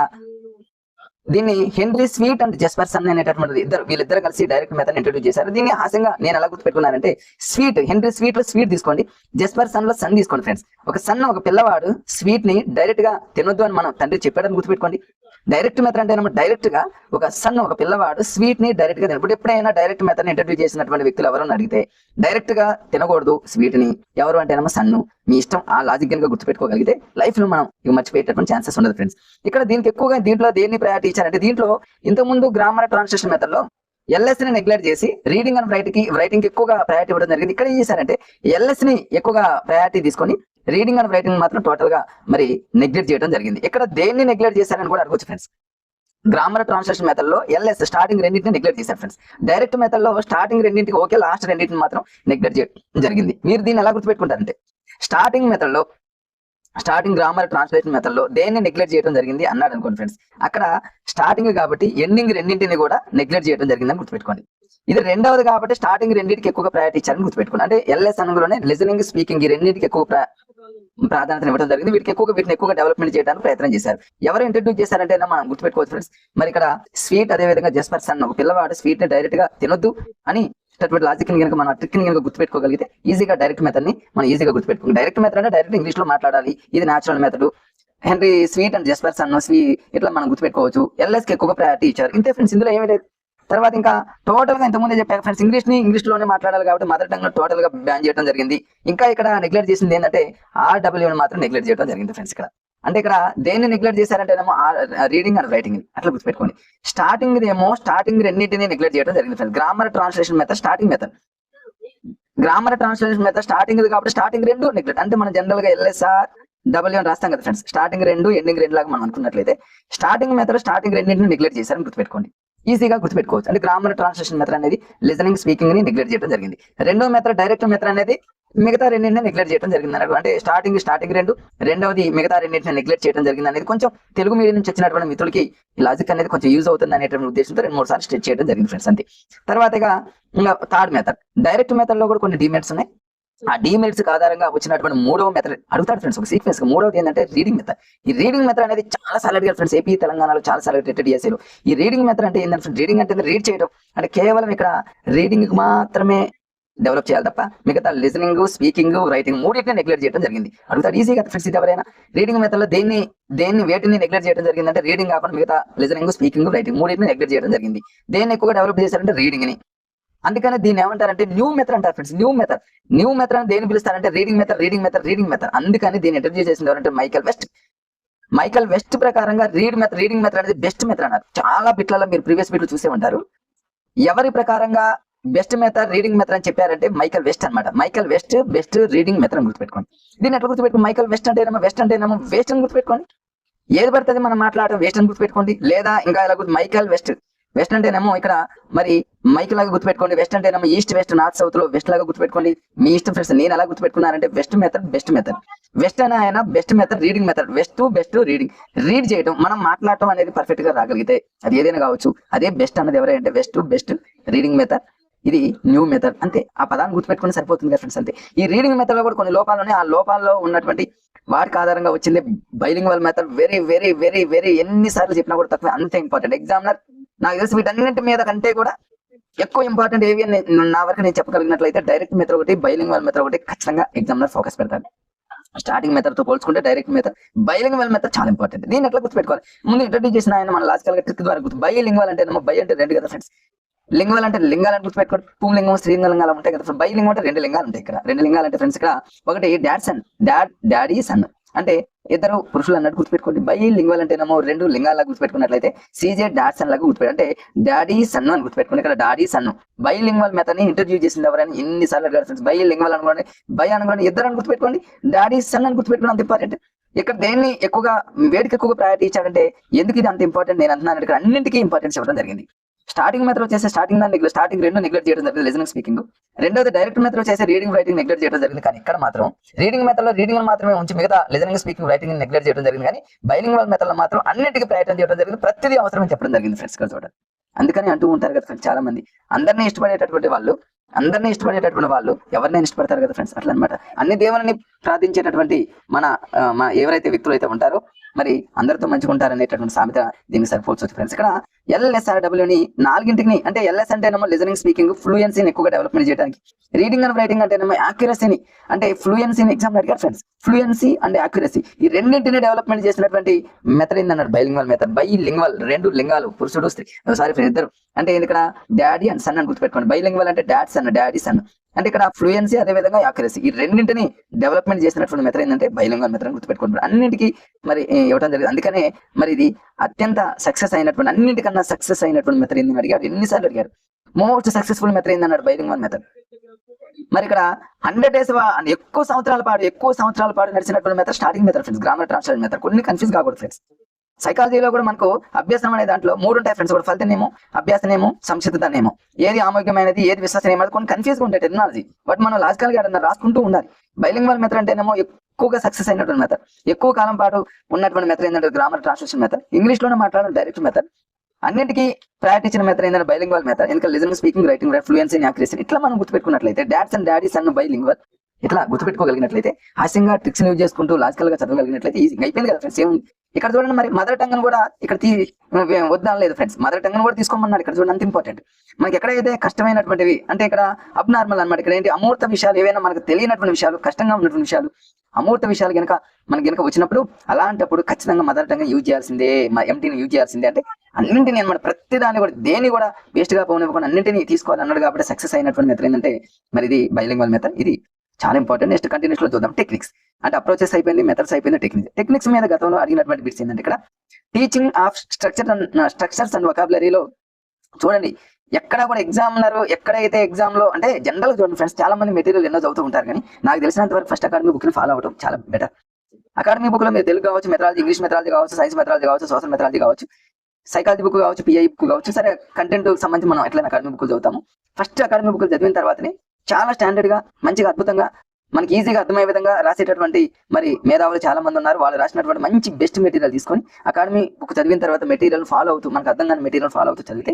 దీన్ని హెన్రీ స్వీట్ అండ్ జెస్పర్సన్ అనేటటువంటి వీళ్ళిద్దరు కలిసి డైరెక్ట్ మెథడ్ ఇంట్రడ్యూస్ చేశారు. దీన్ని హాస్యంగా నేను ఎలా గుర్తుపెట్టుకున్నానంటే హెన్రీ స్వీట్ లో స్వీట్ తీసుకోండి, జెస్పర్సన్ లో సన్ తీసుకోండి ఫ్రెండ్స్. ఒక పిల్లవాడు స్వీట్ ని డైరెక్ట్ గా తినొద్దు అని మనం తండ్రి చెప్పాడని గుర్తుపెట్టుకోండి. డైరెక్ట్ మెథడ్ అంటే డైరెక్ట్ గా ఒక పిల్లవాడు స్వీట్ ని డైరెక్ట్ గా తినప్పుడు ఎప్పుడైనా డైరెక్ట్ మెథడ్ ని ఇంట్రడ్యూస్ చేసినటువంటి వ్యక్తులు ఎవరైనా అడిగితే డైరెక్ట్ గా తినకూడదు స్వీట్ ని, ఎవరు అంటే సన్ను. మీ ఇష్టం, ఆ లాజిక్ గా గుర్తుపెట్టుకోగలిగితే లైఫ్ లో మనం ఇక మర్చిపోయేటటువంటి ఛాన్సెస్ ఉండదు ఫ్రెండ్స్. ఇక్కడ దీనికి ఎక్కువగా దీంట్లో దేన్ని ప్రయారిటీ ఇచ్చారంటే దీంట్లో ఇంతకుముందు గ్రామర్ ట్రాన్స్లేషన్ మెథడ్ లో LS ని నెగ్లెక్ట్ చేసి రీడింగ్ అండ్ రైటింగ్ ఎక్కువగా ప్రయారిటీ ఇవ్వడం జరిగింది. ఇక్కడ ఏం చేశారంటే LS ని ఎక్కువగా ప్రయారిటీ తీసుకొని రీడింగ్ అండ్ రైటింగ్ మాత్రం టోటల్ గా మరి నెగ్లెక్ట్ చేయడం జరిగింది. ఇక్కడ దేన్ని నెగ్లెక్ట్ చేశారని కూడా అడగొచ్చు ఫ్రెండ్స్. గ్రామర్ ట్రాన్స్లేషన్ మెథడ్ లో LS స్టార్టింగ్ రెండింటిని నెగ్లెక్ట్ చేశారు ఫ్రెండ్స్. డైరెక్ట్ మెథడ్ లో స్టార్టింగ్ రెండింటికి ఓకే, లాస్ట్ రెండింటిని మాత్రం నెగ్లెక్ట్ చేయడం జరిగింది. మీరు దీన్ని ఎలా గుర్తుపెట్టుకుంటారంటే స్టార్టింగ్ గ్రామర్ ట్రాన్స్లేషన్ మెథడ్ లో దేన్ని నెగ్లెక్ట్ చేయడం జరిగింది అన్నాడు అనుకోండి ఫ్రెండ్స్. అక్కడ స్టార్టింగ్ కాబట్టి ఎండింగ్ రెండింటిని కూడా నెగ్లెక్ట్ చేయడం జరిగిందని గుర్తుపెట్టుకోండి. ఇది రెండవది కాబట్టి స్టార్టింగ్ రెండింటికి ఎక్కువగా ప్రయారిటీ ఇచ్చారని గుర్తుపెట్టుకోండి. అంటే LS అనగానే లిజనింగ్ స్పీకింగ్ ఈ రెండింటికి ఎక్కువ ప్రాధాన్యత ఇవ్వడం జరిగింది. వీటిని ఎక్కువగా డెవలప్మెంట్ చేయడానికి ప్రయత్నం చేశారు. ఎవరు ఇంట్రడ్యూస్ చేశారంటే మనం గుర్తుపెట్టుకోవచ్చు ఫ్రెండ్స్. మరి ఇక్కడ స్వీట్, అదే విధంగా జెస్పర్సన్ ఒక పిల్లవాడు స్వీట్ ని డైరెక్ట్ గా తినొద్దు అని లాజిక్ ని కనుక మనం ట్రిక్ ని కనుక గుర్తుపెట్టుకోగలిగితే ఈజీగా డైరెక్ట్ మెథడ్ ని మనం ఈజీగా గుర్తుపెట్టుకోండి. డైరెక్ట్ మెథడ్ అంటే డైరెక్ట్ ఇంగ్లీష్ లో మాట్లాడాలి, ఇది natural method. Henry Sweet and Jespersen ఇట్లా మనం గుర్తుపెట్టుకోవచ్చు. LS కి ఎక్కువగా ప్రయారిటీ ఇచ్చారు. ఇంతే ఫ్రెండ్స్, ఇందులో ఏమీ లేదు. తర్వాత ఇంకా టోటల్ గా ఇంతకుముందే చెప్పారు ఫ్రెండ్స్, ఇంగ్లీష్ లోనే మాట్లాడాలి కాబట్టి మదర్ టంగ్ టోటల్ గా బ్యాన్ చేయడం జరిగింది. ఇంకా ఇక్కడ నెగ్లెక్ట్ చేసింది ఏంటంటే RW మాత్రం నెగ్లెక్ట్ చేయడం జరిగింది ఫ్రెండ్స్. ఇక్కడ అంటే ఇక్కడ దేన్ని నెగ్లెక్ట్ చేశారంటే రీడింగ్ అండ్ రైటింగ్ అట్లా గుర్తుపెట్టుకోండి. స్టార్టింగ్ రెండింటిని నెగ్లెక్ట్ చేయడం జరిగింది friends. Grammar translation method starting కాబట్టి స్టార్టింగ్ రెండు నెగ్లెక్ట్. అంటే మనం జనరల్ గా LSRW అని రాస్తాం కదా ఫ్రెండ్స్. స్టార్టింగ్ రెండు ఎండింగ్ రెండు లాగా మనం అనుకున్నట్లయితే స్టార్టింగ్ మెథడ్ స్టార్టింగ్ రెండింటిని నెగ్లెక్ట్ చేశారని గుర్తుపెట్టుకోండి. ఈజీగా గుర్తుపెట్టుకోవచ్చు. అంటే గ్రామర్ ట్రాన్స్లేషన్ మెథడ్ అనేది లిజనింగ్ స్పీకింగ్ ని నెగ్లెక్ట్ చేయడం జరిగింది. రెండో మెథడ్ డైరెక్ట్ మెథడ్ అనేది మిగతా రెండింటిని నెగ్లెక్ట్ చేయడం జరిగింది అన్నట్టు. అంటే స్టార్టింగ్ రెండు, రెండవది మిగతా రెండింటిని నెగ్లెక్ట్ చేయడం జరిగింది అనేది కొంచెం తెలుగు మీడియం నుంచి వచ్చినటువంటి మిత్రులకి ఈ లాజిక్ అనేది కొంచెం యూజ్ అవుతుంది అనేటువంటి ఉద్దేశంతో 2-3 సార్లు స్ట్రెచ్ చేయడం జరిగింది ఫ్రెండ్స్. అంతే. తర్వాత ఇంకా థర్డ్ మెథడ్ డైరెక్ట్ మెథడ్ లో కూడా కొన్ని డిమెరిట్స్ ఉన్నాయి. ఆ డిమెరిట్స్ ఆధారంగా వచ్చినటువంటి మూడవ మెథడ్ అడుగుతాడు ఫ్రెండ్స్ ఒక సీక్వెన్స్. మూడవది ఏంటంటే రీడింగ్ మెథడ్. ఈ రీడింగ్ మెథడ్ అనేది చాలా సార్లు అడిగారు ఫ్రెండ్స్. ఏపీ తెలంగాణలో చాలా సార్లు DSAలో ఈ రీడింగ్ మెథడ్ అంటే ఏంటంటే రీడింగ్ అంటే రీడ్ చేయడం. అంటే కేవలం ఇక్కడ రీడింగ్ మాత్రమే డెవలప్ చేయాలి తప్ప మిగతా లిజనింగ్, స్పీకింగ్, రైటింగ్ మూడింటిని నెగ్లెక్ట్ చేయడం జరిగింది. అడుగుతారు ఈజీగా ఫ్రెండ్స్. ఇది ఎవరైనా రీడింగ్ మెథడ్ లో వేటిని నెగ్లెక్ట్ చేయడం జరిగింది అంటే రీడింగ్ కాకుండా మిగతా లిజనింగ్, స్పీకింగ్, రైటింగ్ మూడింటిని నెగ్లెక్ట్ చేయడం జరిగింది. దేన్ని ఎక్కువగా డెవలప్ చేశారంటే రీడింగ్ ని. అందుకని దీన్ని ఏమంటారంటే న్యూ మెథడ్ అంటారు ఫ్రెండ్స్. న్యూ మెథడ్ అని దేని పిలుస్తారంటే రీడింగ్ మెథడ్. అందుకని దీన్ని ఇంట్రడ్యూస్ చేసింది ఎవరంటే మైకల్ వెస్ట్ ప్రకారంగా రీడింగ్ మెథడ్ అనేది బెస్ట్ మెథడ్ అన్నారు. చాలా బిట్లలో మీరు ప్రీవియస్ బిట్లు చూసే ఉంటారు. ఎవరి ప్రకారంగా బెస్ట్ మెథడ్ రీడింగ్ మెథడ్ అని చెప్పారంటే మైకల్ వెస్ట్ అనమాట. బెస్ట్ రీడింగ్ మెథడ్ అని గుర్తుపెట్టుకోండి. దీన్ని ఎట్లా గుర్తుపెట్టుకోండి? మైకల్ వెస్ట్ అంటే వేస్ట్ అని గుర్తుపెట్టుకోండి. ఏది పడుతుంది మనం మాట్లాడటం వేస్ట్ అని గుర్తుపెట్టుకోండి. లేదా ఇంకా ఇలా మైకల్ వెస్ట్ వెస్ట్ అంటేనేమో ఇక్కడ మరి మైక్ లాగా గుర్తుపెట్టుకోండి. వెస్ట్ అంటేనేమో ఈస్ట్ వెస్ట్ నార్త్ సౌత్ లో వెస్ట్ లాగా గుర్తుపెట్టుకోండి. మీ ఇష్టం ఫ్రెండ్స్. నేను ఎలా గుర్తుపెట్టుకున్నానంటే వెస్ట్ మెథడ్ వెస్ట్ అనే ఆయన best method reading method. Best reading, read చేయడం, మనం మాట్లాడటం అనేది పర్ఫెక్ట్ గా రాగలిగితే అది ఏదైనా కావచ్చు. అదే బెస్ట్ అన్నది ఎవరంటే బెస్ట్ రీడింగ్ మెథడ్, ఇది న్యూ మెథడ్. అంతే, ఆ పదాన్ని గుర్తుపెట్టుకుని సరిపోతుంది కదా ఫ్రెండ్స్. అంతే. ఈ రీడింగ్ మెథడ్ లో కూడా కొన్ని లోపాలు ఉన్నాయి. ఆ లోపాల్లో ఉన్నటువంటి వాటికి ఆధారంగా వచ్చింది bilingual method. Very very very very ఎన్నిసార్లు చెప్పినా కూడా తక్కువ, అంతే ఇంపార్టెంట్. ఎగ్జామినర్ నాకు తెలిసి వీటన్నింటి మీద కంటే కూడా ఎక్కువ ఇంపార్టెంట్ ఏవి అని నా వరకు నేను చెప్పగలిగినట్లయితే డైరెక్ట్ మెథడ్ ఒకటి, బైలింగ్వల్ మెథడ్ ఒకటి ఖచ్చితంగా ఎగ్జామినర్ ఫోకస్ పెడతాడు. స్టార్టింగ్ మెథడ్ తో పోల్చుకుంటే డైరెక్ట్ మెథడ్, బైలింగ్వల్ మెథడ్ చాలా ఇంపార్టెంట్. దీన్ని ఎట్లా గుర్తుపెట్టుకోవాలి? ముందు ఇంట్రడ్యూస్ చేసిన ఆయన మన లాజికల్ గా ట్రిక్ ద్వారా గుర్తు. బైలింగ్వల్ అంటే బై అంటే రెండు కదా ఫ్రెండ్స్. లింగవల్ అంటే లింగాలను గుర్తుపెట్టుకోండి. పుంలింగం స్త్రీలింగాలు ఉంటాయి కదా. బైలింగం అంటే రెండు లింగాలు ఉంటాయి. ఇక్కడ రెండు లింగాలు అంటే ఫ్రెండ్స్ ఇక్కడ ఒకటి డాడీ సన్ అంటే ఇద్దరు పురుషులు అన్నట్టు గుర్తుపెట్టుకోండి. బైలింగవల్ అంటేనేమో రెండు లింగాల గుర్తుపెట్టుకున్నట్లయితే సీజే డాడ్ సన్ లాగా గుర్తుపెట్టు, అంటే డాడీ సన్ అని గుర్తుపెట్టుకోండి. ఇక్కడ డాడీ సన్ బైలింగవల్ మెథడ్ ని ఇంట్రడ్యూస్ చేసింది ఎవరని ఎన్నిసార్లు అడిగారు ఫ్రెండ్స్. బైలింగవల్ అనుకోండి, అనుకోండి, ఇద్దరు అని గుర్తుపెట్టుకోండి, డాడీ సన్ అని గుర్తుపెట్టుకోండి. అంత ఇంపార్టెంట్. ఇక్కడ దేన్ని ఎక్కువగా వేడికి ఎక్కువగా ప్రయారిటీ ఇచ్చాడంటే ఎందుకు ఇది అంత ఇంపార్టెంట్ నేను అంటున్నాను. ఇక్కడ అన్నింటికీ ఇంపార్టెన్స్ ఇవ్వడం జరిగింది. స్టార్టింగ్ మెథడ్ వచ్చేసి స్టార్టింగ్ రెండు నెగ్లెక్ట్ చేయడం జరిగింది, లిజనింగ్ స్పీకింగ్. రెండోది డైరెక్ట్ మెథడ్ వచ్చేసి రీడింగ్ రైటింగ్ నెగ్లెక్ట్ చేయడం జరిగింది. కానీ ఇక్కడ మాత్రం రీడింగ్ మెథడ్ లో రీడింగ్ మాత్రమే ఉంచి మిగతా లిజనింగ్ స్పీకింగ్ రైటింగ్ నెగ్లెక్ట్ చేయడం జరిగింది. కానీ బైలింగ్వల్ మెథడ్ లో మాత్రం అన్నింటికి ప్రయత్నం చేయడం జరిగింది. ప్రతిదీ అవసరమని చెప్పడం జరిగింది ఫ్రెండ్స్. చూడండి, అందుకని అంటూ ఉంటారు కదా ఫ్రెండ్స్ చాలా మంది, అందరినీ ఇష్టపడేటటువంటి వాళ్ళు ఎవరినైనా ఇష్టపడతారు కదా ఫ్రెండ్స్. అట్లా అనమాట. అన్ని దేవుని ప్రార్థించేటటువంటి మన ఎవరైతే వ్యక్తులు అయితే ఉంటారో మరి అందరితో మంచిగా ఉంటారనేటటువంటి సామెత దీనికి సరిపోవచ్చు ఫ్రెండ్స్. ఇక్కడ LSRWని నాలుగింటికి, అంటే LS అంటేనేమో లిజనింగ్ స్పీకింగ్ ఫ్లూయెన్సీని ఎక్కువగా డెవలప్మెంట్ చేయడానికి, రీడింగ్ అండ్ రైటింగ్ అంటేనేమో యాక్యురసీని, అంటే ఫ్లూయెన్సీని ఎగ్జామ్ అడిగారు ఫ్రెండ్స్. ఫ్లూయెన్సీ అండ్ యాక్యురసీ ఈ రెండింటిని డెవలప్మెంట్ చేసినటువంటి మెథడ్ ఏంటన్నాడు బైలింగ్వల్ మెథడ్. బైలింగ్వల్ రెండు లింగాలు పురుషుడు స్త్రీ, సారీ ఫ్రెండ్స్ ఇద్దరు, అంటే ఇక్కడ డాడీ అండ్ సన్ అని గుర్తుపెట్టుకోండి. బైలింగ్వల్ అంటే డాడీ సన్, అంటే ఇక్కడ ఫ్లూయెన్సీ అదే విధంగా యాక్యురసీ ఈ రెండింటిని డెవలప్మెంట్ చేసినటువంటి మెథడ్ ఏంటంటే బైలింగ్వల్ మెథడ్ అని గుర్తుపెట్టుకుంటారు. అన్నింటికి మరి ఇవ్వడం జరిగింది. అందుకనే మరి ఇది అత్యంత సక్సెస్ అయినటువంటి, అన్నింటికన్నా సక్సెస్ అయినటువంటి మెథడ్ ఏందని అడిగారు. ఎన్నిసార్లు అడిగారు. మోస్ట్ సక్సెస్ఫుల్ మెథడ్ ఏందన్నాడు బైలింగ్వల్ మెథడ్. మరి ఇక్కడ 100 days ఎక్కువ సంవత్సరాల పాటు నడిచినటువంటి method starting method friends, grammar translation method. కొన్ని కన్ఫ్యూజ్ కాకూడదు ఫ్రెండ్స్. సైకాలజీలో కూడా మనకు అభ్యాసం అనే దాంట్లో 3 ఉంటాయి ఫ్రెండ్స్. ఒకటి ఫలితనేమో, అభ్యాసనేమో, సంసిద్ధతనేమో. ఏది ఆమోగ్యమైనది, ఏది విశ్వసనీయమైనది, కొన్ని కన్ఫ్యూజ్ ఉంటాయి టెక్నాలజీ. బట్ మనం లాజికల్ గా రాసుకుంటూ ఉండాలి. బైలింగ్వల్ మెథడ్ అంటేనేమో ఎక్కువగా సక్సెస్ అయినటువంటి మెథడ్, ఎక్కువ కాలం పాటు ఉన్నటువంటి మెథడ్ ఏంటంటే గ్రామర్ ట్రాన్స్లేషన్ మెథడ్. ఇంగ్లీష్ లోనే మాట్లాడడం డైరెక్ట్ మెథడ్. అన్నింటికీ ప్రయారిటీ ఇచ్చిన మెథడ్ ఏంటంటే బైలింగ్వల్ మెథడ్. ఎందుకంటే listening speaking writing fluency accuracy ఇట్లా మనం గుర్తుపెట్టుకున్నట్లయితే డాడ్స్ అండ్ బైలింగ్వల్ ఇట్లా గుర్తుపెట్టుకోగలిగినట్లయితే, హాస్యంగా ట్రిక్స్ యూజ్ చేసుకుంటూ లాజికల్ గా చదవగలిగినట్లయితే ఈజీగా అయిపోయింది కదా ఫ్రెండ్స్. ఏముంది ఇక్కడ చూడండి. మరి మదర్ టంగ్ కూడా ఇక్కడ వద్దనలేదు ఫ్రెండ్స్. మదర్ టంగ్ కూడా తీసుకోమన్నాడు. ఇక్కడ చూడండి, అంత ఇంపార్టెంట్. మనకి ఎక్కడైతే కష్టమైనటువంటివి, అంటే ఇక్కడ అబ్నార్మల్ అనమాట. ఇక్కడ ఏంటి అమూర్త విషయాలు, ఏవైనా మనకు తెలియనటువంటి విషయాలు, కష్టంగా ఉన్నటువంటి విషయాలు, అమూర్త విషయాలు మనకి వచ్చినప్పుడు అలాంటప్పుడు ఖచ్చితంగా మదర్ టంగ్ యూజ్ చేయాల్సిందే, ఎంటీని యూజ్ చేయాల్సిందే. అంటే అన్నింటినీ అనమాట, ప్రతి దాన్ని కూడా దేన్ని కూడా వేస్ట్ గా పోనివ్వకుండా అన్నింటినీ తీసుకోవాలి అన్నాడు. కాబట్టి సక్సెస్ అయినటువంటి మెథడ్ ఏంటంటే మరి ఇది బైలింగ్వల్ మెథడ్. ఇది చాలా ఇంపార్టెంట్. నెక్స్ట్ కంటిన్యూస్ లో చూద్దాం. టెక్నిక్స్ అంటే అప్రోచెస్ అయిపోయింది, మెథడ్స్ అయిపోయింది, టెక్నిక్స్ మీద గతంలో అడిగినటువంటి బిట్స్ ఏంటంటే ఇక్కడ టీచింగ్ ఆఫ్ స్ట్రక్చర్స్ అండ్ వొకాబులరీలో చూడండి. ఎక్కడ కూడా ఎక్కడైతే ఎగ్జామ్ లో, అంటే జనరల్ చూడండి ఫ్రెండ్స్, చాలా మంది మెటీరియల్ ఎన్నో చదువుతూ ఉంటారు. కానీ నాకు తెలిసినంత వరకు ఫస్ట్ అకాడమీ బుక్ ని ఫాలో అవడం చాలా బెటర్. అకాడమీ బుక్ లో మీరు తెలుగు కావచ్చు, మెథడాలజీ, ఇంగ్లీష్ మెథడాలజీ కావచ్చు, సైన్స్ మెథడాలజీ కావచ్చు, సోషల్ మెథడాలజీ కావచ్చు, సైకాలజీ బుక్ కావచ్చు, పిఐ బుక్ కావచ్చు, సరే కంటెంట్ సంబంధించి మనం ఎట్లయినా అకాడమీ బుక్ చదువుతాము. ఫస్ట్ అకాడమీ బుక్ చదివిన తర్వాతనే చాలా స్టాండర్డ్ గా, మంచిగా, అద్భుతంగా, మనకి ఈజీగా అర్థమయ్యే విధంగా రాసేటటువంటి మరి మేధావులు చాలా మంది ఉన్నారు. వాళ్ళు రాసినటువంటి మంచి బెస్ట్ మెటీరియల్ తీసుకొని అకాడమీ బుక్ చదివిన తర్వాత మెటీరియల్ ఫాలో అవుతూ, మనకు అర్థం కాని మెటీరియల్ ఫాలో అవుతూ చదివితే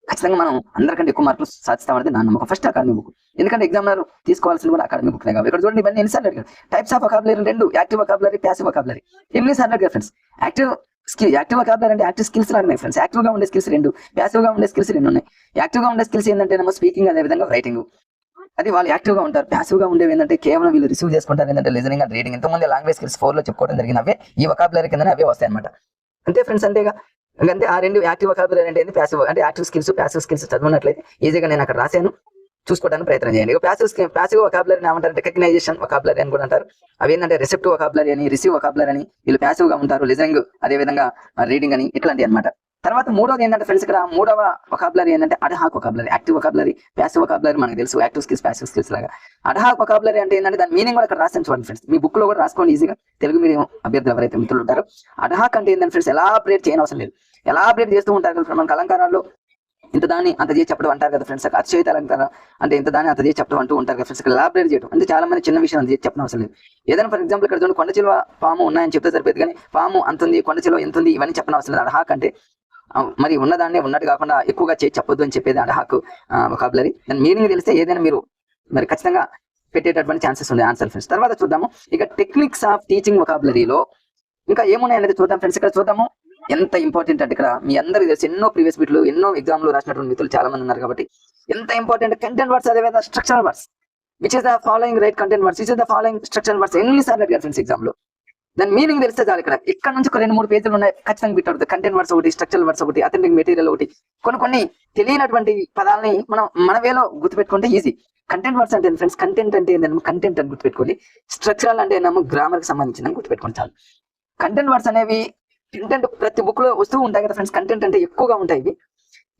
ఖచ్చితంగా మనం అందరికంటే ఎక్కువ మార్కులు సాధిస్తామనేది నా నమ్మకం. ఫస్ట్ అకాడమీ బుక్, ఎందుకంటే ఎగ్జామినర్ తీసుకోవాల్సింది కూడా అకాడమీ బుక్. ఇక్కడ చూడండి, ఇవన్నీ ఎన్నిసార్లు అడిగారు. టైప్స్ ఆఫ్ వొకాబులరీ రెండు, యాక్టివ్ వొకాబులరీ, ప్యాసివ్ వొకాబులరీ. ఎన్నిసార్లు అడిగారు ఫ్రెండ్స్. యాక్టివ్ వొకాబులరీ అంటే యాక్టివ్ స్కిల్స్ లాగా ఫ్రెండ్స్. యాక్టివ్ గా ఉండే స్కిల్స్ రెండు, ప్యాసివ్ గా ఉండే స్కిల్స్ రెండు ఉన్నాయి. యాక్టివ్ గా ఉండే స్కిల్స్ ఏంటంటే స్పీకింగ్, అదే విధంగా రైటింగ్. అది వాళ్ళు యాక్టివ్ గా ఉంటారు. ప్యాసివ్ గా ఉండేవి ఏంటంటే కేవలం వీళ్ళు రిసీవ్ చేసుకుంటారు. ఏంటంటే లిజనింగ్ అండ్ రీడింగ్. ఇంతకుముందు లాంగ్వేజ్ స్కిల్స్ 4 లో చెప్పుకోవడం జరిగిన అవే ఈ వొకాబులరీ కింద అవే వస్తాయి అనమాట. అంతే ఫ్రెండ్స్, అంతేగా. అంటే ఆ రెండు, యాక్టివ్ వొకాబులరీ అంటే ప్యాసివ్, అంటే యాక్టివ్ స్కిల్స్, ప్యాసివ్ స్కిల్స్ చదువున్నట్లయితే ఈజీగా నేను అక్కడ రాశాను, చూసుకోవడానికి ప్రయత్నం చేయండి. ప్యాసివ్ వొకాబులరీ ఏమంటారు, రికగ్నైజేషన్ వొకాబులరీ అని కూడా అంటారు. అవి ఏంటంటే రిసెప్టివ్ వొకాబులరీ అని, రిసీవ్ వొకాబులరీ అని. వీళ్ళు ప్యాసివ్ గా ఉంటారు, లిజనింగ్ అదే విధంగా రీడింగ్ అని, ఇట్లాంటివి అనమాట. తర్వాత మూడోది ఏంటంటే ఫ్రెండ్స్, ఇక్కడ మూడవ వొకాబులరీ ఏంటంటే ad hoc vocabulary. Active vocabulary, passive vocabulary మనకు తెలుసు, యాక్టివ్ స్కిల్స్, ప్యాసివ్ స్కిల్స్ లాగా. అడ్హాక్ వొకాబులరీ అంటే ఏంటంటే దాని మీనింగ్ కూడా ఇక్కడ రాసాను చూడండి ఫ్రెండ్స్. మీ బుక్ లో కూడా రాసుకోండి ఈజీగా. తెలుగు మీడియం అభ్యర్థులు ఎవరైతే మిత్రులు ఉంటారో, అడ్హాక్ అంటే ఏంటంటే ఫ్రెండ్స్ ఎలాబరేట్ చేయని అవసరం లేదు, ఎలాబరేట్ చేస్తూ ఉంటారు. మనకు అలంకారాల్లో ఇంత దాన్ని అంత చేసి చెప్పడం అంటారు కదా ఫ్రెండ్స్, అతిశయత అలంకారం అంటే ఇంత దాన్ని అంత చేసి చెప్పడం అంటూ ఉంటారు కదా ఫ్రెండ్స్. లాబరేట్ చేయడం అంటే చాలా మంది చిన్న విషయం అంత చేసి చెప్పడం అవసరం లేదు. ఏదైనా ఫర్ ఎగ్జాంపుల్ ఇక్కడ చూడండి, కొండ చిలువ పాము ఉన్నాయని చెప్తే సరిపోతుంది, కానీ పాము అంత ఉంది, కొండ చిలువ ఎంత ఉంది ఇవన్నీ చెప్పడం అవసరం లేదు. అడహాక్ అంటే మరి ఉన్నదాన్ని ఉన్నట్టు కాకుండా ఎక్కువగా చేసి చెప్పొద్దు అని చెప్పేది అడహాక్ వొకాబులరీ. దాని మీనింగ్ తెలిస్తే ఏదైనా మీరు మరి ఖచ్చితంగా పెట్టేటటువంటి ఛాన్సెస్ ఉన్నాయి ఆన్సర్ ఫ్రెండ్స్. తర్వాత చూద్దాము ఇక టెక్నిక్స్ ఆఫ్ టీచింగ్ వొకాబులరీలో ఇంకా ఏమున్నాయి అనేది చూద్దాం ఫ్రెండ్స్. ఇక్కడ చూద్దాము ఎంత ఇంపార్టెంట్ అంటే ఇక్కడ మీ అందరికీ తెలిసి ఎన్నో ప్రీవియస్ బిట్లు ఎన్నో ఎగ్జామ్లు రాసినటువంటి మిత్రులు చాలా మంది ఉన్నారు కాబట్టి ఎంత ఇంపార్టెంట్ కంటెంట్ వర్డ్స్, అదేవిధంగా structural words, which is the following right content words, which is the following structural words ఎన్నిసార్లు అడిగారు ఫ్రెండ్స్ ఎగ్జామ్ లో. దాని మీనింగ్ తెలిస్తే చాలు. ఇక్కడ నుంచి ఒక 2-3 పేజీలు ఉన్నాయి ఖచ్చితంగా బిట్ కంటెంట్ వర్డ్స్ ఒకటి, స్ట్రక్చరల్ వర్డ్స్ ఒకటి, అథెంటిక్ మెటీరియల్ ఒకటి, కొన్ని తెలియనటువంటి పదాలని మన వేలో గుర్తుపెట్టుకుంటే ఈజీ. కంటెంట్ వర్డ్స్ అంటే ఫ్రెండ్స్, కంటెంట్ అంటే ఏంటంటే కంటెంట్ అని గుర్తుపెట్టుకోండి. స్ట్రక్చరల్ అంటే ఏమో గ్రామర్ కి సంబంధించిన గుర్తుపెట్టుకోండి చాలు. కంటెంట్ వర్డ్స్ అనేవి కంటెంట్ ప్రతి బుక్ లో వస్తూ ఉంటాయి కదా ఫ్రెండ్స్, కంటెంట్ అంటే ఎక్కువగా ఉంటాయి ఇవి.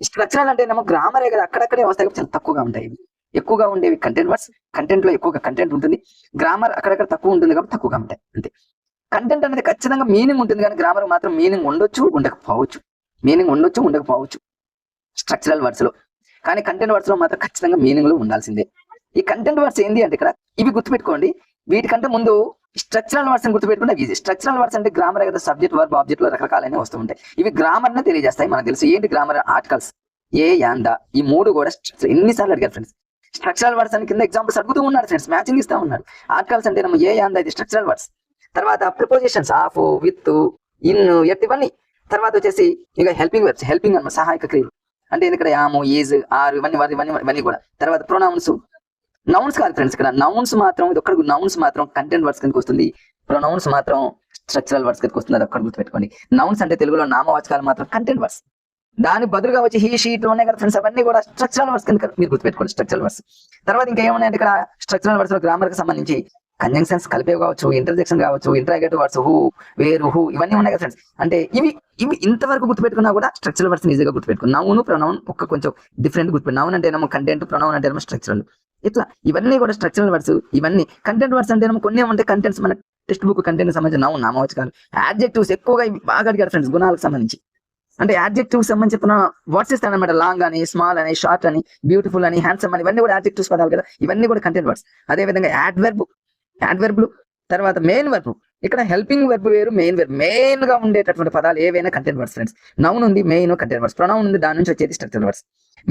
స్ట్రక్చరల్ అంటే ఏమో గ్రామరే కదా, అక్కడక్కడే వస్తాయి చాలా తక్కువగా ఉంటాయి ఇవి. ఎక్కువగా ఉండేవి కంటెంట్ వర్డ్స్, కంటెంట్ లో ఎక్కువగా కంటెంట్ ఉంటుంది, గ్రామర్ అక్కడక్కడ తక్కువ ఉంటుంది కాబట్టి తక్కువగా ఉంటాయి అంతే. కంటెంట్ అనేది ఖచ్చితంగా మీనింగ్ ఉంటుంది, కానీ గ్రామర్ మాత్రం మీనింగ్ ఉండొచ్చు ఉండకపోవచ్చు స్ట్రక్చరల్ వర్డ్స్ లో. కానీ కంటెంట్ వర్డ్స్ లో మాత్రం ఖచ్చితంగా మీనింగ్ లో ఉండాల్సిందే. ఈ కంటెంట్ వర్డ్స్ ఏంటి అంటే ఇక్కడ ఇవి గుర్తుపెట్టుకోండి. వీటికంటే ముందు స్ట్రక్చరల్ వర్డ్స్ గుర్తుపెట్టుకుంటే ఈజీ. స్ట్రక్చరల్ వర్డ్స్ అంటే గ్రామర్ కదా, సబ్జెక్ట్ వర్బ్ ఆబ్జెక్ట్ లో రకరకాలనే వస్తూ ఉంటాయి. ఇవి గ్రామర్ నే తెలియజేస్తాయి మనకు తెలుసు. ఏంటి గ్రామర్? ఆర్టికల్స్ ఏ యాంద ఈ 3 కూడా ఎన్నిసార్లు అడిగారు ఫ్రెండ్స్. స్ట్రక్చరల్ వర్డ్స్ అని కింద ఎగ్జాంపుల్స్ అడుగుతూ ఉన్నారు ఫ్రెండ్స్, మ్యాచింగ్ ఇస్తా ఉన్నారు. ఆర్టికల్స్ అంటే ఏ యాంద ఇది స్ట్రక్చరల్ వర్డ్స్. తర్వాత prepositions of, with, in, at ఇవన్నీ. తర్వాత వచ్చేసి ఇక హెల్పింగ్ వర్డ్స్, హెల్పింగ్ అన్నమాట సహాయక క్రియలు అంటే ఇక్కడ యాము, ఈజ్, ఆర్ ఇవన్నీ కూడా. తర్వాత ప్రొనౌన్స్, నౌన్స్ కాదు ఫ్రెండ్స్, ఇక్కడ నౌన్స్ మాత్రం ఇది ఒక్కడ నౌన్స్ మాత్రం కంటెంట్ వర్డ్స్ కిందకి వస్తుంది, ప్రొనౌన్స్ మాత్రం స్ట్రక్చరల్ వర్డ్స్ కిందకి వస్తుంది. అది ఒక్కడ గుర్తుపెట్టుకోండి. నౌన్స్ అంటే తెలుగులో నామవాచకాలు మాత్రం కంటెంట్ వర్డ్స్, దాని బదులుగా వచ్చి హీ, షీ, ఇటు ఉన్నాయి కదా ఫ్రెండ్స్, అవన్నీ కూడా స్ట్రక్చరల్ వర్డ్స్ కింద మీరు గుర్తుపెట్టుకోండి స్ట్రక్చరల్ వర్డ్స్. తర్వాత ఇంకా ఏమున్నాయంటే ఇక్కడ స్ట్రక్చరల్ వర్డ్స్ లో గ్రామర్ కి సంబంధించి కంజంక్షన్స్ కలిపేవి కావచ్చు, ఇంటర్జెక్షన్ కావచ్చు, ఇంటరాగేటివ్ వర్డ్స్ హూ, వేరు, హూ ఇవన్నీ ఉన్నాయి కదా ఫ్రెండ్స్. అంటే ఇవి ఇంతవరకు గుర్తుపెట్టుకున్నా కూడా స్ట్రక్చరల్ వర్డ్స్ ఈజీగా గుర్తుపెట్టుకుని. నౌన్, ప్రొనౌన్ కొంచెం డిఫరెంట్ గుర్తుపెట్టు. నౌన్ అంటే ఏమో కంటెంట్, ప్రొనౌన్ అంటే ఏమో స్ట్రక్చరల్. ఇట్లా ఇవన్నీ కూడా స్ట్రక్చరల్ వర్డ్స్. ఇవన్నీ కంటెంట్ వర్డ్స్ అంటే కొన్ని ఏమంటే కంటెంట్స్ మన టెక్స్ట్ బుక్ కంటెంట్ సంబంధించిన నౌన్, నామవాచకాలు. యాడ్జెక్టివ్స్ ఎక్కువగా బాగా అడిగారు ఫ్రెండ్స్ గుణాలకు సంబంధించి. అంటే యాడ్జెక్టివ్స్ సంబంధించిన వర్డ్స్ ఇస్తానమాట. లాంగ్ అని, స్మాల్ అని, షార్ట్ అని, బ్యూటిఫుల్ అని, హ్యాండ్సమ్ అని ఇవన్నీ కూడా యాడ్జెక్టివ్స్ పదాలు కదా. ఇవన్నీ కూడా కంటెంట్ వర్డ్స్. అదేవిధంగా యాడ్వర్బ్, తర్వాత మెయిన్ వర్బ్. ఇక్కడ హెల్పింగ్ వెర్బ్ వేరు, మెయిన్ వెర్బ్. మెయిన్ గా ఉండేటటువంటి పదాలు ఏవైనా కంటెంట్ వర్డ్స్ ఫ్రెండ్స్. నౌన్ ఉంది, మెయిన్ కంటెంట్ వర్డ్స్. ప్రొనౌన్ ఉంది, దాని నుంచి వచ్చేది స్ట్రక్చరల్ వర్డ్స్.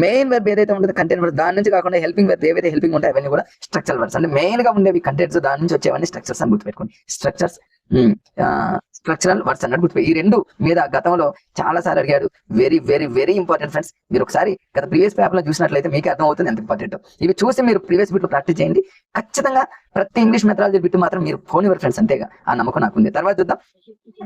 మెయిన్ వెర్బ్ ఏదైతే ఉంటుందో కంటెంట్ వర్డ్స్, దాని నుంచి కాకుండా హెల్పింగ్ వెర్బ్ ఏవైతే హెల్పింగ్ ఉంటాయి అవన్నీ కూడా స్ట్రక్చరల్ వర్డ్స్. అంటే మెయిన్ గా ఉండేవి కంటెంట్స్, దాని నుంచి వచ్చేవన్నీ స్ట్రక్చర్స్ అని గుర్తుపెట్టుకోండి. స్ట్రక్చరల్ వర్డ్స్ అన్నట్టు గుర్తుపెట్టి. ఈ 2 మీద గతంలో చాలా సార్లు అడిగాడు. Very very very important friends. మీరు ఒకసారి గత ప్రీవియస్ పేపర్ లో చూసినట్లయితే మీకు అర్థం అవుతుంది ఎంత ఇంపార్టెంట్. ఇవి చూసి మీరు ప్రీవియస్ బిట్ లో ప్రాక్టీస్ చేయండి. ఖచ్చితంగా ప్రతి ఇంగ్లీష్ మెథడాలజీ బిట్ మాత్రం మీరు ఫోన్ ఇవ్వరు ఫ్రెండ్స్, అంతేగా ఆ నమ్మకం నాకు ఉంది. తర్వాత చూద్దాం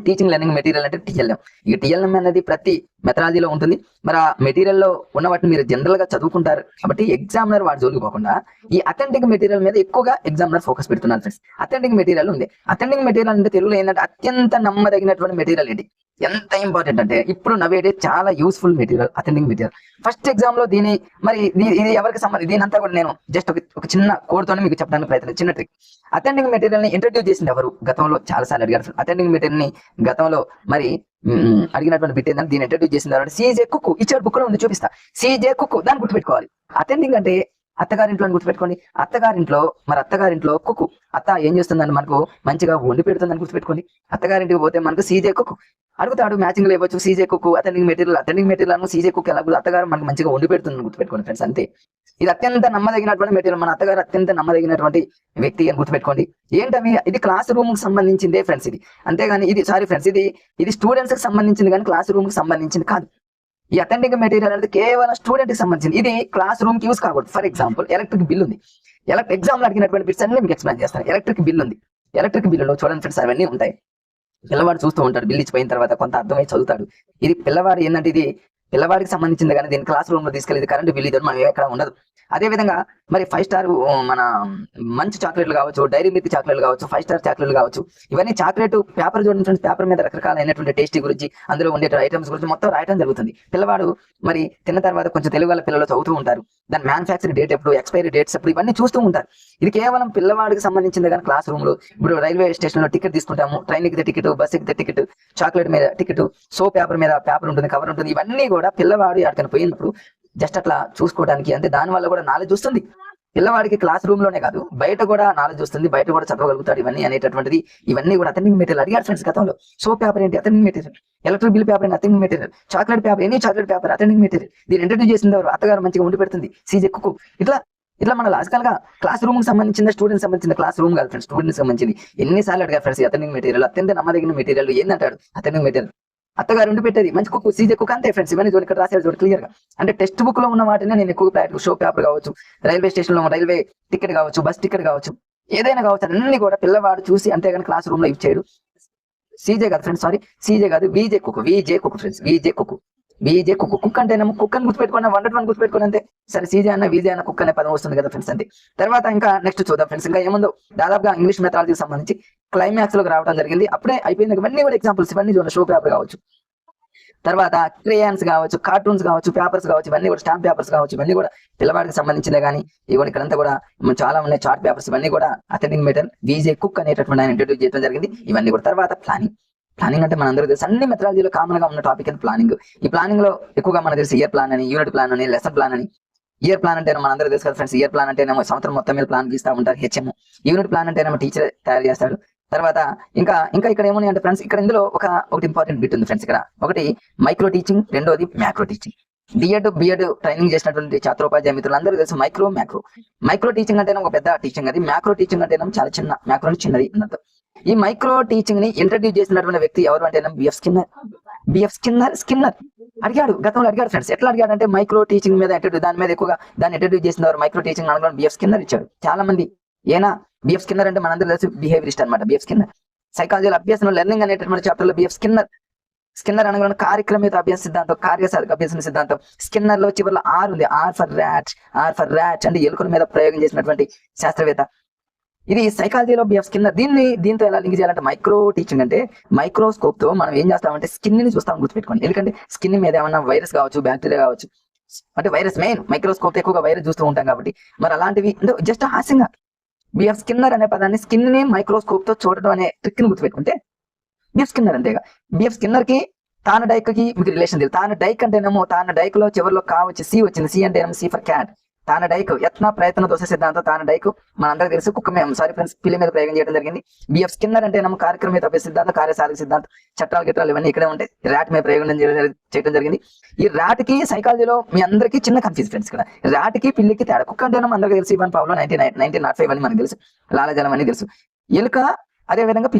టీచింగ్ లెర్నింగ్ మెటీరియల్ అంటే టీఎల్ఎం. ఇక టీఎల్ఎం అనేది ప్రతి మెథడాలజీలో ఉంటుంది. మరి ఆ మెటీరియల్ లో ఉన్న వాటిని మీరు జనరల్ గా చదువుకుంటారు కాబట్టి ఎగ్జామినర్ వాటి జోలికి పోకుండా ఈ అథెంటిక్ మెటీరియల్ మీద ఎక్కువగా ఎగ్జామినర్ ఫోకస్ పెడుతున్నారు ఫ్రెండ్స్. అథెంటిక్ మెటీరియల్ ఉంది. అథెంటిక్ మెటీరియల్ అంటే తెలుగులో ఏంటంటే అత్యంత నమ్మదగినటువంటి మెటీరియల్. ఇది ఎంత ఇంపార్టెంట్ అంటే ఇప్పుడు నవేడే చాలా useful material authentic material. First exam లో దీని మరి ఇది ఎవరికి సంబంధించి దీనంతా కూడా నేను జస్ట్ ఒక చిన్న కోడ్తోనే మీకు చెప్పడానికి ప్రయత్నం. చిన్న ట్రిక్. అథెంటిక్ మెటీరియల్ ని ఇంట్రడ్యూస్ చేసింది ఎవరు? గతంలో చాలా సార్లు అడిగారు. అథెంటిక్ మెటీరియల్ ని గతంలో మరి అడిగినటువంటి బిట్ ఏంటంటే దీన్ని ఇంట్రడ్యూస్ చేసిన తర్వాత సీజే కుక్ ఇచ్చాడు, బుక్ లో ఉంది చూపిస్తా. సీజే కుక్ దాన్ని గుర్తుపెట్టుకోవాలి. అథెంటిక్ అంటే అత్తగారింట్లో అని గుర్తుపెట్టుకోండి. అత్తగారింట్లో కుక్కు, అత్త ఏం చేస్తుందని మనకు మంచిగా వండి పెడుతుందని గుర్తుపెట్టుకోండి. అత్తగారింటికి పోతే మనకు సీజే కుక్ అడుగుతాడు. మ్యాచింగ్ లేవచ్చు CJ Cook, authentic material CJ Cook ఎలా అత్తగారు మనకు మంచిగా వండి పెడుతుందని గుర్తుపెట్టుకోండి ఫ్రెండ్స్. అంతే. ఇది అత్యంత నమ్మదగినటువంటి మెటీరియల్. మన అత్తగారు అత్యంత నమ్మదగినటువంటి వ్యక్తి అని గుర్తుపెట్టుకోండి. ఏంటవి? ఇది క్లాస్ రూమ్ కి సంబంధించిందే ఫ్రెండ్స్. ఇది అంతేగాని ఇది ఫ్రెండ్స్ ఇది స్టూడెంట్స్ కి సంబంధించింది కానీ క్లాస్ రూమ్ కి సంబంధించింది కాదు. ఈ అథెంటిక్ మెటీరియల్ అనేది కేవలం స్టూడెంట్ కి సంబంధించింది. ఇది క్లాస్ రూమ్ కి యూస్ కాకూడదు. ఫర్ ఎగ్జాంపుల్ ఎలక్ట్రిక్ బిల్ ఉంది. ఎగ్జామ్ లో అడిగినటువంటి బిట్స్ అన్ని మీకు ఎక్స్ప్లెయిన్ చేస్తాను. ఎలక్ట్రిక్ బిల్ ఉంది. ఎలక్ట్రిక్ బిల్లులో చూడండి ఫ్రెండ్స్ అవన్నీ ఉంటాయి. పిల్లవాడు చూస్తూ ఉంటాడు, బిల్ ఇచ్చిపోయిన తర్వాత కొంత అర్థమై చదువుతాడు. ఇది పిల్లవాడు ఏంటంటే ఇది పిల్లవాడికి సంబంధించింది కానీ దీని క్లాస్ రూమ్ లో తీసుకెళ్ళి కరెంట్ బిల్ ఇది మనం ఎక్కడ ఉండదు. అదే విధంగా మరి 5 స్టార్ మన మంచి చాక్లెట్లు కావచ్చు, డైరీ మిల్క్ చాక్లెట్లు కావచ్చు, 5 స్టార్ చాక్లెట్లు కావచ్చు. ఇవన్నీ చాక్లెట్ పేపర్ చూడండి ఫ్రెండ్స్. పేపర్ మీద రకరకాలైనటువంటి టేస్టీ గురించి అందులో ఉండే ఐటమ్స్ గురించి మొత్తం రాయడం జరుగుతుంది. పిల్లవాడు మరి తిన్న తర్వాత కొంచెం తెలుగు వాళ్ళ పిల్లలు చదువుతూ ఉంటారు. దాని మ్యానుఫ్యాక్చరింగ్ డేట్ ఎప్పుడు, ఎక్స్పైరీ డేట్స్ ఎప్పుడు ఇవన్నీ చూస్తూ ఉంటారు. ఇది కేవలం పిల్లవాడికి సంబంధించింది కానీ క్లాస్ రూమ్ లో ఇప్పుడు రైల్వే స్టేషన్ లో టికెట్ తీసుకుంటాము. ట్రైన్ ఎక్కితే టికెట్, బస్ ఎక్కితే టికెట్, చాక్లెట్ మీద టికెట్, సో పేపర్ మీద పేపర్ ఉంటుంది, కవర్ ఉంటుంది. ఇవన్నీ కూడా పిల్లవాడు అక్కడికి పోయినప్పుడు జస్ట్ అట్లా చూసుకోవడానికి, అంటే దాని వల్ల కూడా నాలెడ్జ్ వస్తుంది. పిల్లవాడికి క్లాస్ రూమ్ లోనే కాదు, బయట కూడా నాలెడ్జ్ వస్తుంది, బయట కూడా చదవగలుగుతాడు. ఇవన్నీ అనేటటువంటిది, ఇవన్నీ కూడా అటెండింగ్ మెటీరియల్. అడిగాడు ఫ్రెండ్స్ గతంలో, సో పేపర్ ఏంటి attending material, electric bill paper ఏంటి attending material, chocolate paper any chocolate paper attending material. దీన్ని ఇంట్రడ్యూస్ చేసింది ఎవరు? అత్తగారు మంచిగా ఉండి పెడుతుంది, సీజెక్కు. ఇట్లా ఇట్లా మన లాజికల్ గా క్లాస్ రూమ్ కి సంబంధించిన, స్టూడెంట్ సంబంధించిన, క్లాస్ రూమ్ కాదు ఫ్రెండ్స్, స్టూడెంట్ సంబంధించింది. ఎన్నిసార్లు అడిగారు ఫ్రెండ్స్ అటెండింగ్ మెటీరియల్, అత్యంత నమ్మదగిన మెటీరియల్ ఏంటంటాడు? Attending material. అత్తగారు ఉండి పెట్టేది మంచి కుక్కు, సీజే కుక్ అంతే ఫ్రెండ్స్. ఇవన్నీ ఇక్కడ రాశారు చూడండి క్లియర్ గా. అంటే టెక్స్ట్ బుక్ లో ఉన్న వాటిని నేను ఎక్కువ ప్రాక్టీస్, షో పేపర్ కావచ్చు, రైల్వే స్టేషన్ లో రైల్వే టికెట్ కావచ్చు, బస్ టికెట్ కావచ్చు, ఏదైనా కావచ్చు, అన్ని కూడా పిల్లవాడు చూసి అంతేగాని క్లాస్ రూమ్ లో ఇవి చేయడు. సీజే కాదు ఫ్రెండ్స్, సారీ సీజే కాదు, VJ cook, VJ cook friends, VJ cook. VJ cook, cook అంటేనేమో కుక్ అని గుర్తుపెట్టుకున్నా, 101 గుర్తుపెట్టుకుని అంతే. సరే సీజే అన్న వీజే అన్న కుక్ అనే పదం వస్తుంది కదా ఫ్రెండ్స్ అంతే. తర్వాత ఇంకా నెక్స్ట్ చూద్దాం ఫ్రెండ్స్, ఇంకా ఏముందో దాదాపుగా ఇంగ్లీష్ మెథడాలజీకి సంబంధించి క్లైమాక్స్ లోకి రావడం జరిగింది. అప్పుడే అయిపోయింది. ఇవన్నీ కూడా ఎగ్జాంపుల్స్, ఇవన్నీ చూడండి. షో పేపర్ కావచ్చు, తర్వాత క్రేయాన్స్ కావచ్చు, కార్టూన్స్ కావచ్చు, పేపర్స్ కావచ్చు, ఇవన్నీ కూడా స్టాంప్ పేపర్స్ కావచ్చు, ఇవన్నీ కూడా పిల్లవాడికి సంబంధించిందే. కానీ ఇవన్నీ ఇక్కడంతా కూడా చాలా ఉన్నాయి చార్ట్ పేపర్స్, ఇవన్నీ కూడా అటెండింగ్ మెటీరియల్. వీజే కుక్ అనేటటువంటి ఆయన ఇంట్రడ్యూస్ చేయడం జరిగింది. ఇవన్నీ కూడా. తర్వాత ప్లానింగ్. ప్లానింగ్ అంటే మనందరికీ తెలుసు, అన్ని మెథడాలజీలో కామన్ గా ఉన్న టాపిక్ అని ప్లానింగ్. ఈ ప్లానింగ్ లో ఎక్కువగా మనకు తెలిసి ఇయర్ ప్లాన్ అని, యూనిట్ ప్లాన్ అని, లెసన్ ప్లాన్ అని. ఇయర్ ప్లాన్ అంటే మనందరూ తెలుసు కదా ఫ్రెండ్స్. ఇయర్ ప్లాన్ అంటేనేమో సంవత్సరం మొత్తం మీద ప్లాన్ గీస్తూ ఉంటారు, హెచ్ఎం. యూనిట్ ప్లాన్ అంటేనేమో టీచర్ తయారు చేస్తాడు. తర్వాత ఇంకా ఇంకా ఇక్కడ ఏమున్నాయి అంటే ఫ్రెండ్స్, ఇక్కడ ఇందులో ఒకటి ఇంపార్టెంట్ బిట్ ఉంది ఫ్రెండ్స్. ఇక్కడ ఒకటి మైక్రో టీచింగ్, రెండోది మ్యాక్రో టీచింగ్. బిఎడ్ ట్రైనింగ్ చేసినటువంటి ఛాత్రోపాధ్యాయ మిత్రులందరూ తెలుసు మైక్రో టీచింగ్ అంటే ఒక పెద్ద టీచింగ్, అది మ్యాక్రో టీచింగ్ అంటే చాలా చిన్న, మ్యాక్రో చిన్నది అన్నట్టు. ఈ మైక్రో టీచింగ్ ని ఇంట్రడ్యూస్ చేసినటువంటి వ్యక్తి ఎవరు అంటే బిఎఫ్ స్కిన్నర్ అడిగాడు, గతంలో అడిగాడు ఫ్రెండ్స్. ఎట్లా అడిగాడు అంటే మైక్రో టీచింగ్ మీద దాని మీద ఎక్కువగా దాన్ని ఇంట్రడ్యూస్ చేసిన వారు మైక్రో టీచింగ్ అనుకోని బిఎఫ్ స్కిన్నర్ ఇచ్చాడు. చాలా మంది ఏనా బిఎఫ్ స్కిన్నర్ అంటే మనందరూ తెలుసు బిహేవియరిస్ట్ అనమాట. బిఎఫ్ స్కిన్నర్ సైకాలజీలో అభ్యాసంలో లెర్నింగ్ అనేటువంటి చాప్టర్ లో బిఎఫ్ స్కిన్నర్ అనగా కార్యక్రమిత అభ్యాస సిద్ధాంతం, కార్యసాధక అభ్యాస సిద్ధాంతం. స్కిన్నర్ లో చివరిలో ఆర్ ఉంది, ఆర్ ఫర్ ర్యాట్ అంటే ఎలుకల మీద ప్రయోగం చేసినటువంటి శాస్త్రవేత్త. ఇది సైకాలజీలో బిఎఫ్ స్కిన్నర్. దీంతో ఎలా లింక్ చేయాలంటే, మైక్రో టీచింగ్ అంటే మైక్రోస్కోప్ తో మనం ఏం చేస్తామంటే స్కిన్ ని చూస్తాం, గుర్తుపెట్టుకోండి. ఎందుకంటే స్కిన్ మీద ఏమన్నా వైరస్ కావచ్చు, బ్యాక్టీరియా కావచ్చు, అంటే వైరస్ మెయిన్ మైక్రోస్కోప్ ఎక్కువగా వైరస్ చూస్తూ ఉంటాం కాబట్టి. మరి అలాంటివి అంటే జస్ట్ హాస్యంగా బిఎఫ్ స్కిన్నర్ అనే పదాన్ని, స్కిన్ ని మైక్రోస్కోప్ తో చూడడం అనే ట్రిక్ ని గుర్తుపెట్టుకుంటే బిఎఫ్ స్కిన్నర్ అంతేగా. బిఎఫ్ స్కిన్నర్ కి తాన డైక్ కి మీకు రిలేషన్ తెలియదు. తాన డైక్ అంటేనేమో తాన డైక్ లో చివరిలో కావచ్చు సి వచ్చింది, సి అంటే సి ఫర్ క్యాట్. తాన డైక్ యత్న ప్రయత్న దోష సిద్ధాంతం. తాన డైక్ మనందరికీ తెలుసు, కుక్క మేము సారీ ఫ్రెండ్స్ పిల్లి మీద ప్రయోగం చేయడం జరిగింది. బిఎఫ్ స్కిన్నర్ అంటే ఏమో కార్యక్రమిత అభ్యాస సిద్ధాంతం, కార్యసాధక సిద్ధాంతం, చట్టాలు గిట్టాలు ఇవన్నీ ఇక్కడే ఉంటాయి. ర్యాట్ మీద ప్రయోగం చేయడం జరిగింది. ఈ ర్యాట్ కి సైకాలజీలో మీ అందరికీ చిన్న కన్ఫ్యూజ్ ఫ్రెండ్స్. ఇక్కడ ర్యాట్ కి పిల్లికి తేడా. కుక్క అంటేనేమో అందరికీ తెలుసు, ఇవన్ పావులో 1905 అని మనకు తెలుసు, లాలజలం అని తెలుసు. ఎలుక అదే విధంగా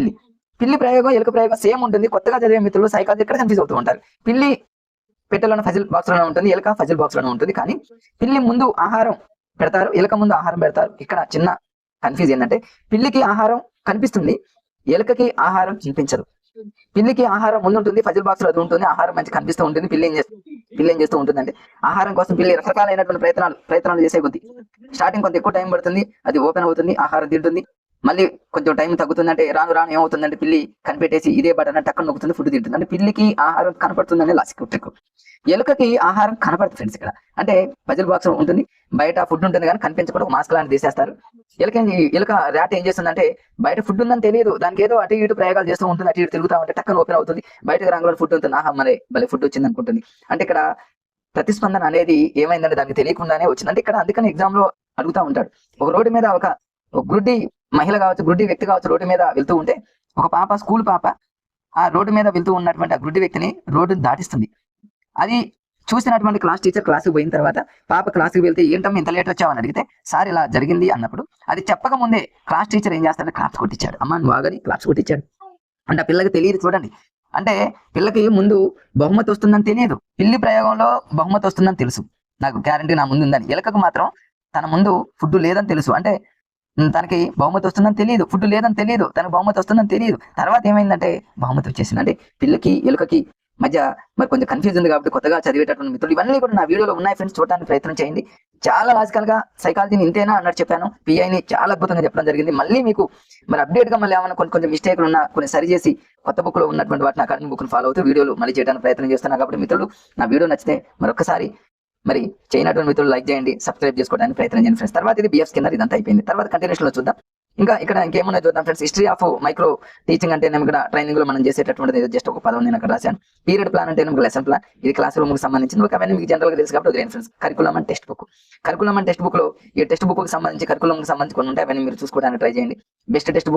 పిల్లి ప్రయోగం, ఎలుక ప్రయోగం సేమ్ ఉంటుంది. కొత్తగా చదివే మిత్రులు సైకాలజీ ఇక్కడ కన్ఫ్యూజ్ అవుతూ ఉంటారు. పిల్లి పెట్టెలోనే ఫజిల్ బాక్స్ లోనే ఉంటుంది, ఎలుక ఫజిల్ బాక్స్ లోనే ఉంటుంది. కానీ పిల్లి ముందు ఆహారం పెడతారు, ఎలుక ముందు ఆహారం పెడతారు. ఇక్కడ చిన్న కన్ఫ్యూజ్ ఏంటంటే, పిల్లికి ఆహారం కనిపిస్తుంది, ఎలుకకి ఆహారం కనిపించదు. పిల్లికి ఆహారం ముందు ఉంటుంది, ఫజిల్ బాక్స్ లో అది ఉంటుంది, ఆహారం మంచి కనిపిస్తూ ఉంటుంది. పిల్లి ఏం చేస్తూ ఉంటుందంటే, ఆహారం కోసం పిల్లి రకరకాలైనటువంటి ప్రయత్నాలు చేసే కొద్ది స్టార్టింగ్ కొంత ఎక్కువ టైం పడుతుంది, అది ఓపెన్ అవుతుంది, ఆహారం తింటుంది. మళ్ళీ కొంచెం టైం తగ్గుతుంది, అంటే రాను ఏమవుతుందంటే పిల్లి కనిపెట్టేసి ఇదే బటన్ టక్కన నొక్కుతుంది, ఫుడ్ తింటుంది. అంటే పిల్లికి ఆహారం కనపడుతుందనే లాజిక్ ట్రిక్. ఎలుకకి ఆహారం కనపడుతుంది ఫ్రెండ్స్ ఇక్కడ. అంటే పజిల్ బాక్స్ ఉంటుంది, బయట ఫుడ్ ఉంటుంది కానీ కనిపించకుండా ఒక మాస్క్ లాంటి తీసేస్తారు. ఎలుక ర్యాట్ ఏం చేస్తుందంటే, బయట ఫుడ్ ఉందని తెలియదు, దానికి ఏదో అటు ఇటు ప్రయోగాలు చేస్తూ ఉంటుంది, అటు ఇటు తిరుగుతా ఉంటే టక్కన ఓపెన్ అవుతుంది, బయటకు రంగులో ఫుడ్ ఉంటుంది, ఆహా మరే భలే ఫుడ్ వచ్చింది అనుకుంటుంది. అంటే ఇక్కడ ప్రతిస్పందన అనేది ఏమైందంటే దానికి తెలియకుండానే వచ్చింది. అంటే ఇక్కడ అందుకని ఎగ్జామ్ లో అడుగుతా ఉంటాడు. ఒక రోడ్డు మీద ఒక గుడ్డి మహిళ కావచ్చు, గుడ్డి వ్యక్తి కావచ్చు, రోడ్డు మీద వెళ్తూ ఉంటే ఒక పాప, స్కూల్ పాప ఆ రోడ్డు మీద వెళ్తూ ఉన్నటువంటి ఆ గుడ్డి వ్యక్తిని రోడ్డుని దాటిస్తుంది. అది చూసినటువంటి క్లాస్ టీచర్ క్లాస్కి పోయిన తర్వాత పాప క్లాస్కి వెళ్తే, ఏంటమ్మా ఇంత లేట్ వచ్చావని అడిగితే, సార్ ఇలా జరిగింది అన్నప్పుడు, అది చెప్పక ముందే క్లాస్ టీచర్ ఏం చేస్తాడంటే క్లాప్స్ కొట్టించాడు. అమ్మ నువ్వు ఆగని క్లాప్స్ కొట్టించాడు. అంటే ఆ పిల్లకి తెలియదు చూడండి. అంటే పిల్లకి ముందు బహుమతి వస్తుందని తెలియదు, పిల్లి ప్రయోగంలో బహుమతి వస్తుందని తెలుసు, నాకు గ్యారంటీ నా ముందు ఉందని. ఎలుకకు మాత్రం తన ముందు ఫుడ్ లేదని తెలుసు. అంటే తనకి బహుమతి వస్తుందని తెలియదు, ఫుడ్ లేదని తెలియదు, తనకు బహుమతి వస్తుందని తెలియదు. తర్వాత ఏమైందంటే బహుమతి వచ్చేసింది. అంటే పిల్లకి ఎలుకకి మధ్య మరి కొంచెం కన్ఫ్యూజ్ ఉంది కాబట్టి కొత్తగా చదివేటటువంటి మిత్రులు ఇవన్నీ కూడా నా వీడియోలో ఉన్నాయి ఫ్రెండ్స్, చూడడానికి ప్రయత్నం చేయండి. చాలా లాజికల్ గా సైకాలజీని ఇంతేనా అన్నట్టు చెప్పాను, పిఐని చాలా అద్భుతంగా చెప్పడం జరిగింది. మళ్ళీ మీకు మరి అప్డేట్ గా మళ్ళీ ఏమైనా కొంచెం మిస్టేక్లు ఉన్నా కొన్ని సరి చేసి కొత్త బుక్ లో ఉన్నటువంటి వాటిని అకాడమిక్ బుక్ ఫాలో అవుతూ వీడియోలు మళ్ళీ చేయడానికి ప్రయత్నం చేస్తున్నాను. కాబట్టి మిత్రులు నా వీడియో నచ్చితే మరొకసారి మరి చేయనటువంటి మిత్రులు లైక్ చేయండి, సబ్స్క్రైబ్ చేసుకోవడానికి ప్రయత్నం చేయండి ఫ్రెండ్స్. తర్వాత ఇది బిఎఫ్ స్కిన్నర్, ఇదంతా అయిపోయింది. తర్వాత కంటిన్యూషన్ లో చూద్దాం. ఇంకా ఇక్కడ ఇంకేమన్నా చూద్దాం friends. History of micro teaching అంటే నేను ఇక్కడ ట్రైనింగ్ లో మనం చేసేటటువంటిది జస్ట్ ఒక పదం నేను అక్కడ రాశాను. పీరియడ్ ప్లాన్ అంటే లెసన్ ప్లాన్, ఇది క్లాస్ రూమ్ కి సంబంధించింది. ఒక అవన్నీ మీకు జనరల్ గా తెలుసు కాబట్టి వదిలేను friends. Curriculum and text book. Curriculum and text book లో ఈ టెక్స్ట్ బుక్ కి సంబంధించి కరికులం కి సంబంధించి కొన్ని ఉంటాయి, అవన్నీ మీరు చూసుకోవడానికి ట్రై చేయండి. బెస్ట్ టెక్స్ట్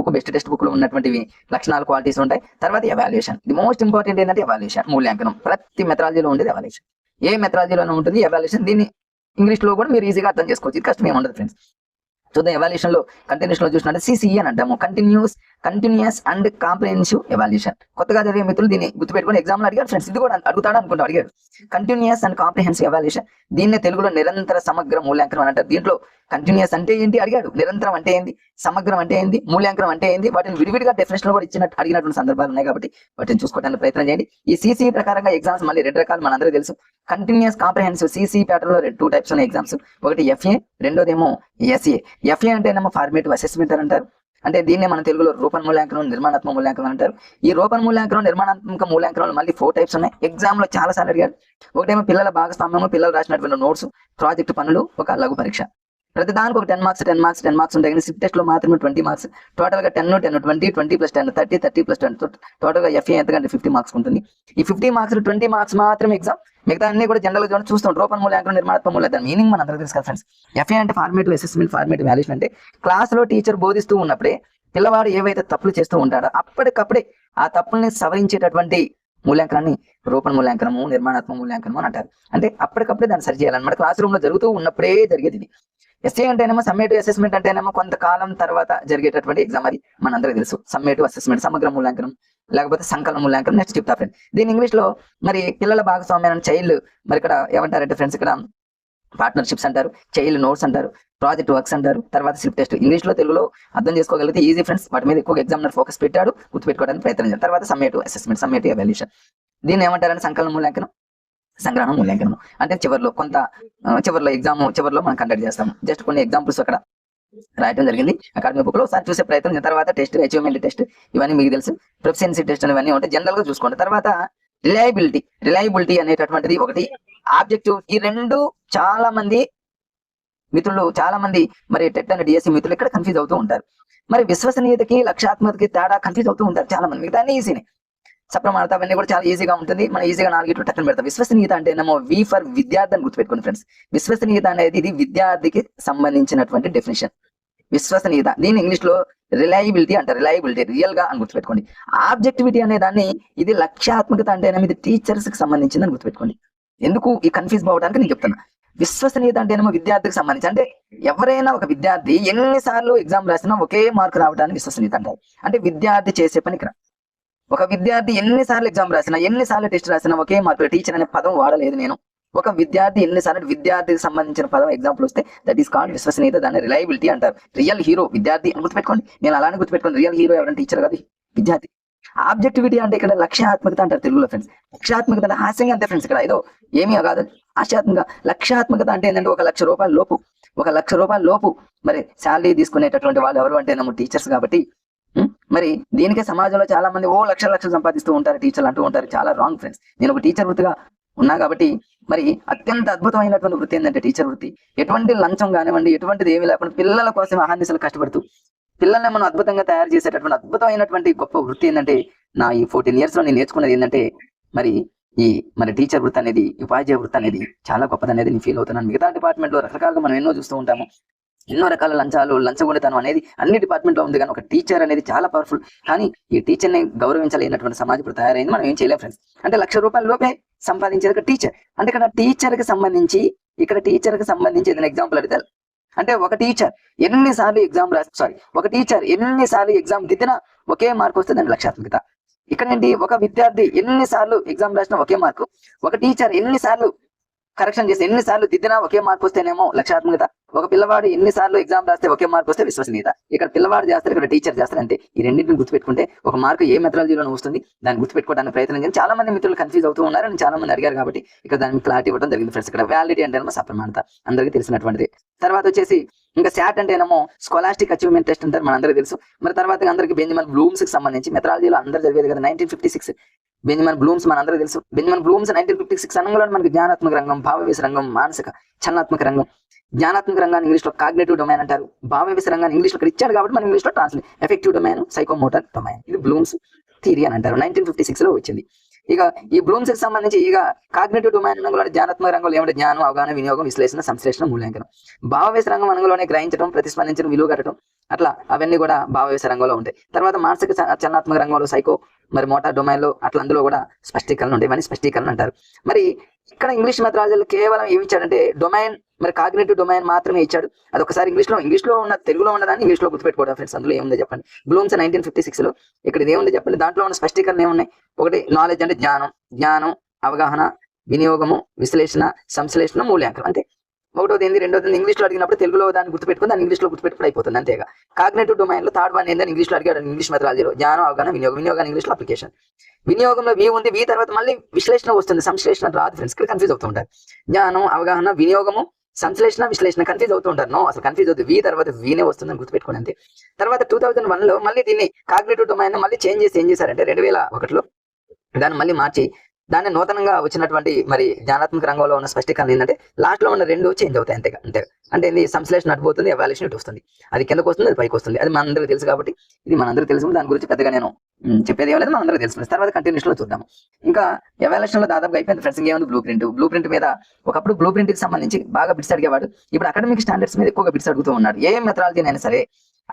బుక్ లో ఉన్నటువంటివి లక్షణాలు, క్వాలిటీస్ ఉంటాయి. తర్వాత ఎవాల్యుయేషన్, ది మోస్ట్ ఇంపార్టెంట్ ఏంటంటే ఎవాల్యుయేషన్, మూల్యాంకనం. ప్రతి మెథడాలజీలో ఉండేది ఎవాల్యుయేషన్. ఏ మెథడాలజీలోనే ఉంటుంది ఎవాల్యుయేషన్. దీన్ని ఇంగ్లీష్ లో కూడా మీరు ఈజీగా అర్థం చేసుకోవచ్చు, ఇది కష్టం ఏమి ఉండదు ఫ్రెండ్స్. చూద్దాం. ఎవాల్యుయేషన్ లో కంటిన్యూస్ లో చూసినట్టు సిసిఈ అని అంటాము, కంటిన్యూస్ అండ్ కాంప్రిహెన్సివ్ ఎవాల్యుయేషన్. కొత్తగా చదివే మిత్రులు దీన్ని గుర్తుపెట్టుకుని ఎగ్జామ్ లో అడిగారు ఫ్రెండ్స్, ఇది కూడా అడుగుతాడు అనుకుంటా, అడిగాడు. కంటిన్యూస్ అండ్ కాంప్రిహెన్సివ్ ఎవాల్యుయేషన్, దీన్నే తెలుగులో నిరంతర సమగ్ర మూల్యాంకనం అని అంటారు. దీంట్లో కంటిన్యూస్ అంటే ఏంటి అడిగాడు, నిరంతరం అంటే ఏంది, సమగ్రం అంటే ఏంది, మూల్యాంకనం అంటే ఏంది, వాటిని విడివిడిగా డెఫినేషన్ కూడా ఇచ్చినట్టు అడిగినటువంటి సందర్భాలు ఉన్నాయి కాబట్టి వాటిని చూసుకోవడానికి ప్రయత్నం చేయండి. ఈ సిసిఈ ప్రకారంగా ఎగ్జామ్స్ మళ్ళీ 2 రకాలు మనందరికీ తెలుసు. కంటిన్యూస్ కాంప్రిహెన్సివ్ సిసిఈ ప్యాటర్న్ లో 2 టైప్స్ ఉన్నాయి ఎగ్జామ్స్. ఒకటి ఎఫ్ఏ, రెండోదేమో ఎస్ఏ. ఎఫ్ఏ అంటేనేమో ఫార్మేటివ్ అసెస్మెంట్ అని అంటారు. అంటే దీన్నే మన తెలుగులో రూపన్ మూల్యాంకనం, నిర్మాణాత్మక మూల్యాంకనం అంటారు. ఈ రూపన్ మూల్యాంకనం, నిర్మాణాత్మక మూల్యాంకనంలో మళ్ళీ 4 టైప్స్ ఉన్నాయి. ఎగ్జామ్ లో చాలా సార్లు అడిగాడు. ఒకటేమో పిల్లల భాగస్వామ్యము, పిల్లలు రాసినటువంటి నోట్స్, ప్రాజెక్ట్ పనులు, ఒక లఘు పరీక్ష. ప్రతి దానికి ఒక 10 మార్క్స్ ఉంటాయి. కానీ సిప్ టెస్ట్ లో మాత్రమే 20 మార్క్స్. టోటల్ గా 10 20 + 10 30 + 10 టోటల్ గా ఎఫ్ఏ ఎంతకంటే 50 మార్క్స్ ఉంటుంది. ఈ 50 మార్క్స్ 20 మార్క్స్ మాత్రమే ఎగ్జామ్. మిగతా అన్ని కూడా జనరల్ గా చూస్తాం. రూపన్ మూల్యాంకనం, నిర్మాణాత్మక మూల్యాంకనం మీనింగ్ మన అందరికీ తెలుసు కదా ఫ్రెండ్స్. ఎఫ్ఏ అంటే ఫార్మేటివ్ అసెస్మెంట్, ఫార్మేటివ్ వాల్యుయేషన్. అంటే క్లాస్ లో టీచర్ బోధిస్తూ ఉన్నప్పుడే పిల్లవాడు ఏవైతే తప్పులు చేస్తూ ఉంటాడో అప్పటికప్పుడే ఆ తప్పుల్ని సవరించేటటువంటి మూల్యాంకనాన్ని రూపన్ మూల్యాంకనము, నిర్మాణాత్మక మూల్యాంకనం అని అంటారు. అంటే అప్పటికప్పుడే దాన్ని సరి చేయాలన్నమాట. క్లాస్ రూమ్ లో జరుగుతూ ఉన్నప్పుడే జరిగేది ఇది. ఎస్ఏ అంటేనేమో సమ్మేటివ్ అసెస్మెంట్ అంటేనేమో కొంతకాలం తర్వాత జరిగేటటువంటి ఎగ్జామ్. అది మనందరికీ తెలుసు. సమ్మేటివ్ అసెస్మెంట్, సమగ్ర మూల్యాంకనం, లేకపోతే సంకలన మూల్యాంకనం నెక్స్ట్ చెప్తా ఫ్రెండ్. దీని ఇంగ్లీష్ లో మరి పిల్లల భాగస్వామ్యాన్ని చైల్డ్, మరి ఇక్కడ ఏమంటారంటే ఫ్రెండ్స్, ఇక్కడ పార్ట్నర్షిప్స్ అంటారు, చైల్డ్ నోట్స్ అంటారు, ప్రాజెక్ట్ వర్క్స్ అంటారు. తర్వాత స్లిప్ టెస్ట్. ఇంగ్లీష్ లో తెలుగులో అర్థం చేసుకోగలిగితే ఈజీ ఫ్రెండ్స్. వాటి మీద ఎక్కువ ఎగ్జామినర్ ఫోకస్ పెట్టాడు, గుర్తుపెట్టుకోవడానికి ప్రయత్నం చేయాలి. తర్వాత సమ్మేటివ్ అసెస్మెంట్, సమ్మేటివ్ ఎవాల్యుయేషన్. దీన్ని ఏమంటారంటే సంకలన మూల్యాంకనం, సంగ్రహణ మూల్యాంకనం. అంటే చివరిలో ఎగ్జామ్ చివరిలో మనం కండక్ట్ చేస్తాము. జస్ట్ కొన్ని ఎగ్జాంపుల్స్ అక్కడ రాయటం జరిగింది అకాడమిక్ బుక్ లో. ఒకసారి చూసే ప్రయత్నం. తర్వాత టెస్ట్, అచీవ్మెంట్ టెస్ట్, ఇవన్నీ మీకు తెలుసు. ప్రొఫిషియన్సీ టెస్ట్ ఇవన్నీ ఉంటాయి, జనరల్ గా చూసుకోండి. తర్వాత రిలయబిలిటీ అనేటటువంటిది ఒకటి. ఆబ్జెక్టివ్. ఈ రెండు చాలా మంది మరి టెట్ అండ్ డిఎస్సి మిత్రులు ఇక్కడ కన్ఫ్యూజ్ అవుతూ ఉంటారు. మరి విశ్వసనీయతకి, లక్ష్యాత్మకతకి తేడా కన్ఫ్యూజ్ అవుతూ ఉంటారు చాలా మంది. మిగతా అన్ని ఈజీనే. సప్రమాణత అవన్నీ కూడా చాలా ఈజీగా ఉంటుంది. మనం ఈజీగా 4 టక్కన పెడతాం. విశ్వసనీయత అంటే ఏమో వి ఫర్ విద్యార్థి అని గుర్తుపెట్టుకోండి ఫ్రెండ్స్. విశ్వసనీయత అనేది ఇది విద్యార్థికి సంబంధించినటువంటి డెఫినేషన్. విశ్వసనీయత, దీని ఇంగ్లీష్ లో రిలయబిలిటీ అంటారు. రిలయబిలిటీ, రియల్ గా అని గుర్తుపెట్టుకోండి. ఆబ్జెక్టివిటీ అనే దాన్ని ఇది లక్ష్యాత్మకత అంటే ఇది టీచర్స్ కి సంబంధించింది అని గుర్తుపెట్టుకోండి. ఎందుకు ఈ కన్ఫ్యూజ్ అవ్వడానికి నేను చెప్తున్నా. విశ్వసనీయత అంటేనేమో విద్యార్థికి సంబంధించి. అంటే ఎవరైనా ఒక విద్యార్థి ఎన్నిసార్లు ఎగ్జామ్ రాసినా ఒకే మార్క్ రావడానికి విశ్వసనీయత అంటారు. అంటే విద్యార్థి చేసే పనికి ఒక విద్యార్థి ఎన్నిసార్లు ఎగ్జామ్ రాసినా, ఎన్నిసార్లు టెస్ట్ రాసినా ఒకే మార్కులు. టీచర్ అనే పదం వాడలేదు నేను. ఒక విద్యార్థి ఎన్నిసార్లు, విద్యార్థికి సంబంధించిన పదం ఎగ్జాంపుల్ వస్తే దట్ ఈస్ కాల్డ్ విశ్వసనీయత. దాన్ని రిలయబిలిటీ అంటారు. రియల్ హీరో విద్యార్థి అని గుర్తుపెట్టుకోండి. నేను అలానే గుర్తుపెట్టుకోండి. రియల్ హీరో ఎవరైనా టీచర్ కాదు, విద్యార్థి. ఆబ్జెక్టివిటీ అంటే ఇక్కడ లక్ష్యాత్మకత అంటారు తెలుగులో ఫ్రెండ్స్. లక్ష్యాత్మకత అంటే హాస్యంగా అంతే ఫ్రెండ్స్. ఇక్కడ ఏదో ఏమీ కాదు, హాస్యాత్మక. లక్ష్యాత్మకత అంటే ఏంటంటే 1 లక్ష రూపాయల లోపు మరి శాలరీ తీసుకునేటటువంటి వాళ్ళు ఎవరు అంటే టీచర్స్ కాబట్టి. మరి దీనికే సమాజంలో చాలా మంది లక్షలు సంపాదిస్తూ ఉంటారు టీచర్లు అంటూ ఉంటారు. చాలా రాంగ్ ఫ్రెండ్స్. నేను ఒక టీచర్ వృత్తిగా ఉన్నా కాబట్టి మరి అత్యంత అద్భుతమైనటువంటి వృత్తి ఏంటంటే టీచర్ వృత్తి. ఎటువంటి లంచం కానివ్వండి, ఎటువంటిది ఏమీ లేకుండా పిల్లల కోసం అహర్నిశలు కష్టపడుతూ పిల్లల్ని మనం అద్భుతంగా తయారు చేసేటటువంటి అద్భుతమైనటువంటి గొప్ప వృత్తి ఏంటంటే, నా ఈ 14 years లో నేను నేర్చుకున్నది ఏంటంటే మరి టీచర్ వృత్తి అనేది, ఉపాధ్యాయ వృత్తి అనేది చాలా గొప్పది అనేది నేను ఫీల్ అవుతున్నాను. మిగతా డిపార్ట్మెంట్ లో రకరకాలుగా మనం ఎన్నో చూస్తూ ఉంటాము. ఎన్నో రకాల లంచగొండితనం అనేది అన్ని డిపార్ట్మెంట్ లో ఉంది. కానీ ఒక టీచర్ అనేది చాలా పవర్ఫుల్. కానీ ఈ టీచర్ ని గౌరవించలేనటువంటి సమాజం ఇప్పుడు తయారైంది. మనం ఏం చేయలేం ఫ్రెండ్స్. అంటే 1 లక్ష రూపాయల లోపే సంపాదించేది టీచర్. అంటే ఇక్కడ టీచర్ కి సంబంధించి ఏదైనా ఎగ్జాంపుల్ అడిగారు అంటే, ఒక టీచర్ ఎన్నిసార్లు ఎగ్జామ్ దిద్దినా ఒకే మార్క్ వస్తే దాని లక్ష్యాత్మకత. ఇక్కడ ఏంటి, ఒక విద్యార్థి ఎన్నిసార్లు ఎగ్జామ్ రాసినా ఒకే మార్కు, ఒక టీచర్ ఎన్నిసార్లు కరెక్షన్ చేసి ఎన్నిసార్లు దిద్దినా ఒకే మార్క్ వస్తేనేమో లక్ష్యాత్మకత. ఒక పిల్లవాడు ఎన్నిసార్లు ఎగ్జామ్ రాస్తే ఒకే మార్క్ వస్తే విశ్వసనీయత. ఇక్కడ పిల్లవాడు చేస్తారు, ఇక్కడ టీచర్ చేస్తారు. అంటే ఈ రెండింటిని గుర్తుపెట్టుకుంటే ఒక మార్కు ఏ మెథడాలజీలో వస్తుంది దాన్ని గుర్తుపెట్టుకోవడానికి ప్రయత్నం చేయండి. చాలా మంది మిత్రులు కన్ఫ్యూజ్ అవుతూ ఉన్నారు అని చాలా మంది అడిగారు కాబట్టి ఇక్కడ దానికి క్లారిటీ ఇవ్వడం జరిగింది ఫ్రెండ్స్. ఇక్కడ వ్యాలిడిటీ అంటే సప్రమాణత అందరికీ తెలిసినటువంటిది. తర్వాత వచ్చేసి ఇంకా శాట్ అంటేనేమో స్కాలాస్టిక్ అచీవ్మెంట్ టెస్ట్ అంటారు, మన అందరికీ తెలుసు. మరి తర్వాత అందరికీ బెంజమిన్ బ్లూమ్స్ కి సంబంధించి మెథడాలజీలో అందరూ చదివేది కదా 1956 బెంజమిన్ బ్లూమ్స్ మనందరూ తెలుసు. బెంజమిన్ బ్లూమ్స్ 1956 అనంలో మనకి జ్ఞానాత్మక రంగం, భావవేశ రంగం, మానసిక చలనాత్మక రంగం. జ్ఞానాత్మక రంగాన్ని ఇంగ్లీష్ లో కాగ్నేటివ్ డొమైన్ అంటారు. భావవేశ రంగాన్ని ఇంగ్లీష్ లో ఇక్కడ ఇచ్చాడు కాబట్టి మనం ఇంగ్లీష్ లో translate effective domain, psychomotor domain. ఇది బ్లూమ్స్ థియరీ అని అంటారు. 1956 లో వచ్చింది. ఇక ఈ బ్లూమ్స్ కి సంబంధించి ఇక కాగ్నేటివ్ డొమైన్ రంగంలో జ్ఞానాత్మక రంగంలో ఏమంటే జ్ఞానం, అవగాహన, వినియోగం, విశ్లేషణ, సంశ్లేషణ, మూల్యాంకనం. భావవేశ రంగం రంగంలోనే గ్రహించడం, ప్రతిస్పందించడం, విలువ కట్టడం, అట్లా అవన్నీ కూడా భావవేశ రంగంలో ఉంటాయి. తర్వాత మానసిక చలనాత్మక రంగంలో సైకో మరి మోటార్ డొమైన్ లో అట్లా అందులో కూడా స్పష్టీకరణ ఉంటాయి. ఇవన్నీ స్పష్టీకరణ అంటారు. మరి ఇక్కడ ఇంగ్లీష్ మెథడాలజీలో కేవలం ఏమి ఇచ్చాడంటే డొమైన్, మరి కాగ్నేటివ్ డొమైన్ మాత్రమే ఇచ్చాడు. అది ఒకసారి ఇంగ్లీష్ లో ఉన్న తెలుగులో ఉన్నదాన్ని ఇంగ్లీష్ లో గుర్తుపెట్టుకోవడం ఫ్రెండ్స్. అందులో ఏముందో చెప్పండి. బ్లూమ్స్ 1956 లో ఇక్కడ ఏముందో చెప్పండి. దాంట్లో ఉన్న స్పష్టీకరణ ఏమున్నాయి? ఒకటి నాలెడ్జ్ అంటే జ్ఞానం, అవగాహన, వినియోగము, విశ్లేషణ, సంశ్లేషణ, మూల్యాంకనం. అంటే ఒకటోది ఏంది, రెండోది ఇంగ్లీష్ లో అడిగినప్పుడు తెలుగులో దాన్ని గుర్తుపెట్టుకుని దాన్ని ఇంగ్లీష్ లో గుర్తుపెట్టుకుని అయిపోతుంది అంతేగా. కాగ్నేటివ్ డొమైన్ లో థర్డ్ వన్ ఏంటంటే ఇంగ్లీష్ లో అడిగాడు. ఇంగ్లీష్ మెథడాలజీలో జ్ఞానం, అవగాహన, వినియోగాన్ని ఇంగ్లీష్ లో అప్లికేషన్. వినియోగంలో వి ఉంది, వి తర్వాత మళ్ళీ విశ్లేషణ వస్తుంది, సంశ్లేషణ రాదు ఫ్రెండ్స్. ఇక్కడ కన్ఫ్యూజ్ అవుతూ ఉంటారు. జ్ఞానం, అవగాహన, వినియోగము, సంశ్లేషణ, విశ్లేషణ కన్ఫ్యూజ్ అవుతూ ఉంటారు. నో, అసలు కన్ఫ్యూజ్ అవుతుంది. వి తర్వాత వీనే వస్తుందని గుర్తుపెట్టుకోండి అంతే. తర్వాత 2001 లో మళ్ళీ దీన్ని కాగ్నేటివ్ డొమైన్ మళ్ళీ చేంజ్ చేసి ఏం చేశారంటే 2001లో దాన్ని మళ్ళీ మార్చి దాన్ని నూతనంగా వచ్చినటువంటి మరి జ్ఞానాత్మక రంగంలో ఉన్న స్పష్టీకరణ ఏంటంటే లాస్ట్ లో ఉన్న రెండు చేంజ్ అవుతాయి అంతే. అంటే ఏంది, సంశ్లేషణ అటు పోతుంది, ఎవాల్యుయేషన్ ఇటు వస్తుంది. అది కిందకు వస్తుంది, అది పైకి వస్తుంది. అది మనందరికీ తెలుసు కాబట్టి ఇది మనందరికీ తెలుసు. దాని గురించి పెద్దగా నేను చెప్పేది ఏమలేదు, మనందరికీ తెలుసు. తర్వాత కంటిన్యూషన్ లో చూద్దాం. ఇంకా ఎవాల్యుయేషన్ లో దాదాపు అయిపోయింది ఫ్రెండ్స్. ఇంకేముంది, బ్లూ ప్రింట్ మీద ఒకప్పుడు బ్లూ ప్రింట్ కి సంబంధించి బాగా బిట్స్ అడిగేవాడు. ఇప్పుడు అకాడమిక్ స్టాండర్డ్స్ మీద ఎక్కువగా బిట్స్ అడుగుతూ ఉన్నాడు. ఏ మెథడాలజీ అయినా సరే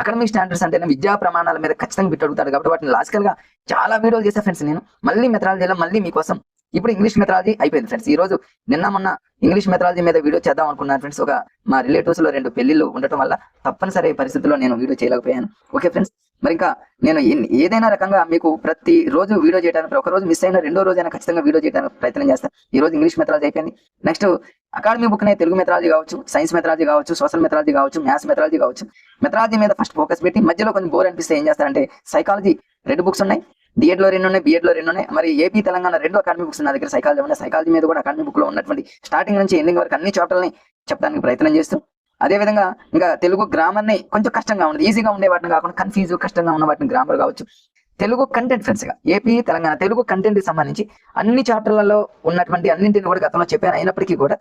అకాడమిక్ స్టాండర్డ్స్ అంటే విద్యా ప్రమాణాల మీద ఖచ్చితంగా బిట్ అడుగుతాడు కాబట్టి వాటిని లాజికల్ గా చాలా వీడియోలు చేసే ఫ్రెండ్స్ నేను. మళ్ళీ మెథడాలజీలో మళ్ళీ మీకోసం ఇప్పుడు ఇంగ్లీష్ మెథడాలజీ అయిపోయింది ఫ్రెండ్స్. ఈ రోజు మొన్న ఇంగ్లీష్ మెథడాలజీ మీద వీడియో చేద్దాం అనుకున్నాను ఫ్రెండ్స్. ఒక మా రిలేటివ్స్ లో 2 పెళ్లిళ్ళు ఉండటం వల్ల తప్పనిసరి పరిస్థితుల్లో నేను వీడియో చేయలేకపోయాను. ఓకే ఫ్రెండ్స్, మరి ఇంకా నేను ఏదైనా రకంగా మీకు ప్రతి రోజు వీడియో చేయడానికి, ఒక రోజు మిస్ అయినా రెండో రోజైనా ఖచ్చితంగా వీడియో చేయడానికి ప్రయత్నం చేస్తాను. ఈ రోజు ఇంగ్లీష్ మెథడాలజీ అయిపోయింది. నెక్స్ట్ అకాడమీ బుక్ నే తెలుగు మెథడాలజీ కావచ్చు, సైన్స్ మెథడాలజీ కావచ్చు, సోషల్ మెథడాలజీ కావచ్చు, మ్యాథ్స్ మెథడాలజీ కావచ్చు. మెథడాలజీ మీద ఫస్ట్ ఫోకస్ పెట్టి మధ్యలో కొంచెం బోర్ అనిపిస్తే ఏం చేస్తారంటే సైకాలజీ 2 బుక్స్ ఉన్నాయి. డిఎడ్ లో 2 ఉన్నాయి, బిఎడ్ లో 2 ఉన్నాయి. మరి ఏపీ తెలంగాణ 2 అకాడమీ బుక్స్ నా దగ్గర సైకాలజీ ఉన్నాయి. సైకాలజీ మీద కూడా అకాడమీ బుక్ లో ఉన్నటువంటి స్టార్టింగ్ నుంచి ఎండింగ్ వరకు అన్ని చాప్టర్లని చెప్పడానికి ప్రయత్నం చేస్తూ, అదే విధంగా ఇంకా తెలుగు గ్రామర్ ని కొంచెం కష్టంగా ఉండదు, ఈజీగా ఉండే వాటిని కాకుండా కన్ఫ్యూజ్ కష్టంగా ఉన్న వాటిని గ్రామర్ కావచ్చు. తెలుగు కంటెంట్ ఫ్రెండ్స్ గా ఏపీ తెలంగాణ తెలుగు కంటెంట్ కి సంబంధించి అన్ని చాప్టర్లలో ఉన్నటువంటి అన్నింటిని కూడా గతంలో చెప్పాను. అయినప్పటికీ కూడా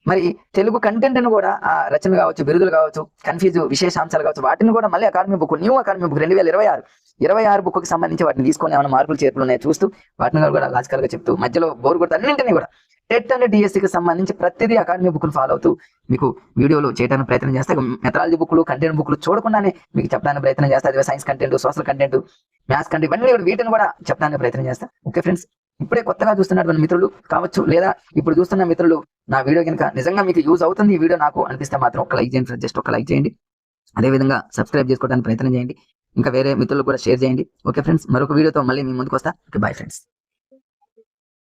మరి తెలుగు కంటెంట్ ను కూడా ఆ రచన కావచ్చు, బిరుదులు కావచ్చు, కన్ఫ్యూజ్ విశేషాంశాలు కావచ్చు, వాటిని కూడా మళ్ళీ academy book, new academy book 2026 book కి సంబంధించి వాటిని తీసుకొని ఏమైనా మార్పులు చేర్పులు ఉన్నాయో చూస్తూ వాటిని కూడా లాజికల్ గా చెప్తూ మధ్యలో బోర్ కొడుతూ అన్నింటినీ కూడా టెట్ అండ్ డిఎస్సికి సంబంధించి ప్రతిదీ అకాడమీ బుక్లు ఫాలో అవుతూ మీకు వీడియోలు చేయడానికి ప్రయత్నం చేస్తే, మెథడాలజీ బుక్లు, కంటెంట్ బుక్లు చూడకుండానే మీకు చెప్పడానికి ప్రయత్నం చేస్తా. అదే science content, social content, maths content, ఇవన్నీ వీటిని కూడా చెప్పడానికి ప్రయత్నం చేస్తా. ఓకే ఫ్రెండ్స్, ఇప్పుడే కొత్తగా చూస్తున్నటువంటి మిత్రులు కావచ్చు, లేదా ఇప్పుడు చూస్తున్న మిత్రులు నా వీడియో కనుక నిజంగా మీకు యూజ్ అవుతుంది ఈ వీడియో నాకు అనిపిస్తే మాత్రం ఒక లైక్ చేయండి, జస్ట్ ఒక లైక్ చేయండి. అదేవిధంగా సబ్స్క్రైబ్ చేసుకోవడానికి ప్రయత్నం చేయండి. ఇంకా వేరే మిత్రులు కూడా షేర్ చేయండి. ఓకే ఫ్రెండ్స్, మరొక వీడియోతో మళ్ళీ మీ ముందుకు వస్తా. Okay, bye friends.